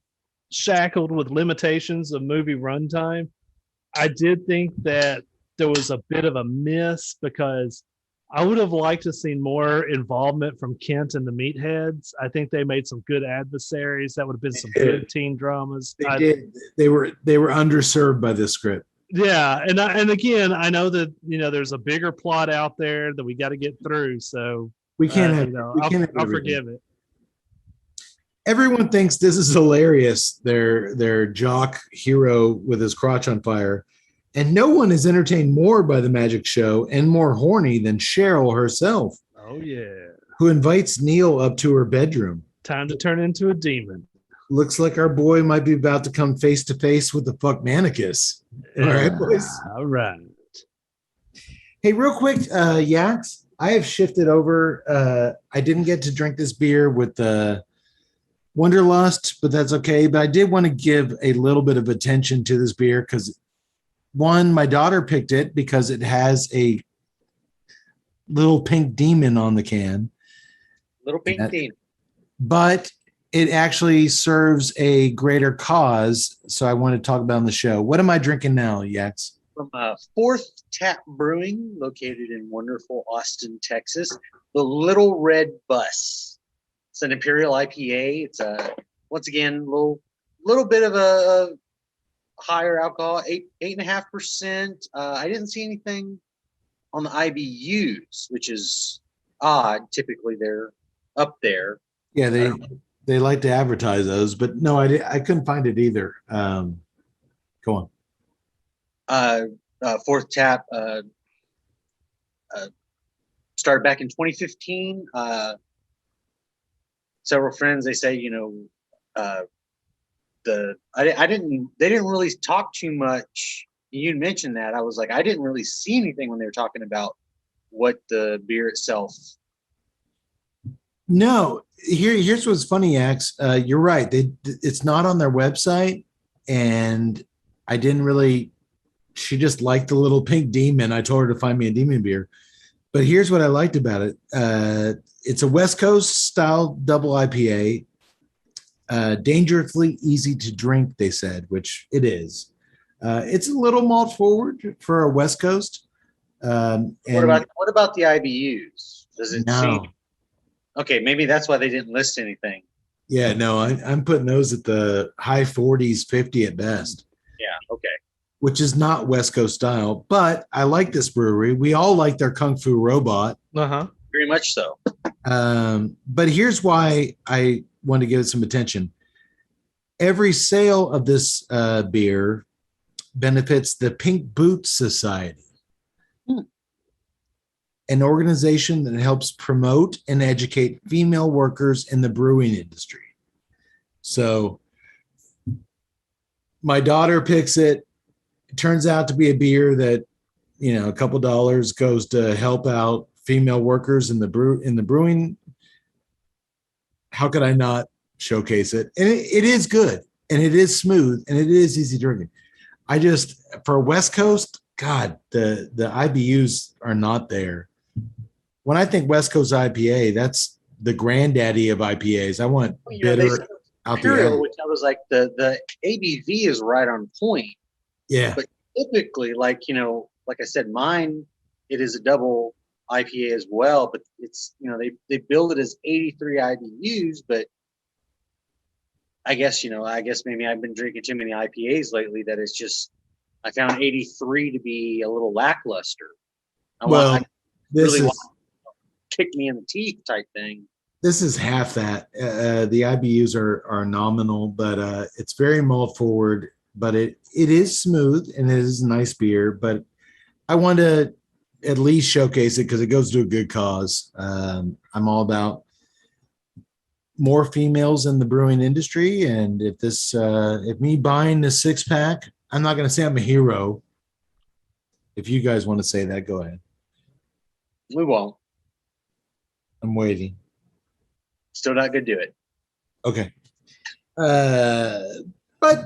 shackled with limitations of movie runtime. I did think that there was a bit of a miss because I would have liked to see more involvement from Kent and the Meatheads. I think they made some good adversaries. That would have been some good teen dramas. They did. They were underserved by this script. Yeah, and again, I know that there's a bigger plot out there that we got to get through. So we can't have. I'll forgive it. Everyone thinks this is hilarious. Their jock hero with his crotch on fire. And no one is entertained more by the magic show and more horny than Cheryl herself. Oh, yeah. Who invites Neil up to her bedroom. Time to turn into a demon. Looks like our boy might be about to come face to face with the fuck manicus. All right, boys? All right. Hey, real quick, Yaks, I have shifted over. I didn't get to drink this beer with the Wunderlust, but that's okay. But I did want to give a little bit of attention to this beer because one, my daughter picked it because it has a little pink demon on the can. Little pink demon. But it actually serves a greater cause. So I want to talk about it on the show. What am I drinking now, Yax? From Fourth Tap Brewing, located in wonderful Austin, Texas. The Little Red Bus. It's an Imperial IPA. It's once again little bit of a higher alcohol, 8.5%. I didn't see anything on the IBUs, which is odd. Typically, they're up there. Yeah, they like to advertise those, but no, I couldn't find it either. Go on. Fourth Tap started back in 2015. Several friends, they say, they didn't really talk too much. You mentioned that. I was like, I didn't really see anything when they were talking about what the beer itself. No, here's what's funny, Ax. You're right. It's not on their website, and I didn't really. She just liked the little pink demon. I told her to find me a demon beer. But here's what I liked about it. It's a West Coast style double IPA. Dangerously easy to drink, they said, which it is. It's a little malt forward for a West Coast. What about the IBUs? Does it seem? Okay, maybe that's why they didn't list anything. Yeah, no, I'm putting those at the high 40s, 50 at best. Yeah, okay. Which is not West Coast style, but I like this brewery. We all like their Kung Fu Robot. Very much so. But here's why I want to give it some attention. Every sale of this beer benefits the Pink Boots Society, an organization that helps promote and educate female workers in the brewing industry. So my daughter picks it. It turns out to be a beer that, a couple dollars goes to help out female workers in the brewing. How could I not showcase it? And it is good, and it is smooth, and it is easy drinking. For West Coast, God, the IBUs are not there. When I think West Coast IPA, that's the granddaddy of IPAs. I want bitter out Imperial, which I was like, the ABV is right on point. Yeah. But typically, like I said, mine, it is a double IPA as well, but it's, they build it as 83 IBUs, but I guess maybe I've been drinking too many IPAs lately that it's just, I found 83 to be a little lackluster. This is kick me in the teeth type thing. This is half that. The IBUs are nominal, but it's very malt forward, but it is smooth and it is a nice beer, but I want to at least showcase it because it goes to a good cause. I'm all about more females in the brewing industry. And if me buying the 6-pack, I'm not going to say I'm a hero. If you guys want to say that, go ahead. We won't. I'm waiting. Still not going to do it. Okay. But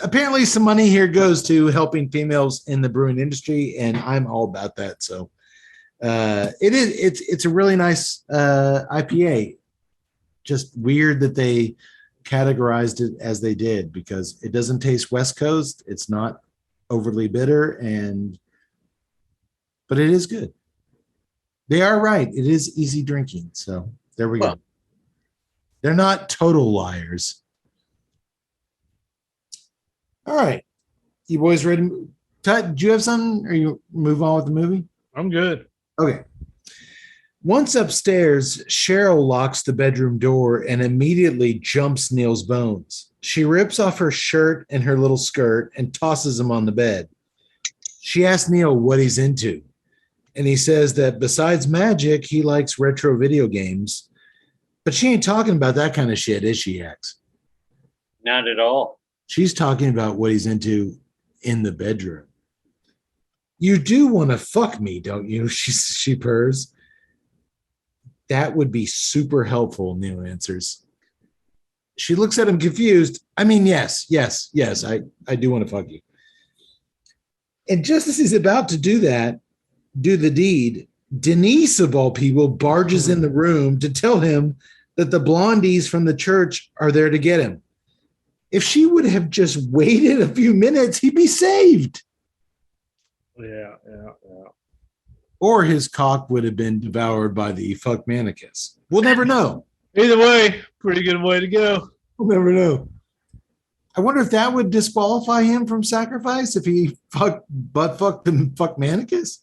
apparently some money here goes to helping females in the brewing industry, and I'm all about that. So it's a really nice IPA. Just weird that they categorized it as they did because it doesn't taste West Coast. It's not overly bitter, but it is good. They are right. It is easy drinking. So there we go. They're not total liars. All right. You boys ready? Tut, do you have something or you move on with the movie? I'm good. Okay. Once upstairs, Cheryl locks the bedroom door and immediately jumps Neil's bones. She rips off her shirt and her little skirt and tosses him on the bed. She asks Neil what he's into, and he says that besides magic, he likes retro video games. But she ain't talking about that kind of shit, is she, X? Not at all. She's talking about what he's into in the bedroom. You do want to fuck me, don't you? She purrs. That would be super helpful, Neil answers. She looks at him confused. I mean, yes, I do want to fuck you. And just as he's about to do the deed, Denise, of all people, barges in the room to tell him that the blondies from the church are there to get him. If she would have just waited a few minutes, he'd be saved. Yeah. Or his cock would have been devoured by the fuck manicus. We'll never know. Either way, pretty good way to go. We'll never know. I wonder if that would disqualify him from sacrifice if he fucked the fuck manicus.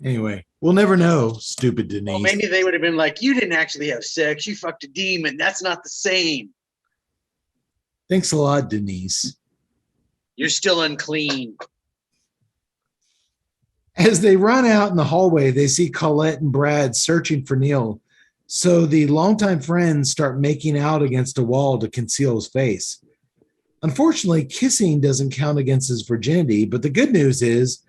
Anyway, we'll never know, stupid Denise. Well, maybe they would have been like, you didn't actually have sex. You fucked a demon. That's not the same. Thanks a lot, Denise. You're still unclean. As they run out in the hallway, they see Colette and Brad searching for Neil. So the longtime friends start making out against a wall to conceal his face. Unfortunately, kissing doesn't count against his virginity, but the good news is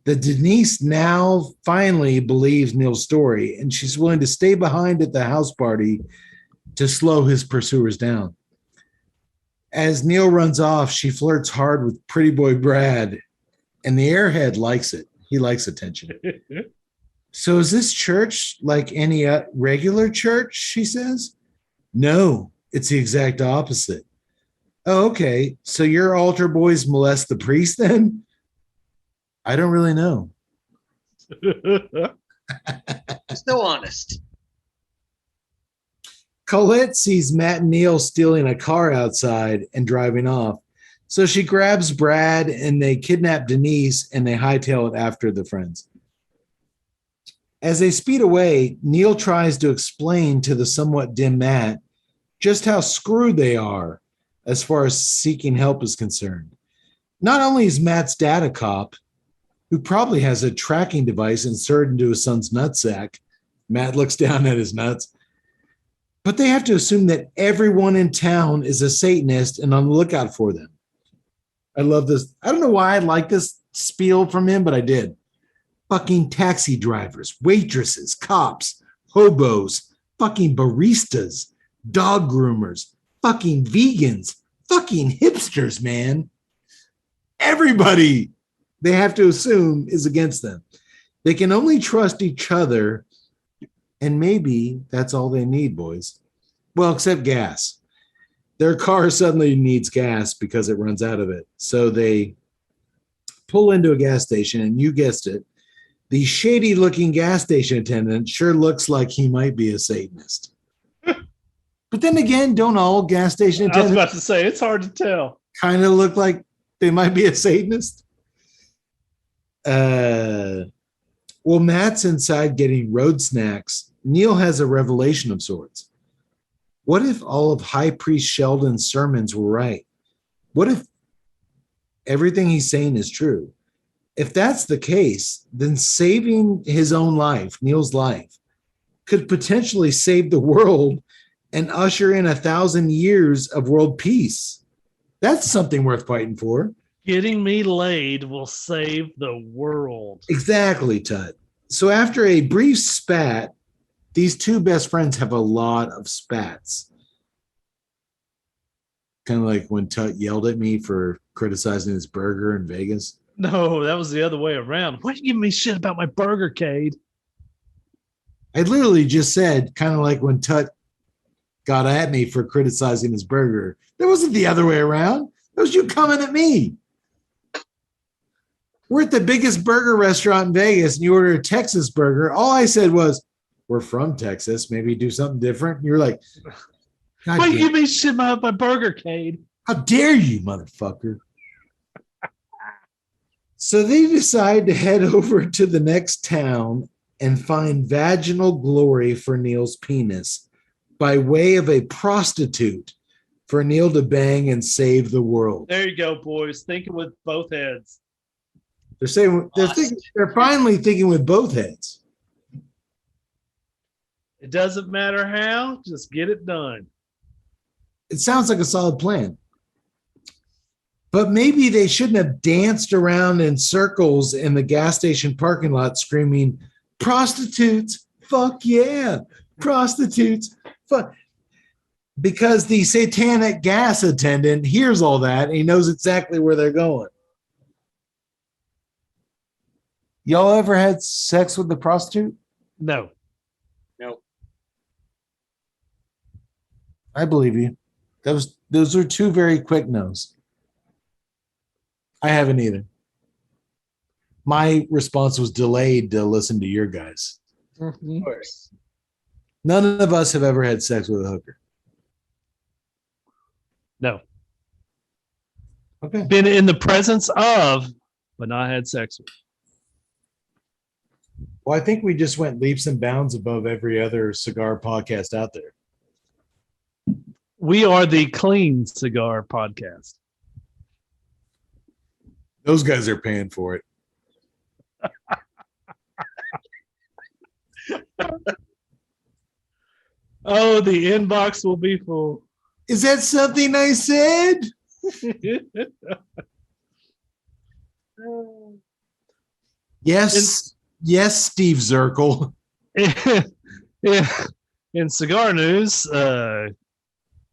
that Denise now finally believes Neil's story, and she's willing to stay behind at the house party to slow his pursuers down. As Neil runs off, she flirts hard with pretty boy Brad, and the airhead likes it. He likes attention. So is this church like any regular church, she says? No, it's the exact opposite. Oh, okay. So your altar boys molest the priest then? I don't really know. Still honest. Colette sees Matt and Neil stealing a car outside and driving off. So she grabs Brad and they kidnap Denise and they hightail it after the friends. As they speed away, Neil tries to explain to the somewhat dim Matt just how screwed they are as far as seeking help is concerned. Not only is Matt's dad a cop, who probably has a tracking device inserted into his son's nutsack. Matt looks down at his nuts. But they have to assume that everyone in town is a Satanist and on the lookout for them. I love this. I don't know why I like this spiel from him, but I did. Fucking taxi drivers, waitresses, cops, hobos, fucking baristas, dog groomers, fucking vegans, fucking hipsters, man. Everybody they have to assume is against them. They can only trust each other, and maybe that's all they need, boys. Well, except gas. Their car suddenly needs gas because it runs out of it. So they pull into a gas station, and you guessed it, the shady-looking gas station attendant sure looks like he might be a Satanist. But then again, don't all gas station attendants... I was about to say, it's hard to tell. Kind of look like they might be a Satanist? Well, Matt's inside getting road snacks. Neil has a revelation of sorts. What if all of High Priest Sheldon's sermons were right? What if everything he's saying is true? If that's the case, then saving his own life, Neil's life, could potentially save the world and usher in 1,000 years of world peace. That's something worth fighting for. Getting me laid will save the world. Exactly, Tut. So after a brief spat, these two best friends have a lot of spats. Kind of like when Tut yelled at me for criticizing his burger in Vegas. No, that was the other way around. Why are you giving me shit about my burger, Cade? I literally just said, kind of like when Tut got at me for criticizing his burger. That wasn't the other way around. That was you coming at me. We're at the biggest burger restaurant in Vegas, and you order a Texas burger. All I said was, we're from Texas. Maybe do something different. And you're like, why are you giving me shit about my burger, Cade? How dare you, motherfucker? So they decide to head over to the next town and find vaginal glory for Neil's penis by way of a prostitute for Neil to bang and save the world. There you go, boys. Thinking with both heads. They're finally thinking with both heads. It doesn't matter how, just get it done. It sounds like a solid plan. But maybe they shouldn't have danced around in circles in the gas station parking lot screaming, prostitutes, Fuck yeah. Prostitutes. Fuck. Because the satanic gas attendant hears all that and he knows exactly where they're going. Y'all ever had sex with the prostitute? No. No. I believe you. Those are two very quick no's. I haven't either. My response was delayed to listen to your guys. Of course. None of us have ever had sex with a hooker. No. Okay. Been in the presence of, but not had sex with. Well, I think we just went leaps and bounds above every other cigar podcast out there. We are the Clean Cigar Podcast. Those guys are paying for it. Oh, the inbox will be full. Is that something I said? Yes. Yes, Steve Zirkle. In cigar news,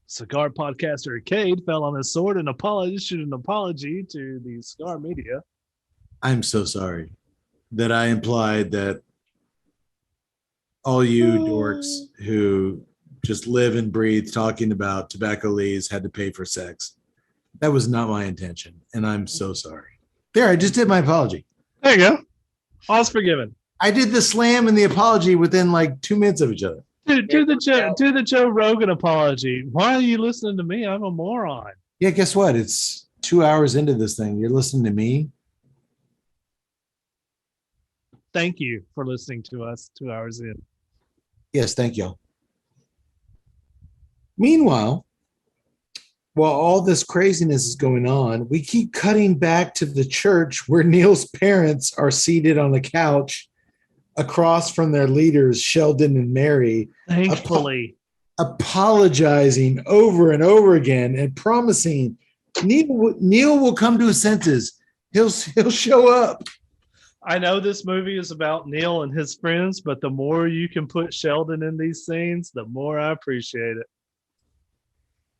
cigar podcaster Arcade fell on his sword and issued an apology to the cigar media. I'm so sorry that I implied that all you dorks who just live and breathe talking about tobacco leaves had to pay for sex. That was not my intention, and I'm so sorry. There, I just did my apology. There you go. All's forgiven. I did the slam and the apology within like 2 minutes of each other. Do the Joe Rogan apology. Why are you listening to me? I'm a moron. Yeah, guess what? It's 2 hours into this thing. You're listening to me. Thank you for listening to us 2 hours in. Yes, thank y'all. Meanwhile, while all this craziness is going on, we keep cutting back to the church where Neil's parents are seated on the couch across from their leaders, Sheldon and Mary, Thankfully. apologizing over and over again and promising Neil will come to his senses. He'll show up. I know this movie is about Neil and his friends, but the more you can put Sheldon in these scenes, the more I appreciate it.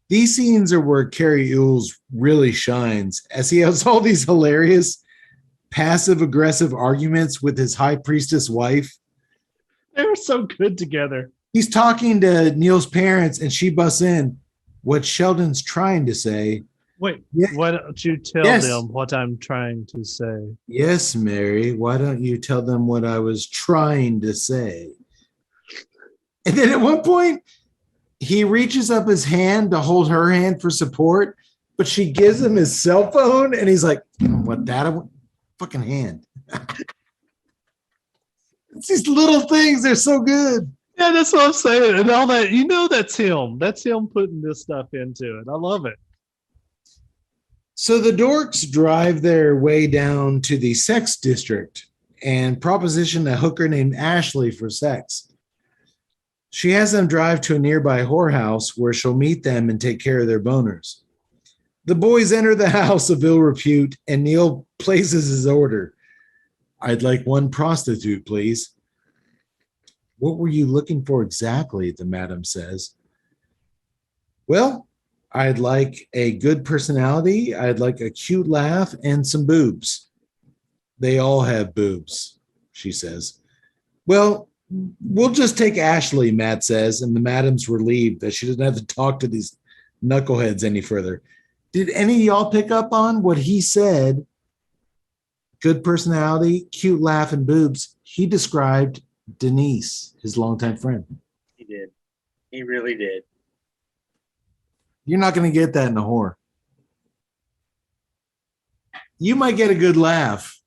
These scenes are where Carrie Ewells really shines, as he has all these hilarious passive-aggressive arguments with his high priestess wife. They were so good together. He's talking to Neil's parents, and she busts in. What Sheldon's trying to say. Wait, Yeah. why don't you tell Yes. them what I'm trying to say? Yes, Mary, why don't you tell them what I was trying to say? And then at one point, he reaches up his hand to hold her hand for support, but she gives him his cell phone, and he's like, what, that fucking hand? It's these little things, they're so good. Yeah, that's what I'm saying. And all that, that's him. That's him putting this stuff into it. I love it. So the dorks drive their way down to the sex district and proposition a hooker named Ashley for sex. She has them drive to a nearby whorehouse where she'll meet them and take care of their boners. The boys enter the house of ill repute, and Neil places his order. I'd like one prostitute, please. What were you looking for exactly? The madam says. Well, I'd like a good personality. I'd like a cute laugh and some boobs. They all have boobs, she says. Well, we'll just take Ashley, Matt says, and the madam's relieved that she doesn't have to talk to these knuckleheads any further. Did any of y'all pick up on what he said? Good personality, cute laugh, and boobs. He described Denise, his longtime friend. He did. He really did. You're not going to get that in a whore. You might get a good laugh,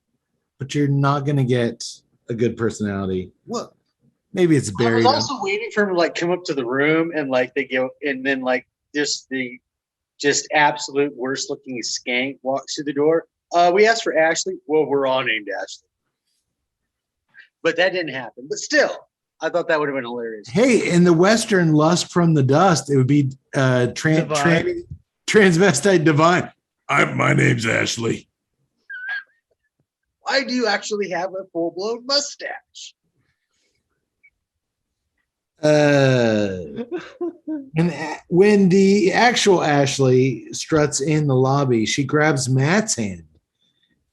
but you're not going to get a good personality. Well, maybe it's I buried. was also waiting for him to like come up to the room and like they go, and then like just absolute worst looking skank walks through the door. We asked for Ashley. Well, we're all named Ashley, but that didn't happen. But still, I thought that would have been hilarious. Hey, in the Western Lust from the Dust, it would be transvestite divine. My name's Ashley. I do actually have a full blown mustache. And when the actual Ashley struts in the lobby, she grabs Matt's hand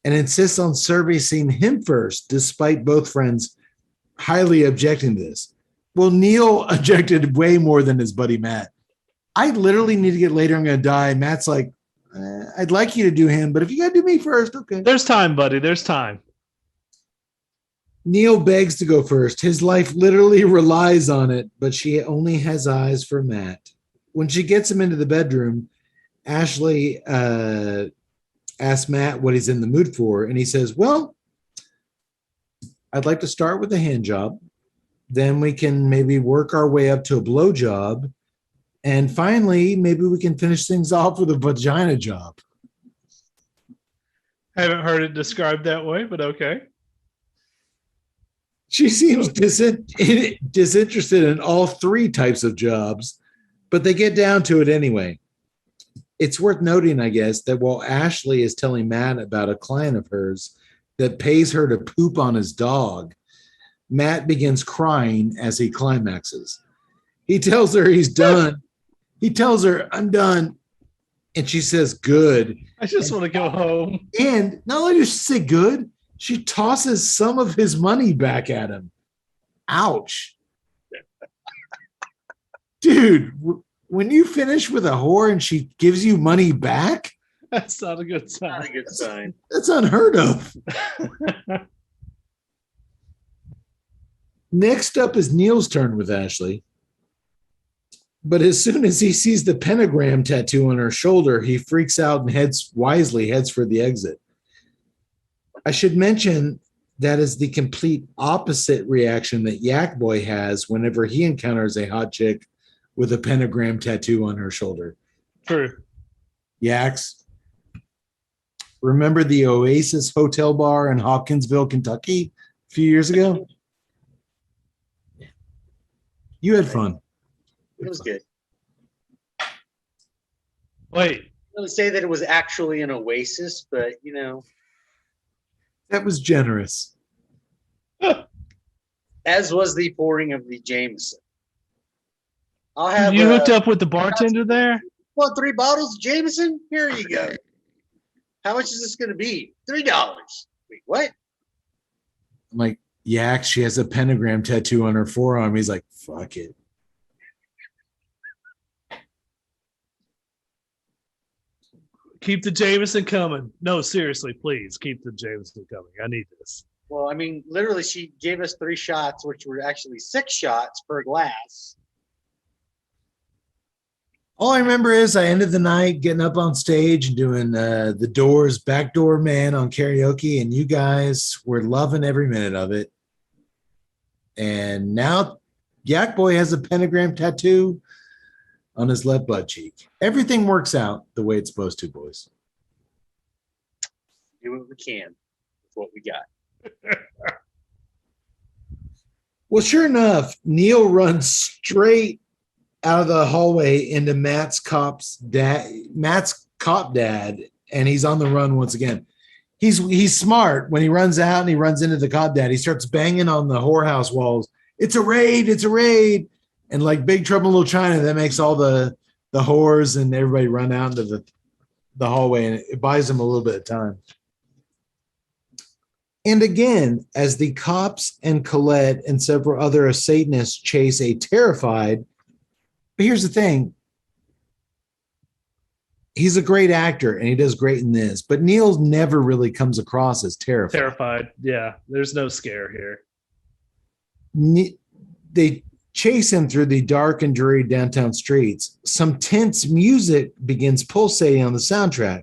and insists on servicing him first, despite both friends highly objecting to this. Well, Neil objected way more than his buddy Matt. I literally need to get later. I'm going to die. Matt's like, I'd like you to do him, but if you got to do me first, okay. There's time, buddy. There's time. Neil begs to go first. His life literally relies on it, but she only has eyes for Matt. When she gets him into the bedroom, Ashley asks Matt what he's in the mood for, and he says, well, I'd like to start with a hand job. Then we can maybe work our way up to a blow job. And finally, maybe we can finish things off with a vagina job. I haven't heard it described that way, but okay. She seems disinterested in all three types of jobs, but they get down to it anyway. It's worth noting, I guess, that while Ashley is telling Matt about a client of hers that pays her to poop on his dog, Matt begins crying as he climaxes. He tells her he's done. He tells her, I'm done. And she says, good. I just want to go home. And not only does she say good, she tosses some of his money back at him. Ouch. Dude, when you finish with a whore and she gives you money back, That's not a good sign. Not a good sign. that's unheard of. Next up is Neil's turn with Ashley. But as soon as he sees the pentagram tattoo on her shoulder, he freaks out and heads for the exit. I should mention that is the complete opposite reaction that Yak Boy has whenever he encounters a hot chick with a pentagram tattoo on her shoulder. True. Yaks, remember the Oasis Hotel Bar in Hopkinsville, Kentucky a few years ago? You had fun. It was good. Wait. I wouldn't say that it was actually an oasis, but you know, That was generous. as was the pouring of the Jameson. I'll have You hooked up with the bartender there? What, 3 bottles of Jameson? Here you go. How much is this going to be? $3. Wait, what? I'm like, Yak, she has a pentagram tattoo on her forearm. He's like, fuck it. Keep the Jameson coming. No, seriously, please keep the Jameson coming. I need this. Well, I mean, literally, she gave us 3 shots, which were actually 6 shots per glass. All I remember is I ended the night getting up on stage and doing the Doors' Backdoor Man on karaoke, and you guys were loving every minute of it. And now Yak Boy has a pentagram tattoo on his left butt cheek. Everything works out the way it's supposed to, boys. Do what we can with what we got. Well, sure enough, Neil runs straight out of the hallway into Matt's cop dad, and he's on the run once again. He's smart. When he runs out and he runs into the cop dad, he starts banging on the whorehouse walls. It's a raid, it's a raid. And like Big Trouble in Little China, that makes all the whores and everybody run out into the hallway, and it buys them a little bit of time. And again, as the cops and Colette and several other Satanists chase a terrified, but here's the thing. He's a great actor and he does great in this, but Neil never really comes across as terrified. Terrified. Yeah, there's no scare here. They chase him through the dark and dreary downtown streets. Some tense music begins pulsating on the soundtrack.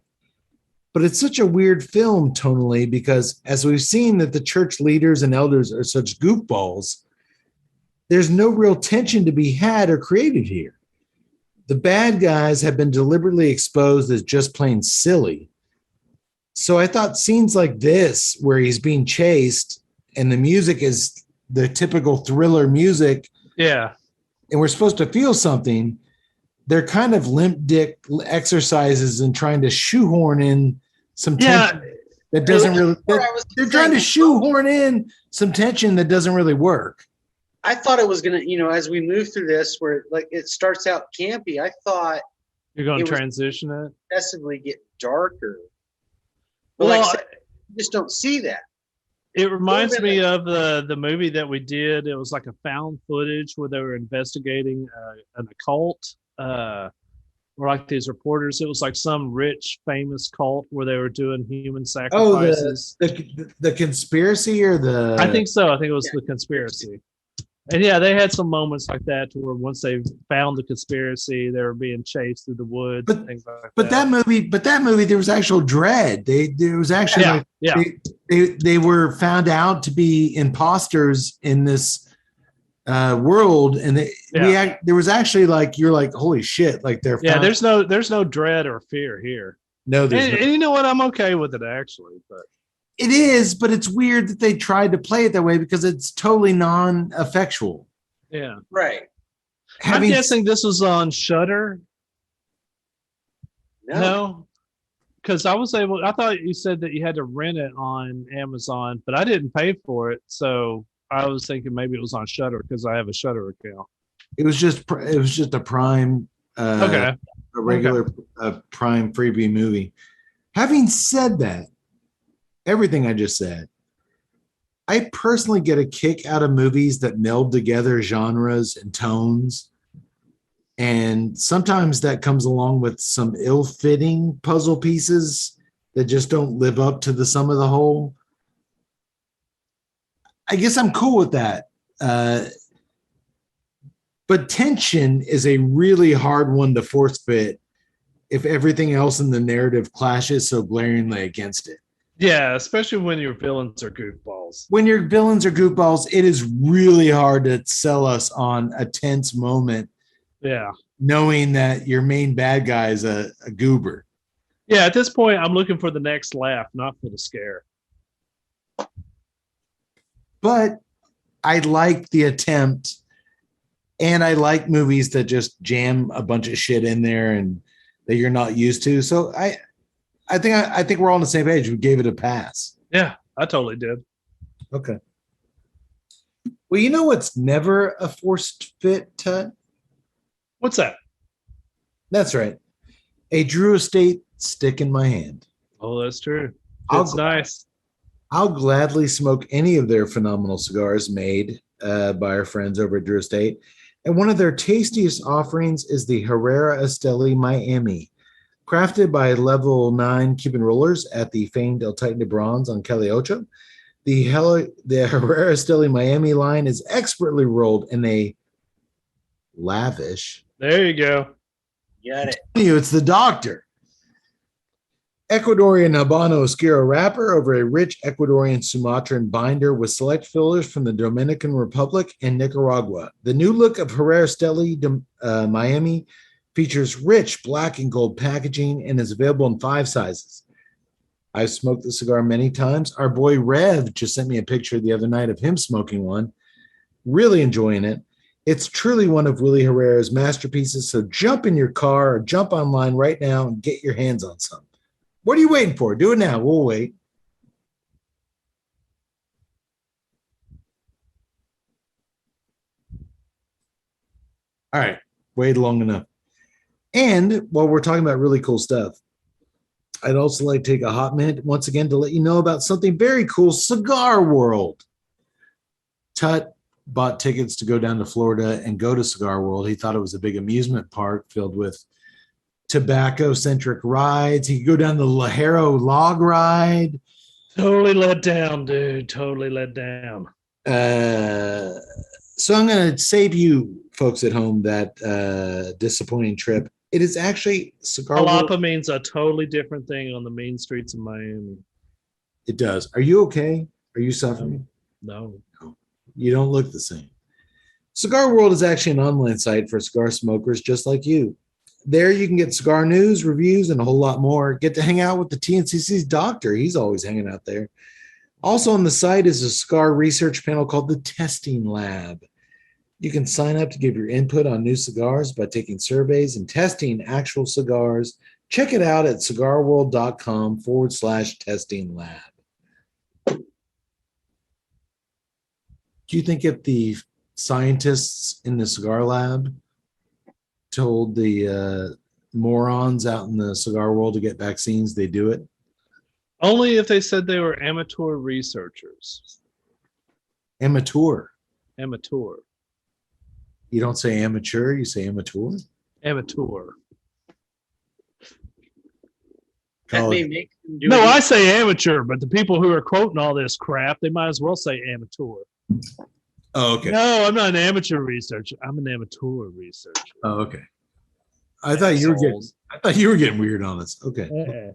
But it's such a weird film tonally because as we've seen that the church leaders and elders are such goofballs, there's no real tension to be had or created here. The bad guys have been deliberately exposed as just plain silly. So I thought scenes like this, where he's being chased and the music is the typical thriller music, Yeah. and we're supposed to feel something, they're kind of limp dick exercises and trying to shoehorn in some tension that doesn't really. They're trying to shoehorn in some tension that doesn't really work. I thought it was gonna, as we move through this, where like it starts out campy, I thought You're going it to was transition it. progressively get darker. But Well, like I said, you just don't see that. it reminds been me of the movie that we did. It was like a found footage where they were investigating an occult. Or like these reporters. It was like some rich, famous cult where they were doing human Oh, sacrifices. the conspiracy or the I think so. I think it was the conspiracy. And yeah, they had some moments like that to where once they found the conspiracy, they were being chased through the woods But- and things like but that. that movie there was actual dread. There was actually Yeah, like yeah. they were found out to be imposters in this world, and there was actually like you're like holy shit, like they're Yeah, found, there's no dread or fear here. no there's And, no, and you know what? I'm okay with it actually. But it is, but it's weird that they tried to play it that way because it's totally non-effectual. yeah. Right. I'm guessing this was on Shudder. No. No. Because I thought you said that you had to rent it on Amazon, but I didn't pay for it. So I was thinking maybe it was on Shudder because I have a Shudder account. It was just a Prime, Okay. a regular Prime freebie movie. Having said that, everything I just said, I personally get a kick out of movies that meld together genres and tones. And sometimes that comes along with some ill-fitting puzzle pieces that just don't live up to the sum of the whole. I guess I'm cool with that. But tension is a really hard one to force fit if everything else in the narrative clashes so glaringly against it. Yeah, especially when your villains are goofballs. When your villains are goofballs, it is really hard to sell us on a tense moment, Yeah. knowing that your main bad guy is a goober. Yeah, at this point, I'm looking for the next laugh, not for the scare. But I like the attempt, and I like movies that just jam a bunch of shit in there and that you're not used to. So I think we're all on the same page. We gave it a pass. Yeah, I totally did. Okay. Well, you know what's never a forced fit, Tut? What's that? That's right. A Drew Estate stick in my hand. Oh, that's true. I'll It's nice. I'll gladly smoke any of their phenomenal cigars made by our friends over at Drew Estate. And one of their tastiest offerings is the Herrera Esteli Miami, crafted by Level 9 Cuban rollers at the famed El Titan de Bronze on Calle Ocho. The Herrera Esteli Miami line is expertly rolled in a lavish. There you go. Got it. It's the doctor. Ecuadorian Habano Oscuro wrapper over a rich Ecuadorian Sumatran binder with select fillers from the Dominican Republic and Nicaragua. The new look of Herrera Esteli Miami features rich black and gold packaging and is available in 5 sizes. I've smoked the cigar many times. Our boy Rev just sent me a picture the other night of him smoking one. Really enjoying it. It's truly one of Willie Herrera's masterpieces, so jump in your car or jump online right now and get your hands on some. What are you waiting for? Do it now. We'll wait. All right. Wait long enough. And while we're talking about really cool stuff, I'd also like to take a hot minute once again to let you know about something very cool, Cigar World. Tut bought tickets to go down to Florida and go to Cigar World. He thought it was a big amusement park filled with tobacco-centric rides. He could go down the Lajero log ride. Totally let down, dude. Totally let down. So I'm going to save you folks at home that disappointing trip. It is actually Cigar World. Jalapa means a totally different thing on the main streets of Miami. It does. Are you okay? Are you suffering? No. You don't look the same. Cigar World is actually an online site for cigar smokers just like you. There you can get cigar news, reviews, and a whole lot more. Get to hang out with the TNCC's doctor. He's always hanging out there. Also on the site is a cigar research panel called the Testing Lab. You can sign up to give your input on new cigars by taking surveys and testing actual cigars. Check it out at cigarworld.com/testing lab. Do you think if the scientists in the cigar lab told the morons out in the cigar world to get vaccines, they do it. Only if they said they were amateur researchers. Amateur. Amateur. You don't say amateur, you say amateur. Amateur. That Call may it- make them do No, it. I say amateur, but the people who are quoting all this crap, they might as well say amateur. Oh, okay. No, I'm not an amateur researcher. I'm an amateur researcher. Oh, okay. I thought you were getting weird on us. Okay. Uh-uh.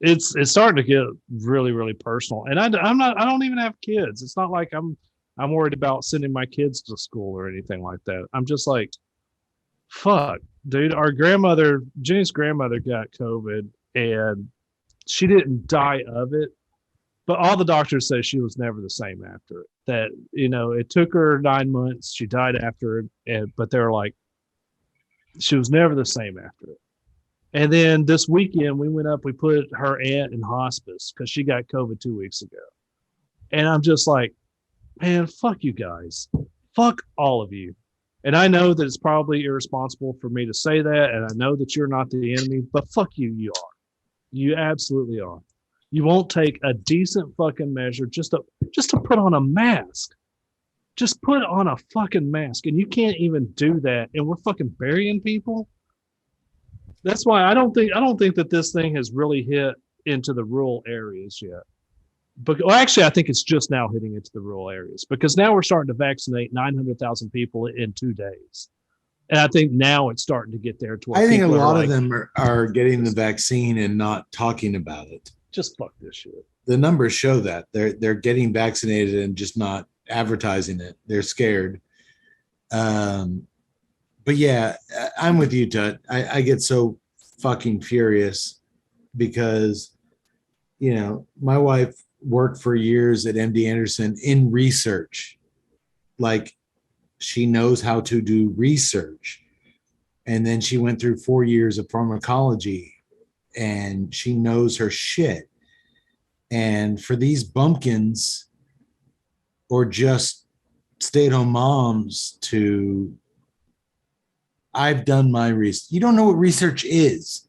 It's starting to get really, really personal, and I don't even have kids. It's not like I'm worried about sending my kids to school or anything like that. I'm just like, fuck, dude. Jenny's grandmother got COVID, and she didn't die of it, but all the doctors say she was never the same after it. That, it took her 9 months. She died after it, but they're like, she was never the same after it. And then this weekend we put her aunt in hospice because she got COVID 2 weeks ago. And I'm just like, man, fuck you guys. Fuck all of you. And I know that it's probably irresponsible for me to say that. And I know that you're not the enemy, but fuck you, you are. You absolutely are. You won't take a decent fucking measure just to put on a mask. Just put on a fucking mask. And you can't even do that. And we're fucking burying people. That's why I don't think that this thing has really hit into the rural areas yet. But actually, I think it's just now hitting into the rural areas because now we're starting to vaccinate 900,000 people in 2 days, and I think now it's starting to get there. To where I think a people are lot like, of them are getting the vaccine and not talking about it. just fuck this shit. The numbers show that they're getting vaccinated and just not advertising it. They're scared. But yeah, I'm with you, Tut. I get so fucking furious because, my wife worked for years at MD Anderson in research. Like, she knows how to do research. And then she went through 4 years of pharmacology and she knows her shit. And for these bumpkins or just stay-at-home moms to, I've done my research. You don't know what research is.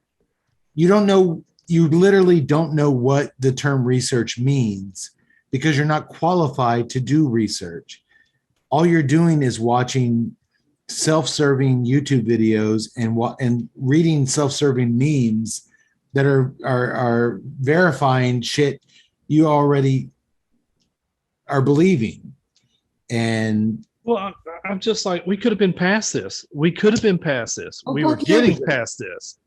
You literally don't know what the term research means because you're not qualified to do research. All you're doing is watching self-serving YouTube videos and reading self-serving memes that are verifying shit you already are believing. And Well, I'm just like, we could have been past this. We were getting past this.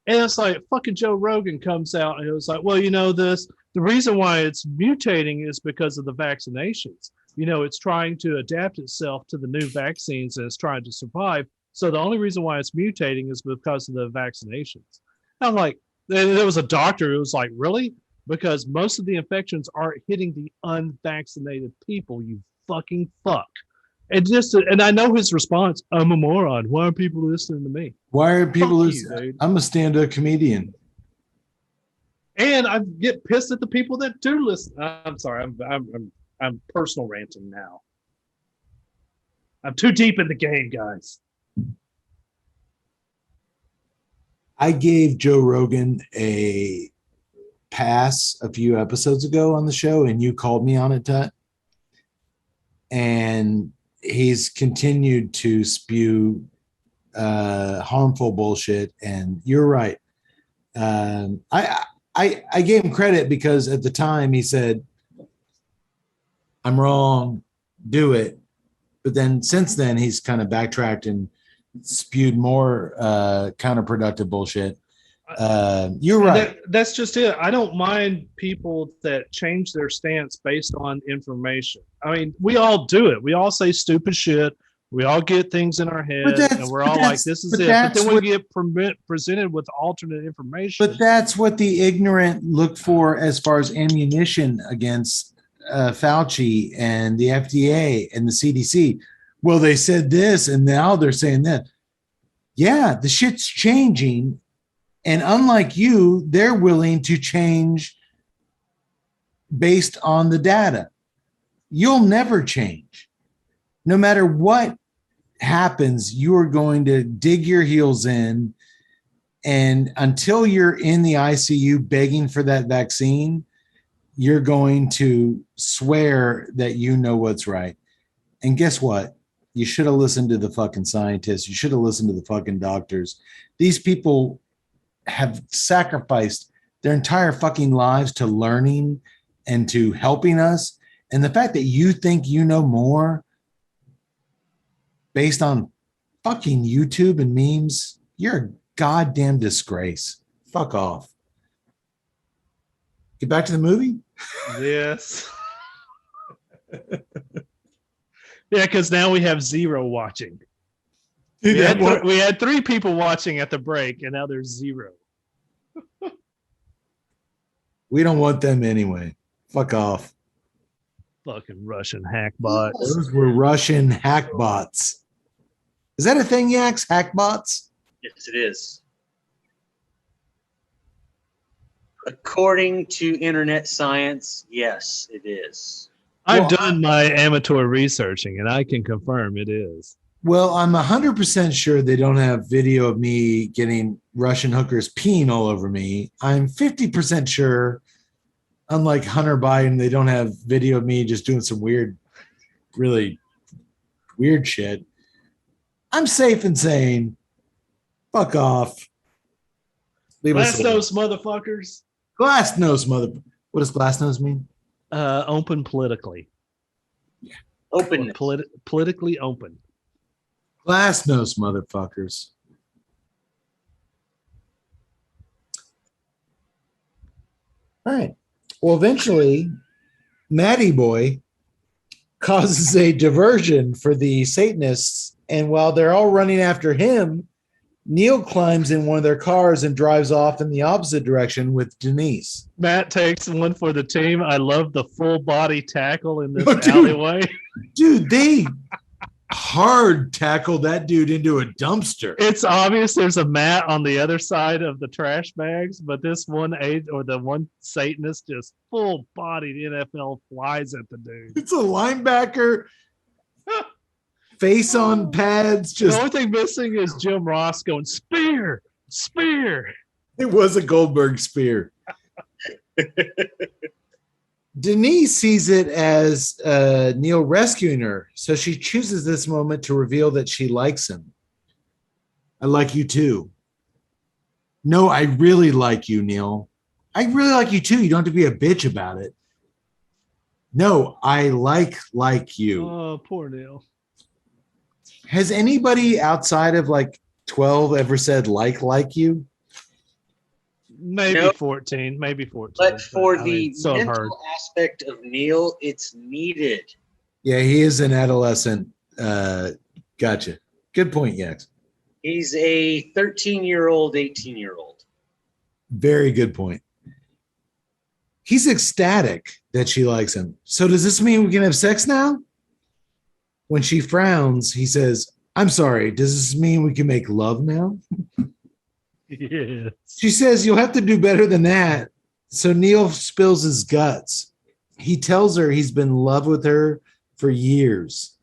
And it's like fucking Joe Rogan comes out and it was like, well, the reason why it's mutating is because of the vaccinations. It's trying to adapt itself to the new vaccines and it's trying to survive. So the only reason why it's mutating is because of the vaccinations. And I'm like, there was a doctor who was like, really? Because most of the infections aren't hitting the unvaccinated people, you fucking fuck. And I know his response, I'm a moron. Why are people listening to me? why are people Fuck listening? you, dude. I'm a stand-up comedian. And I get pissed at the people that do listen. I'm sorry, I'm personal ranting now. I'm too deep in the game, guys. I gave Joe Rogan a pass a few episodes ago on the show, and you called me on it, Tut. And he's continued to spew harmful bullshit. And you're right. I gave him credit because at the time he said, I'm wrong, do it. But then since then, he's kind of backtracked and spewed more counterproductive bullshit. You're right. That's just it. I don't mind people that change their stance based on information. I mean, we all do it. We all say stupid shit. We all get things in our head, and we're all like, "This is it." But then we get presented with alternate information. But that's what the ignorant look for as far as ammunition against Fauci and the FDA and the CDC. Well, they said this, and now they're saying that. Yeah, the shit's changing. And unlike you, they're willing to change based on the data. You'll never change. no matter what happens, you are going to dig your heels in. And until you're in the ICU begging for that vaccine, you're going to swear that you know what's right. And guess what? You should have listened to the fucking scientists. You should have listened to the fucking doctors. These people have sacrificed their entire fucking lives to learning and to helping us. And the fact that you think you know more based on fucking YouTube and memes, you're a goddamn disgrace. Fuck off. Get back to the movie? Yes. Yeah, because now we have 0 watching. Dude, We had 3 people watching at the break, and now there's 0. we don't want them anyway. Fuck off. Fucking Russian hackbots. Those were Russian hackbots. Is that a thing, Yaks? Hackbots? Yes, it is. According to internet science, yes, it is. I've done my amateur researching, and I can confirm it is. Well, I'm 100% sure they don't have video of me getting Russian hookers peeing all over me. I'm 50% sure, unlike Hunter Biden, they don't have video of me just doing some weird, really weird shit. I'm safe in saying, fuck off. Leave us alone. Glass-nose motherfuckers. Glass nose, mother. What does glass nose mean? Open politically. Openness. Politically open. Glass nose, motherfuckers. All right. Well, eventually, Matty Boy causes a diversion for the Satanists, and while they're all running after him, Neil climbs in one of their cars and drives off in the opposite direction with Denise. Matt takes one for the team. I love the full body tackle in this Oh, dude. alleyway. Dude, they hard tackled that dude into a dumpster. It's obvious there's a mat on the other side of the trash bags, but this one the one Satanist just full bodied NFL flies at the dude. It's a linebacker. Face on pads. The Just only thing missing is Jim Ross going, spear, spear. it was a Goldberg spear. Denise sees it as Neil rescuing her, so she chooses this moment to reveal that she likes him. I like you too. No, I really like you, Neil. I really like you too. You don't have to be a bitch about it. No, I like you. Oh, poor Neil. Has anybody outside of like 12 ever said like you? Maybe Nope. 14, maybe 14. But for I the mean, so I've heard. mental aspect of Neil, it's needed. Yeah, he is an adolescent. Gotcha. Good point, Yax. He's a 13-year-old, 18-year-old. Very good point. He's ecstatic that she likes him. So does this mean we can have sex now? When she frowns, he says, I'm sorry, does this mean we can make love now? Yes. She says, you'll have to do better than that. So Neil spills his guts. He tells her he's been in love with her for years,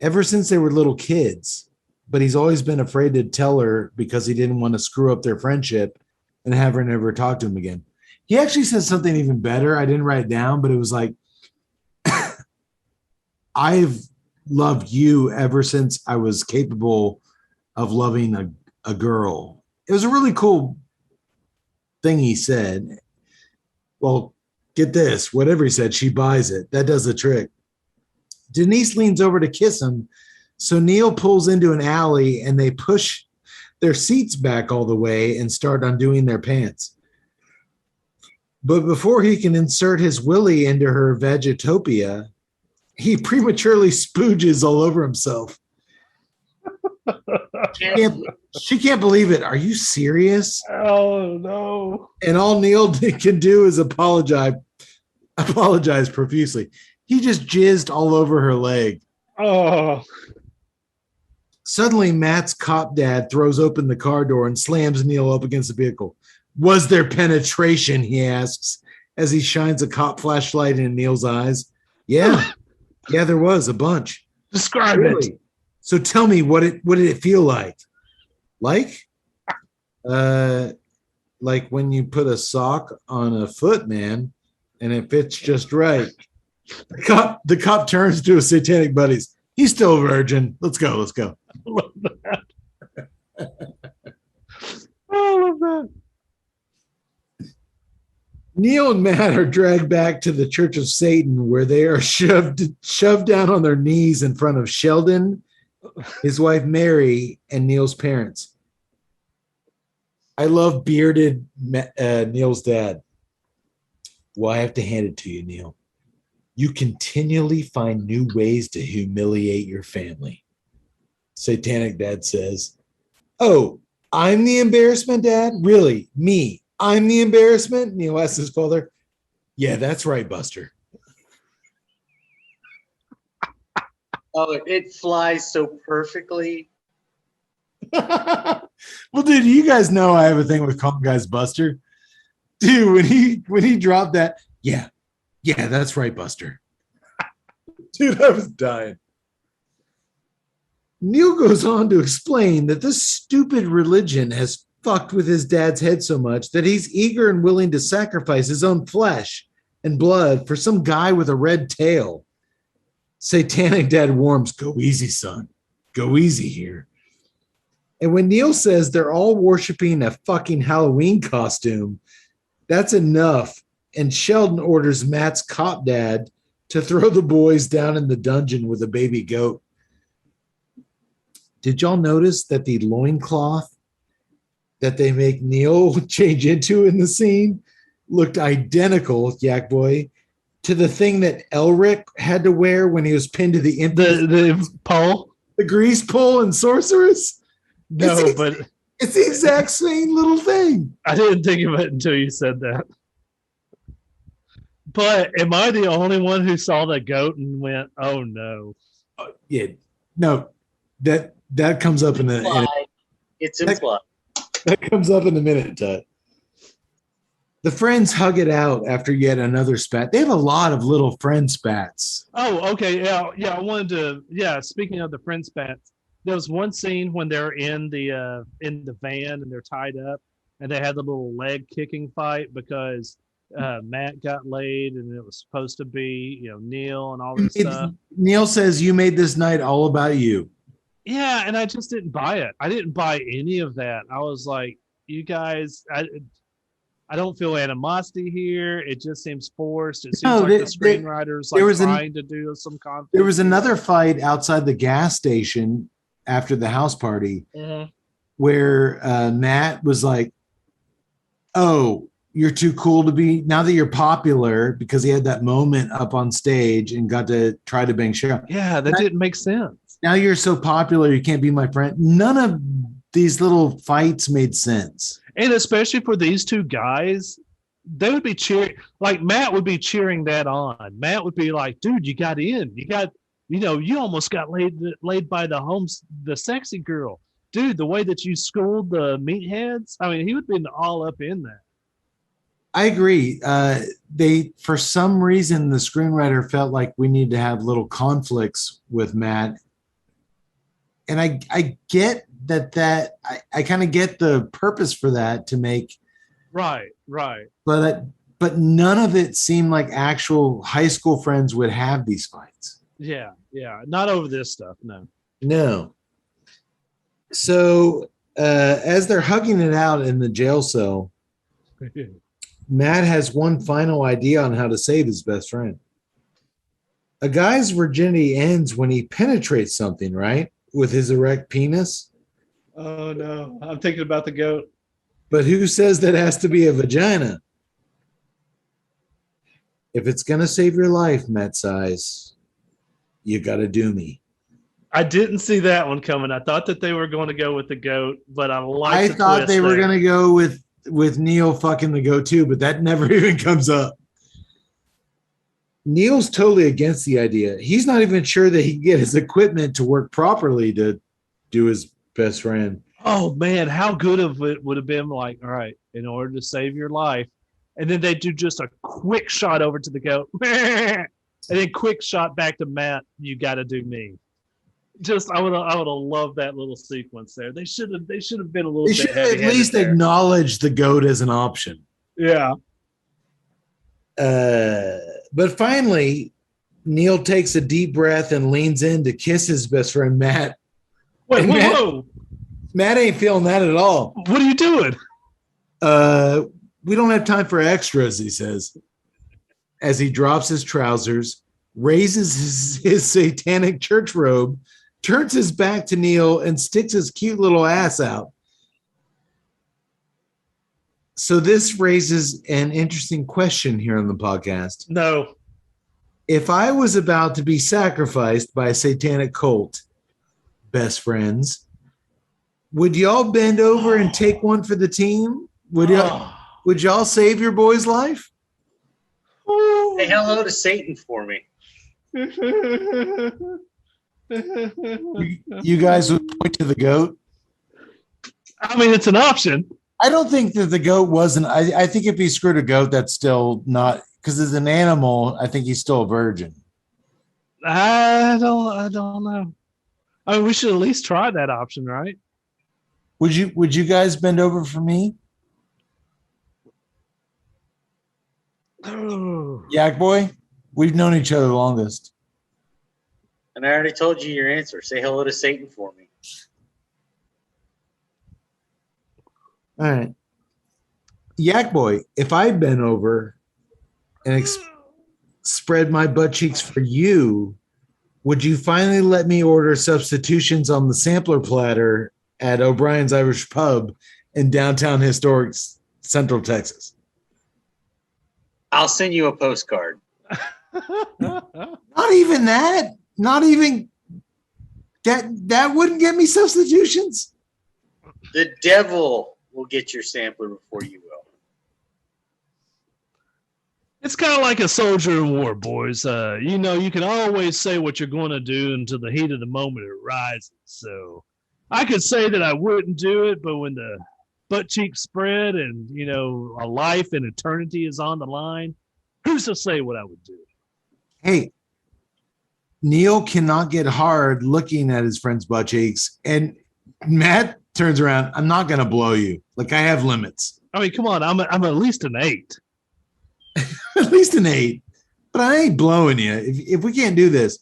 ever since they were little kids. But he's always been afraid to tell her because he didn't want to screw up their friendship and have her never talk to him again. He actually says something even better. I didn't write it down, but it was like, I've loved you ever since I was capable of loving a girl. It was a really cool thing he said. Well, get this, whatever he said, she buys it. That does the trick. Denise leans over to kiss him. So Neil pulls into an alley and they push their seats back all the way and start undoing their pants. But before he can insert his willy into her vegetopia, he prematurely spooges all over himself. She can't believe it. Are you serious? Oh, no. And all Neil can do is apologize profusely. He just jizzed all over her leg. Oh. Suddenly, Matt's cop dad throws open the car door and slams Neil up against the vehicle. Was there penetration? He asks as he shines a cop flashlight in Neil's eyes. Yeah, there was a bunch. Describe it. Really? So tell me, what did it feel like? Like, like when you put a sock on a foot, man, and it fits just right. The cop turns to his satanic buddies. He's still a virgin. Let's go. Let's go. I love that. I love that. Neil and Matt are dragged back to the Church of Satan, where they are shoved down on their knees in front of Sheldon, his wife Mary, and Neil's parents. I love bearded Neil's dad. Well, I have to hand it to you, Neil. You continually find new ways to humiliate your family. Satanic dad says, "Oh, I'm the embarrassment, Dad? Really? Me? I'm the embarrassment?" Neil asks his father. "Yeah, that's right, Buster." Oh, it flies so perfectly. Well, dude, you guys know I have a thing with calling guys Buster. Dude, when he dropped that, yeah, that's right, Buster. Dude, I was dying. Neil goes on to explain that this stupid religion has fucked with his dad's head so much that he's eager and willing to sacrifice his own flesh and blood for some guy with a red tail. Satanic dad warns, "Go easy, son. Go easy here." And when Neil says they're all worshiping a fucking Halloween costume, that's enough. And Sheldon orders Matt's cop dad to throw the boys down in the dungeon with a baby goat. Did y'all notice that the loincloth that they make Neil change into in the scene looked identical, Yak Boy, to the thing that Elric had to wear when he was pinned to the pole? The grease pole in Sorceress? No, but it's the exact same little thing. I didn't think of it until you said that. But am I the only one who saw the goat and went, "Oh no"? Yeah, no, that comes up in It's implied. That comes up in a minute, Tut. The friends hug it out after yet another spat. They have a lot of little friend spats. Oh, okay, yeah. I wanted to. Yeah, speaking of the friend spats, there was one scene when they're in the van and they're tied up, and they had the little leg kicking fight because Matt got laid and it was supposed to be Neil and all this stuff. Neil says, "You made this night all about you." Yeah, and I just didn't buy it. I didn't buy any of that. I was like, you guys, I don't feel animosity here. It just seems forced. It seems like the screenwriters trying to do some conflict. There was another fight outside the gas station after the house party where Matt was like, "Oh, you're too cool to be, now that you're popular," because he had that moment up on stage and got to try to bang Cheryl. Yeah, that didn't make sense. Now you're so popular, you can't be my friend. None of these little fights made sense. And especially for these two guys, they would be cheering. Like Matt would be cheering that on. Matt would be like, "Dude, you got in. You got, you almost got laid by the sexy girl. Dude, the way that you schooled the meatheads." I mean, he would have been all up in that. I agree. They, for some reason, the screenwriter felt like we need to have little conflicts with Matt. And I get that I kind of get the purpose for that, to make right. But none of it seemed like actual high school friends would have these fights. Yeah, not over this stuff. No. So as they're hugging it out in the jail cell, Matt has one final idea on how to save his best friend. A guy's virginity ends when he penetrates something, right? With his erect penis. Oh no, I'm thinking about the goat. But who says that has to be a vagina? If it's going to save your life, Matt sighs, you got to do me. I didn't see that one coming. I thought that they were going to go with the goat, but I thought they were going to go with Neil fucking the goat too, but that never even comes up. Neil's totally against the idea. He's not even sure that he can get his equipment to work properly to do his best friend. Oh man, how good of it would have been like, all right, in order to save your life, and then they do just a quick shot over to the goat, and then quick shot back to Matt. You got to do me. Just I would have loved that little sequence there. They should have been a little They bit should heavy at least acknowledge the goat as an option. Yeah. But finally, Neil takes a deep breath and leans in to kiss his best friend Matt. Wait, And whoa. Matt ain't feeling that at all. What are you doing? We don't have time for extras, he says, as he drops his trousers, raises his satanic church robe, turns his back to Neil, and sticks his cute little ass out. So this raises an interesting question here on the podcast. No. If I was about to be sacrificed by a satanic cult, best friends, would y'all bend over and take one for the team? Would y'all save your boy's life? Say hello to Satan for me. You guys would point to the goat? I mean, it's an option. I don't think that the goat wasn't. I think if he screwed a goat, that's still not, because as an animal, I think he's still a virgin. I don't know. I mean, we should at least try that option, right? Would you guys bend over for me? Yak boy, we've known each other the longest. And I already told you your answer. Say hello to Satan for me. All right. Yak boy, if I bend over and spread my butt cheeks for you, would you finally let me order substitutions on the sampler platter at O'Brien's Irish Pub in downtown historic Central Texas? I'll send you a postcard. Not even that. Not even that wouldn't get me substitutions. The devil will get your sampler before you will. It's kind of like a soldier in war, boys. You can always say what you're going to do until the heat of the moment it rises. So I could say that I wouldn't do it, but when the butt cheeks spread and, a life and eternity is on the line, who's to say what I would do? Hey, Neil cannot get hard looking at his friend's butt cheeks. And Matt turns around. I'm not going to blow you. Like, I have limits. I mean, come on. I'm at least an 8. At least an 8. But I ain't blowing you if we can't do this.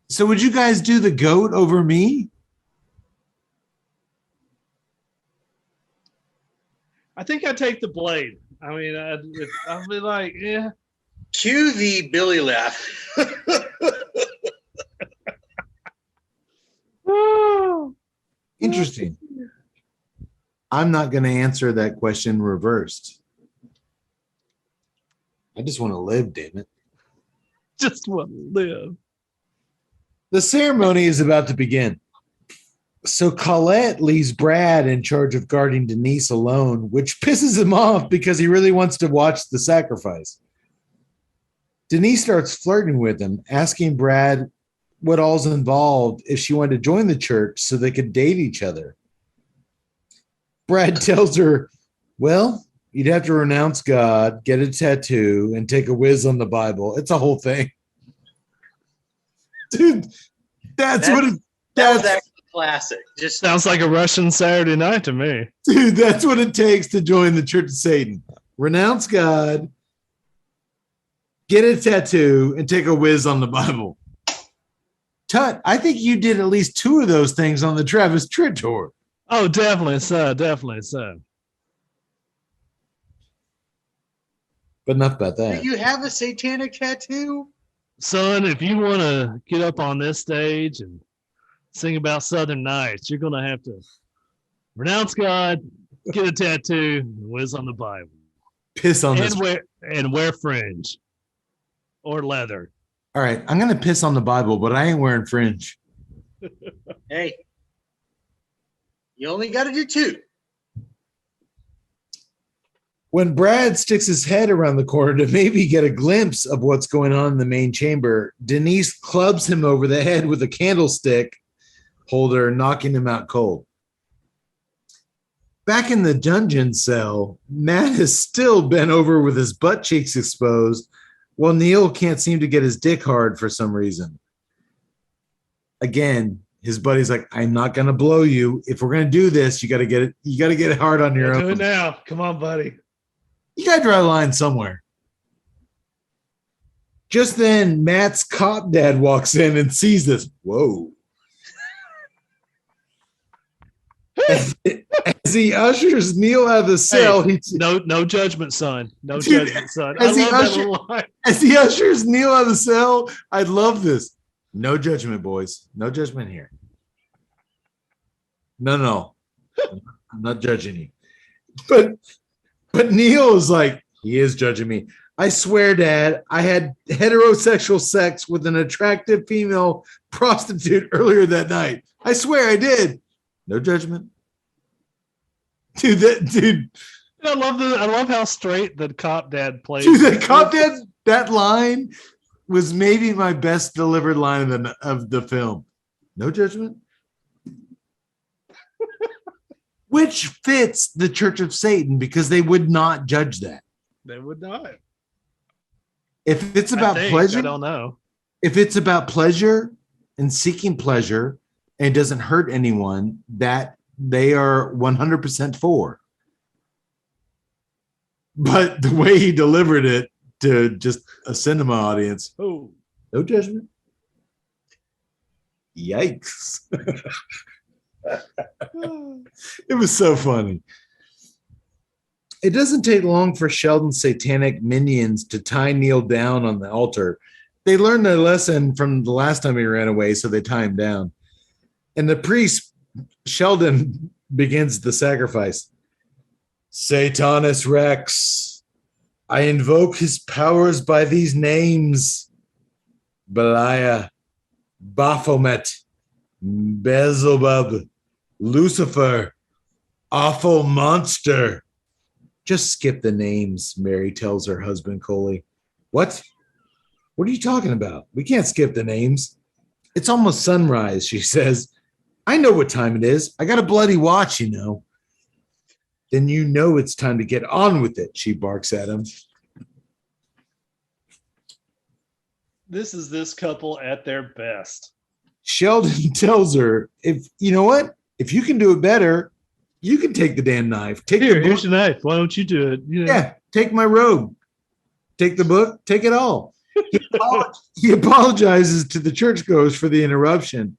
So would you guys do the goat over me? I think I'd take the blade. I mean, I'd be like, yeah. Cue the Billy laugh. Interesting. I'm not going to answer that question reversed. I just want to live, damn it. Just want to live. The ceremony is about to begin. So Colette leaves Brad in charge of guarding Denise alone, which pisses him off because he really wants to watch the sacrifice. Denise starts flirting with him, asking Brad what all's involved if she wanted to join the church so they could date each other. Brad tells her, well, you'd have to renounce God, get a tattoo, and take a whiz on the Bible. It's a whole thing. Dude, that's what it That was actually classic. Just sounds like a Russian Saturday night to me. Dude, that's what it takes to join the Church of Satan. Renounce God, get a tattoo, and take a whiz on the Bible. Tut, I think you did at least 2 of those things on the Travis Tritt tour. Oh, definitely so. Definitely so. But enough about do that. you have a satanic tattoo? Son, if you want to get up on this stage and sing about Southern Nights, you're going to have to renounce God, get a tattoo, and whiz on the Bible. Piss on this. And wear fringe or leather. All right, I'm going to piss on the Bible, but I ain't wearing fringe. Hey, you only got to do 2. When Brad sticks his head around the corner to maybe get a glimpse of what's going on in the main chamber, Denise clubs him over the head with a candlestick holder, knocking him out cold. Back in the dungeon cell, Matt has still bent over with his butt cheeks exposed, while Neil can't seem to get his dick hard for some reason. again, his buddy's like, I'm not gonna blow you. If we're gonna do this, you gotta get it. You gotta get it hard on your Do it own. now. Come on, buddy. You gotta draw a line somewhere. Just then, Matt's cop dad walks in and sees this. Whoa. As he ushers Neil out of the cell, No judgment, son. No judgment, son. As As he ushers Neil out of the cell, I love this. No judgment, boys. No judgment here. No. I'm not judging you. But Neil is like, he is judging me. I swear, Dad, I had heterosexual sex with an attractive female prostitute earlier that night. I swear I did. No judgment. Dude. I love how straight the cop dad plays. Dude, the cop dad, that line was maybe my best delivered line of the film. No judgment. Which fits the Church of Satan because they would not judge that. They would not. If it's about pleasure, I don't know. If it's about pleasure and seeking pleasure and it doesn't hurt anyone, that they are 100% for. But the way he delivered it to just a cinema audience, no judgment. Yikes. It was so funny. It doesn't take long for Sheldon's satanic minions to tie Neil down on the altar. They learned their lesson from the last time he ran away, so they tie him down. And the priest, Sheldon, begins the sacrifice. Satanis Rex, I invoke his powers by these names. Belial, Baphomet, Beelzebub, Lucifer, awful monster. Just skip the names, Mary tells her husband, Coley. What? What are you talking about? We can't skip the names. It's almost sunrise, she says. I know what time it is. I got a bloody watch, you know. Then you know it's time to get on with it, she barks at him. This is this couple at their best. Sheldon tells her, if you know what? If you can do it better, you can take the damn knife. Here's your knife. Why don't you do it? You know. Yeah, take my robe. Take the book. Take it all. He apologizes to the churchgoers for the interruption.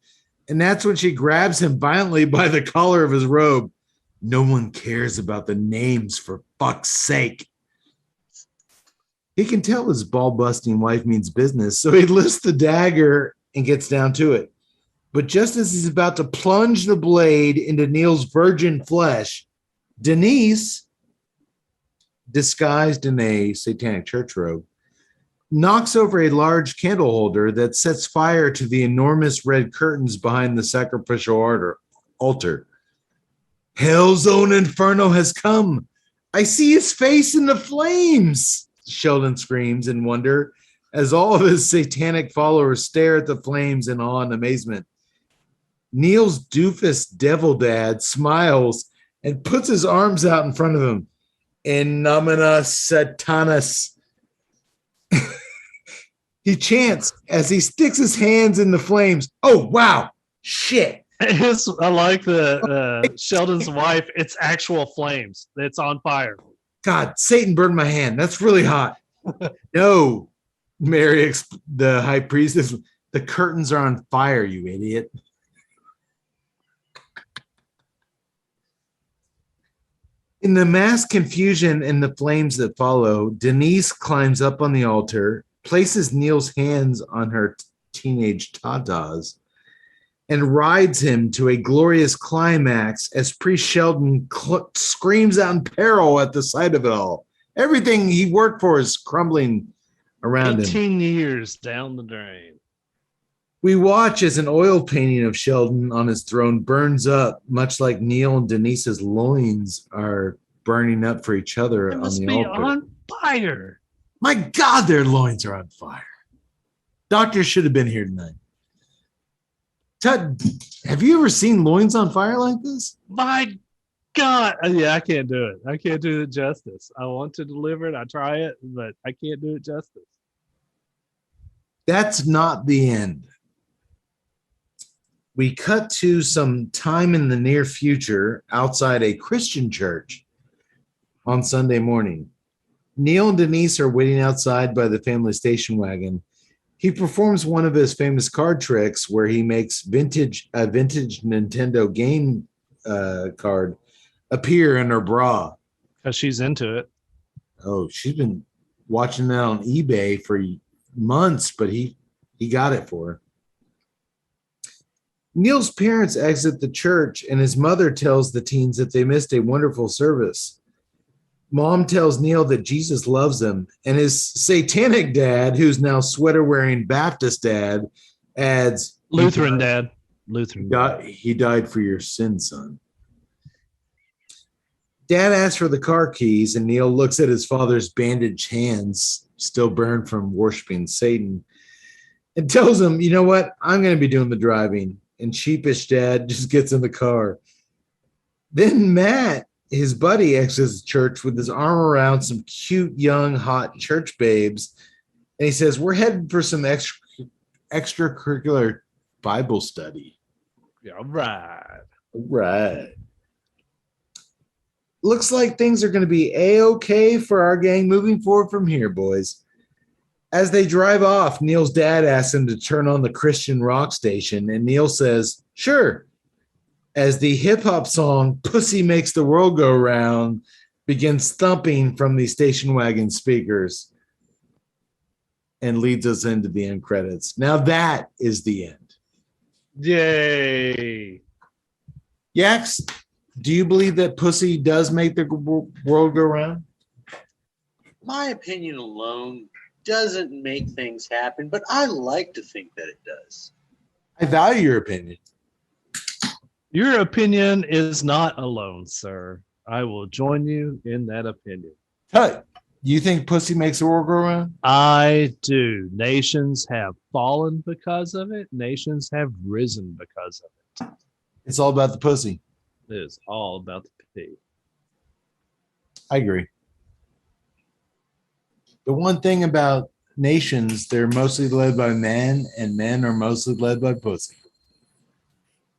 And that's when she grabs him violently by the collar of his robe. No one cares about the names, for fuck's sake. He can tell his ball-busting wife means business, so he lifts the dagger and gets down to it. But just as he's about to plunge the blade into Neil's virgin flesh, Denise, disguised in a satanic church robe, knocks over a large candle holder that sets fire to the enormous red curtains behind the sacrificial altar. Hell's own inferno has come. I see his face in the flames, Sheldon screams in wonder as all of his satanic followers stare at the flames in awe and amazement. Neil's doofus devil dad smiles and puts his arms out in front of him. In nomina Satanas. He chants as he sticks his hands in the flames. Oh, wow. Shit. I like the Sheldon's wife. It's actual flames. It's on fire. God, Satan burned my hand. That's really hot. No, Mary, the high priestess, the curtains are on fire, you idiot. In the mass confusion and the flames that follow, Denise climbs up on the altar, places Neil's hands on her teenage tatas, and rides him to a glorious climax as priest Sheldon screams out in peril at the sight of it all. Everything he worked for is crumbling around 18 him. years down the drain. We watch as an oil painting of Sheldon on his throne burns up, much like Neil and Denise's loins are burning up for each other on the altar. On fire. My God, their loins are on fire. Doctor should have been here tonight. Tut, have you ever seen loins on fire like this? My God. Yeah, I can't do it. I can't do it justice. I want to deliver it. I try it, but I can't do it justice. That's not the end. we cut to some time in the near future outside a Christian church on Sunday morning. Neil and Denise are waiting outside by the family station wagon. He performs one of his famous card tricks where he makes a vintage Nintendo game card appear in her bra. Because she's into it. Oh, she's been watching that on eBay for months, but he got it for her. Neil's parents exit the church, and his mother tells the teens that they missed a wonderful service. Mom tells Neil that Jesus loves him, and his satanic dad, who's now sweater-wearing Baptist dad, adds, Lutheran dad. Lutheran dad. He died for your sin, son. Dad asks for the car keys, and Neil looks at his father's bandaged hands, still burned from worshiping Satan, and tells him, you know what? I'm going to be doing the driving. And sheepish dad just gets in the car. Then Matt, his buddy, exits the church with his arm around some cute, young, hot church babes. And he says, we're headed for some extracurricular Bible study. Yeah, all right. Right. Looks like things are going to be A-okay for our gang moving forward from here, boys. As they drive off, Neil's dad asks him to turn on the Christian rock station, and Neil says, sure. As the hip-hop song Pussy Makes the World Go Round begins thumping from the station wagon speakers and leads us into the end credits. Now that is the end. Yay. Yax, do you believe that pussy does make the world go round? My opinion alone doesn't make things happen, but I like to think that it does. I value your opinion. Your opinion is not alone, sir. I will join you in that opinion. Tut, you think pussy makes the world go round? I do. Nations have fallen because of it. Nations have risen because of it. It's all about the pussy. It is all about the pee. I agree. The one thing about nations, they're mostly led by men, and men are mostly led by pussy.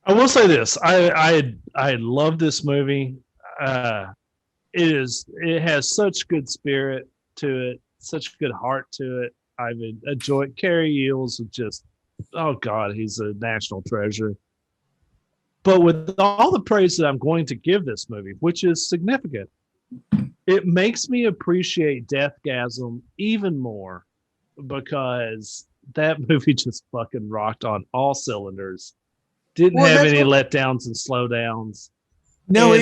I will say this: I love this movie. It has such good spirit to it, such good heart to it. I've enjoyed. Carrie Eels is just, oh God, he's a national treasure. But with all the praise that I'm going to give this movie, which is significant, it makes me appreciate Deathgasm even more because that movie just fucking rocked on all cylinders. Didn't have any letdowns and slowdowns. No,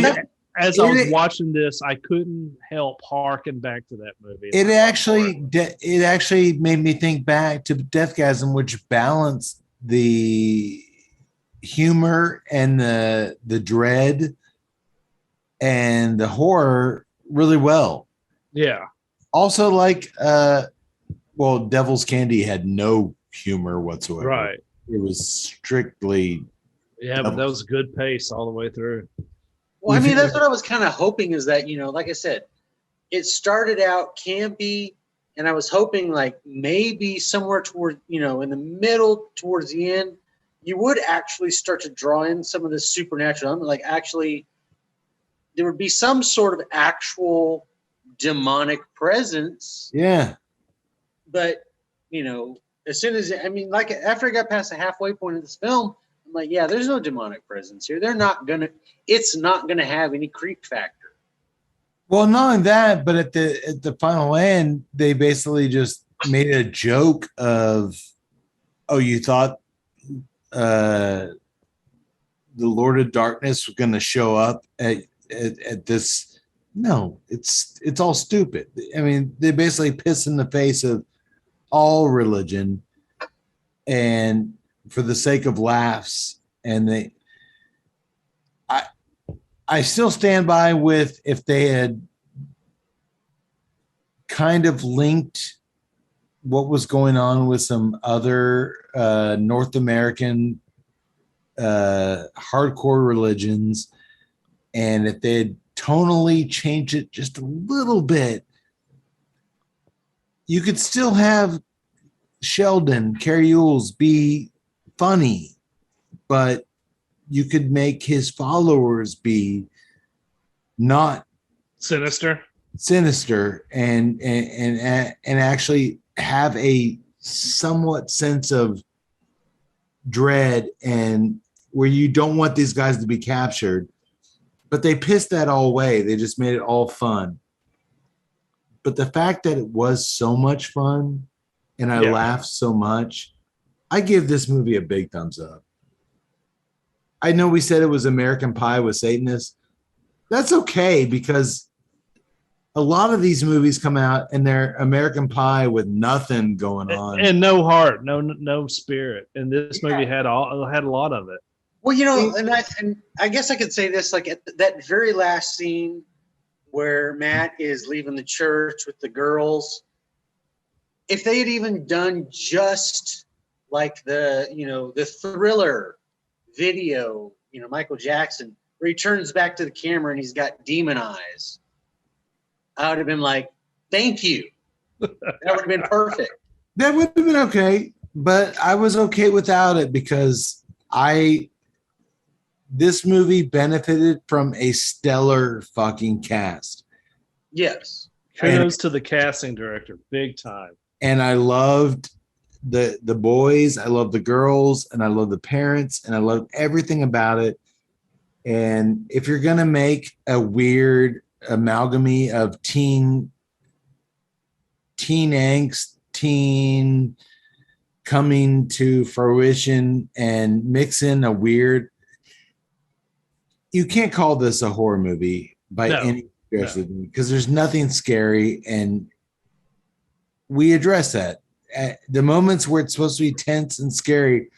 as I was watching this, I couldn't help harken back to that movie. It actually made me think back to Deathgasm, which balanced the humor and the dread and the horror really well. Yeah. Also, like, Devil's Candy had no humor whatsoever. Right. It was strictly. Yeah, but that was a good pace all the way through. Well, I mean, that's what I was kind of hoping is that, like I said, it started out campy, and I was hoping like maybe somewhere toward, in the middle towards the end, you would actually start to draw in some of this supernatural. I mean, like actually there would be some sort of actual demonic presence. Yeah. But, as soon as, like after I got past the halfway point of this film, I'm like, yeah, there's no demonic presence here. It's not going to have any creep factor. Well, not only that, but at the final end, they basically just made a joke of, oh, you thought the Lord of Darkness was going to show up at this. No, it's all stupid. I mean, they basically piss in the face of all religion and for the sake of laughs. And I still stand by with if they had kind of linked what was going on with some other North American hardcore religions, and if they had tonally changed it just a little bit, you could still have Sheldon, Carrie Ewells be funny but you could make his followers be not Sinister. and actually have a somewhat sense of dread, and where you don't want these guys to be captured. But they pissed that all away. They just made it all fun. But the fact that it was so much fun and I laughed so much, I give this movie a big thumbs up. I know we said it was American Pie with Satanists. That's okay, because a lot of these movies come out and they're American Pie with nothing going on. And no heart, no spirit. And this movie had a lot of it. Well, and I guess I could say this, like at that very last scene where Matt is leaving the church with the girls, if they had even done just like the Thriller video, Michael Jackson, where he turns back to the camera and he's got demon eyes, I would have been like, thank you. That would have been perfect. That would have been okay, but I was okay without it because this movie benefited from a stellar fucking cast. Yes. Kudos to the casting director, big time. And I loved the boys, I loved the girls, and I loved the parents, and I loved everything about it. And if you're gonna make a weird amalgamy of teen angst, teen coming to fruition, and mix in a weird, you can't call this a horror movie by any stretch of it, because there's nothing scary, and we address that. At the moments where it's supposed to be tense and scary,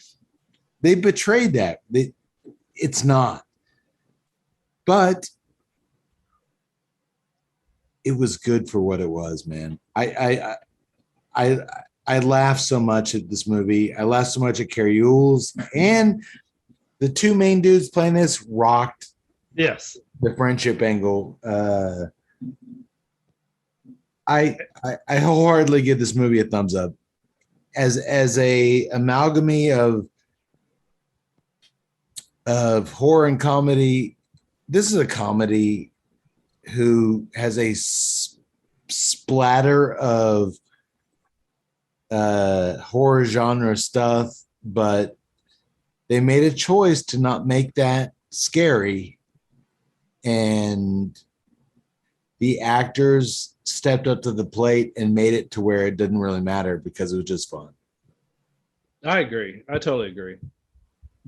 they betrayed that. It's not. But it was good for what it was, man. I laughed so much at this movie. I laughed so much at Carrie Yules, and the two main dudes playing this rocked. Yes, the friendship angle. I wholeheartedly give this movie a thumbs up. As a amalgamy of horror and comedy, this is a comedy who has a splatter of horror genre stuff, but they made a choice to not make that scary, and the actors stepped up to the plate and made it to where it didn't really matter because it was just fun. I agree. I totally agree.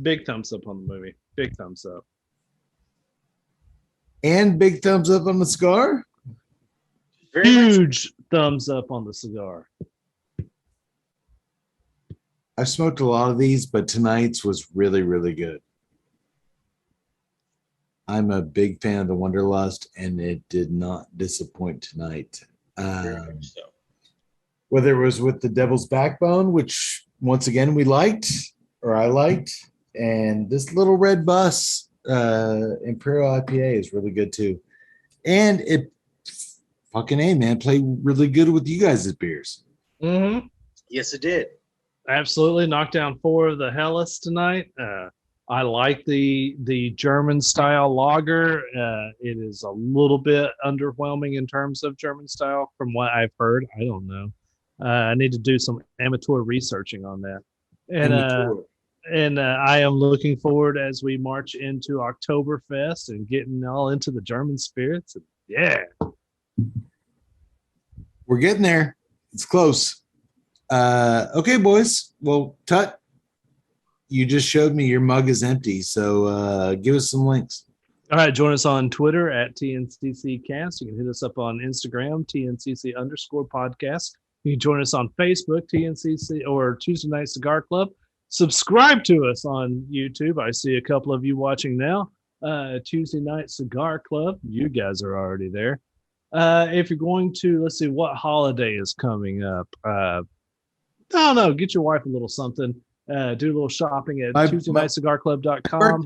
Big thumbs up on the movie. Big thumbs up. And big thumbs up on the cigar. Huge thumbs up on the cigar. I've smoked a lot of these, but tonight's was really, really good. I'm a big fan of the Wunderlust, and it did not disappoint tonight. Whether it was with the Devil's Backbone, which once again I liked, and this little red bus Imperial IPA is really good too. And it fucking A, man, played really good with you guys' beers. Mm-hmm. Yes, it did. Absolutely. Knocked down 4 of the Hellas tonight. I like the German style lager. It is a little bit underwhelming in terms of German style from what I've heard. I don't know. I need to do some amateur researching on that. And I am looking forward as we march into Oktoberfest and getting all into the German spirits. Yeah. We're getting there. It's close. Okay, boys. Well, Tut, you just showed me your mug is empty, so give us some links. All right, join us on Twitter at TNCCcast. You can hit us up on Instagram, TNCC_podcast. You can join us on Facebook, TNCC or Tuesday Night Cigar Club. Subscribe to us on YouTube. I see a couple of you watching now. Tuesday Night Cigar Club. You guys are already there. If you're going to, let's see, what holiday is coming up? I don't know. Get your wife a little something. Do a little shopping at TuesdayNightCigarClub.com.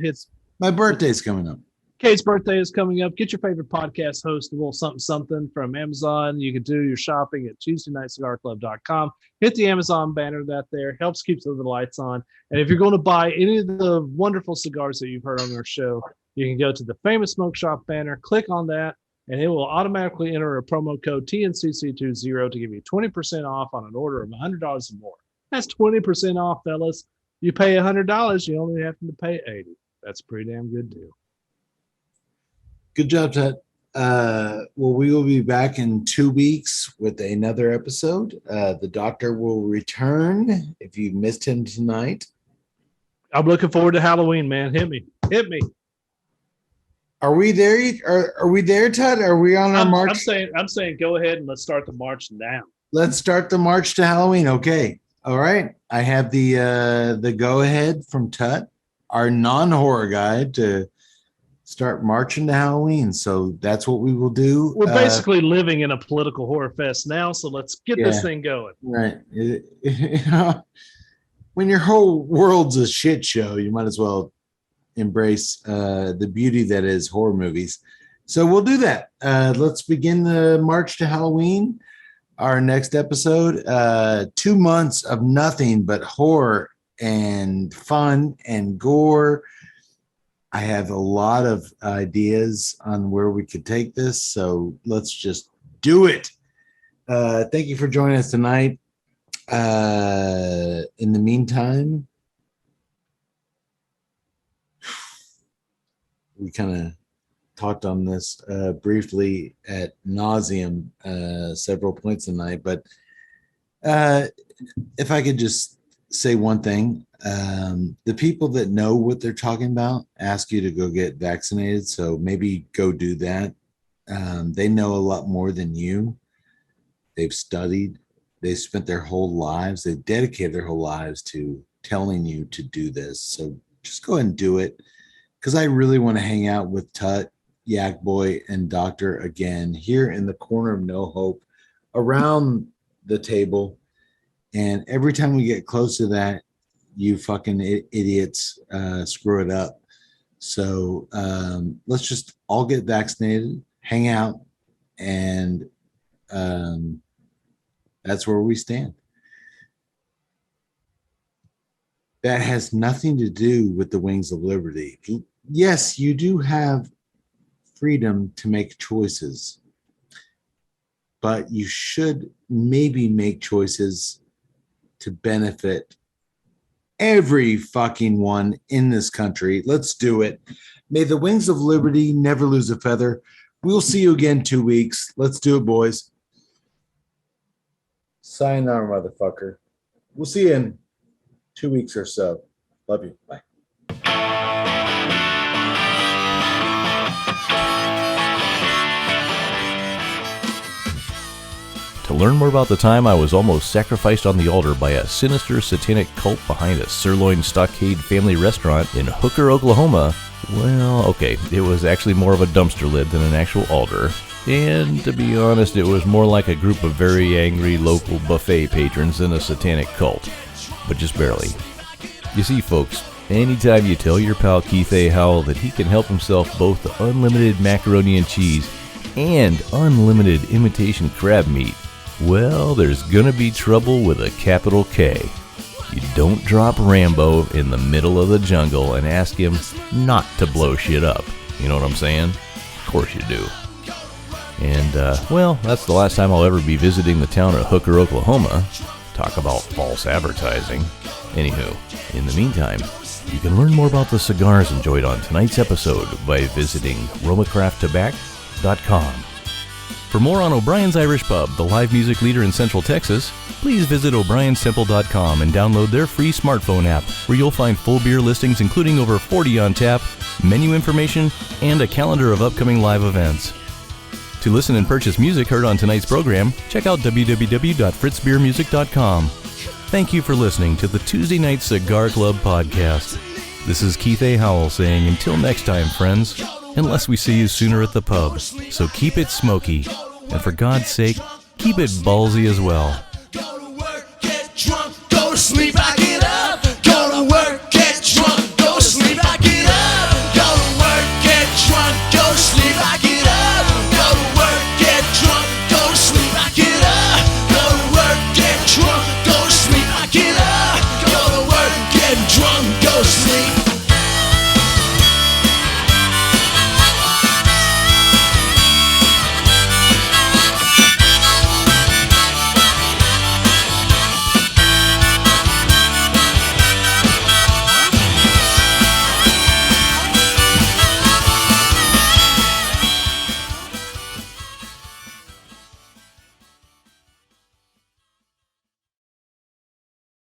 My birthday's coming up. Kate's birthday is coming up. Get your favorite podcast host a little something from Amazon. You can do your shopping at TuesdayNightCigarClub.com. Hit the Amazon banner that there. Helps keep the lights on. And if you're going to buy any of the wonderful cigars that you've heard on our show, you can go to the Famous Smoke Shop banner, click on that, and it will automatically enter a promo code TNCC20 to give you 20% off on an order of $100 or more. That's 20% off, fellas. You pay $100, you only have to pay $80. That's a pretty damn good deal. Good job, Ted. Well, we will be back in 2 weeks with another episode. The doctor will return if you missed him tonight. I'm looking forward to Halloween, man. Hit me. Are we there? Are we there, Ted? Are we on our march? I'm saying go ahead and let's start the march now. Let's start the march to Halloween. Okay. All right. I have the go ahead from Tut, our non-horror guide, to start marching to Halloween. So that's what we will do. We're basically living in a political horror fest now, so let's get this thing going. Right. When your whole world's a shit show, you might as well embrace the beauty that is horror movies. So we'll do that. Let's begin the march to Halloween. Our next episode, 2 months of nothing but horror and fun and gore. I have a lot of ideas on where we could take this, so let's just do it. Thank you for joining us tonight. In the meantime, we kind of talked on this briefly at nauseum several points tonight, but if I could just say one thing, the people that know what they're talking about ask you to go get vaccinated, so maybe go do that. They know a lot more than you. They've studied, they've spent their whole lives, they've dedicated their whole lives to telling you to do this, so just go ahead and do it, because I really want to hang out with Tut, Yak Boy, and Doctor again here in the corner of No Hope around the table. And every time we get close to that, you fucking idiots screw it up. So let's just all get vaccinated, hang out, and that's where we stand. That has nothing to do with the Wings of Liberty. Yes, you do have freedom to make choices, but you should maybe make choices to benefit every fucking one in this country. Let's do it. May the Wings of Liberty never lose a feather. We'll see you again 2 weeks. Let's do it, boys. Sayonara, motherfucker. We'll see you in 2 weeks or so. Love you. Bye. To learn more about the time I was almost sacrificed on the altar by a sinister satanic cult behind a sirloin stockade family restaurant in Hooker, Oklahoma, well, okay, it was actually more of a dumpster lid than an actual altar. And to be honest, it was more like a group of very angry local buffet patrons than a satanic cult. But just barely. You see, folks, anytime you tell your pal Keith A. Howell that he can help himself both to unlimited macaroni and cheese and unlimited imitation crab meat, well, there's gonna be trouble with a capital K. You don't drop Rambo in the middle of the jungle and ask him not to blow shit up. You know what I'm saying? Of course you do. And, well, that's the last time I'll ever be visiting the town of Hooker, Oklahoma. Talk about false advertising. Anywho, in the meantime, you can learn more about the cigars enjoyed on tonight's episode by visiting RoMaCraftTobac.com. For more on O'Brien's Irish Pub, the live music leader in Central Texas, please visit o'brienstemple.com and download their free smartphone app, where you'll find full beer listings including over 40 on tap, menu information, and a calendar of upcoming live events. To listen and purchase music heard on tonight's program, check out www.fritzbeermusic.com. Thank you for listening to the Tuesday Night Cigar Club podcast. This is Keith A. Howell saying until next time, friends, unless we see you sooner at the pub. So keep it smoky, and for God's sake, keep it ballsy as well.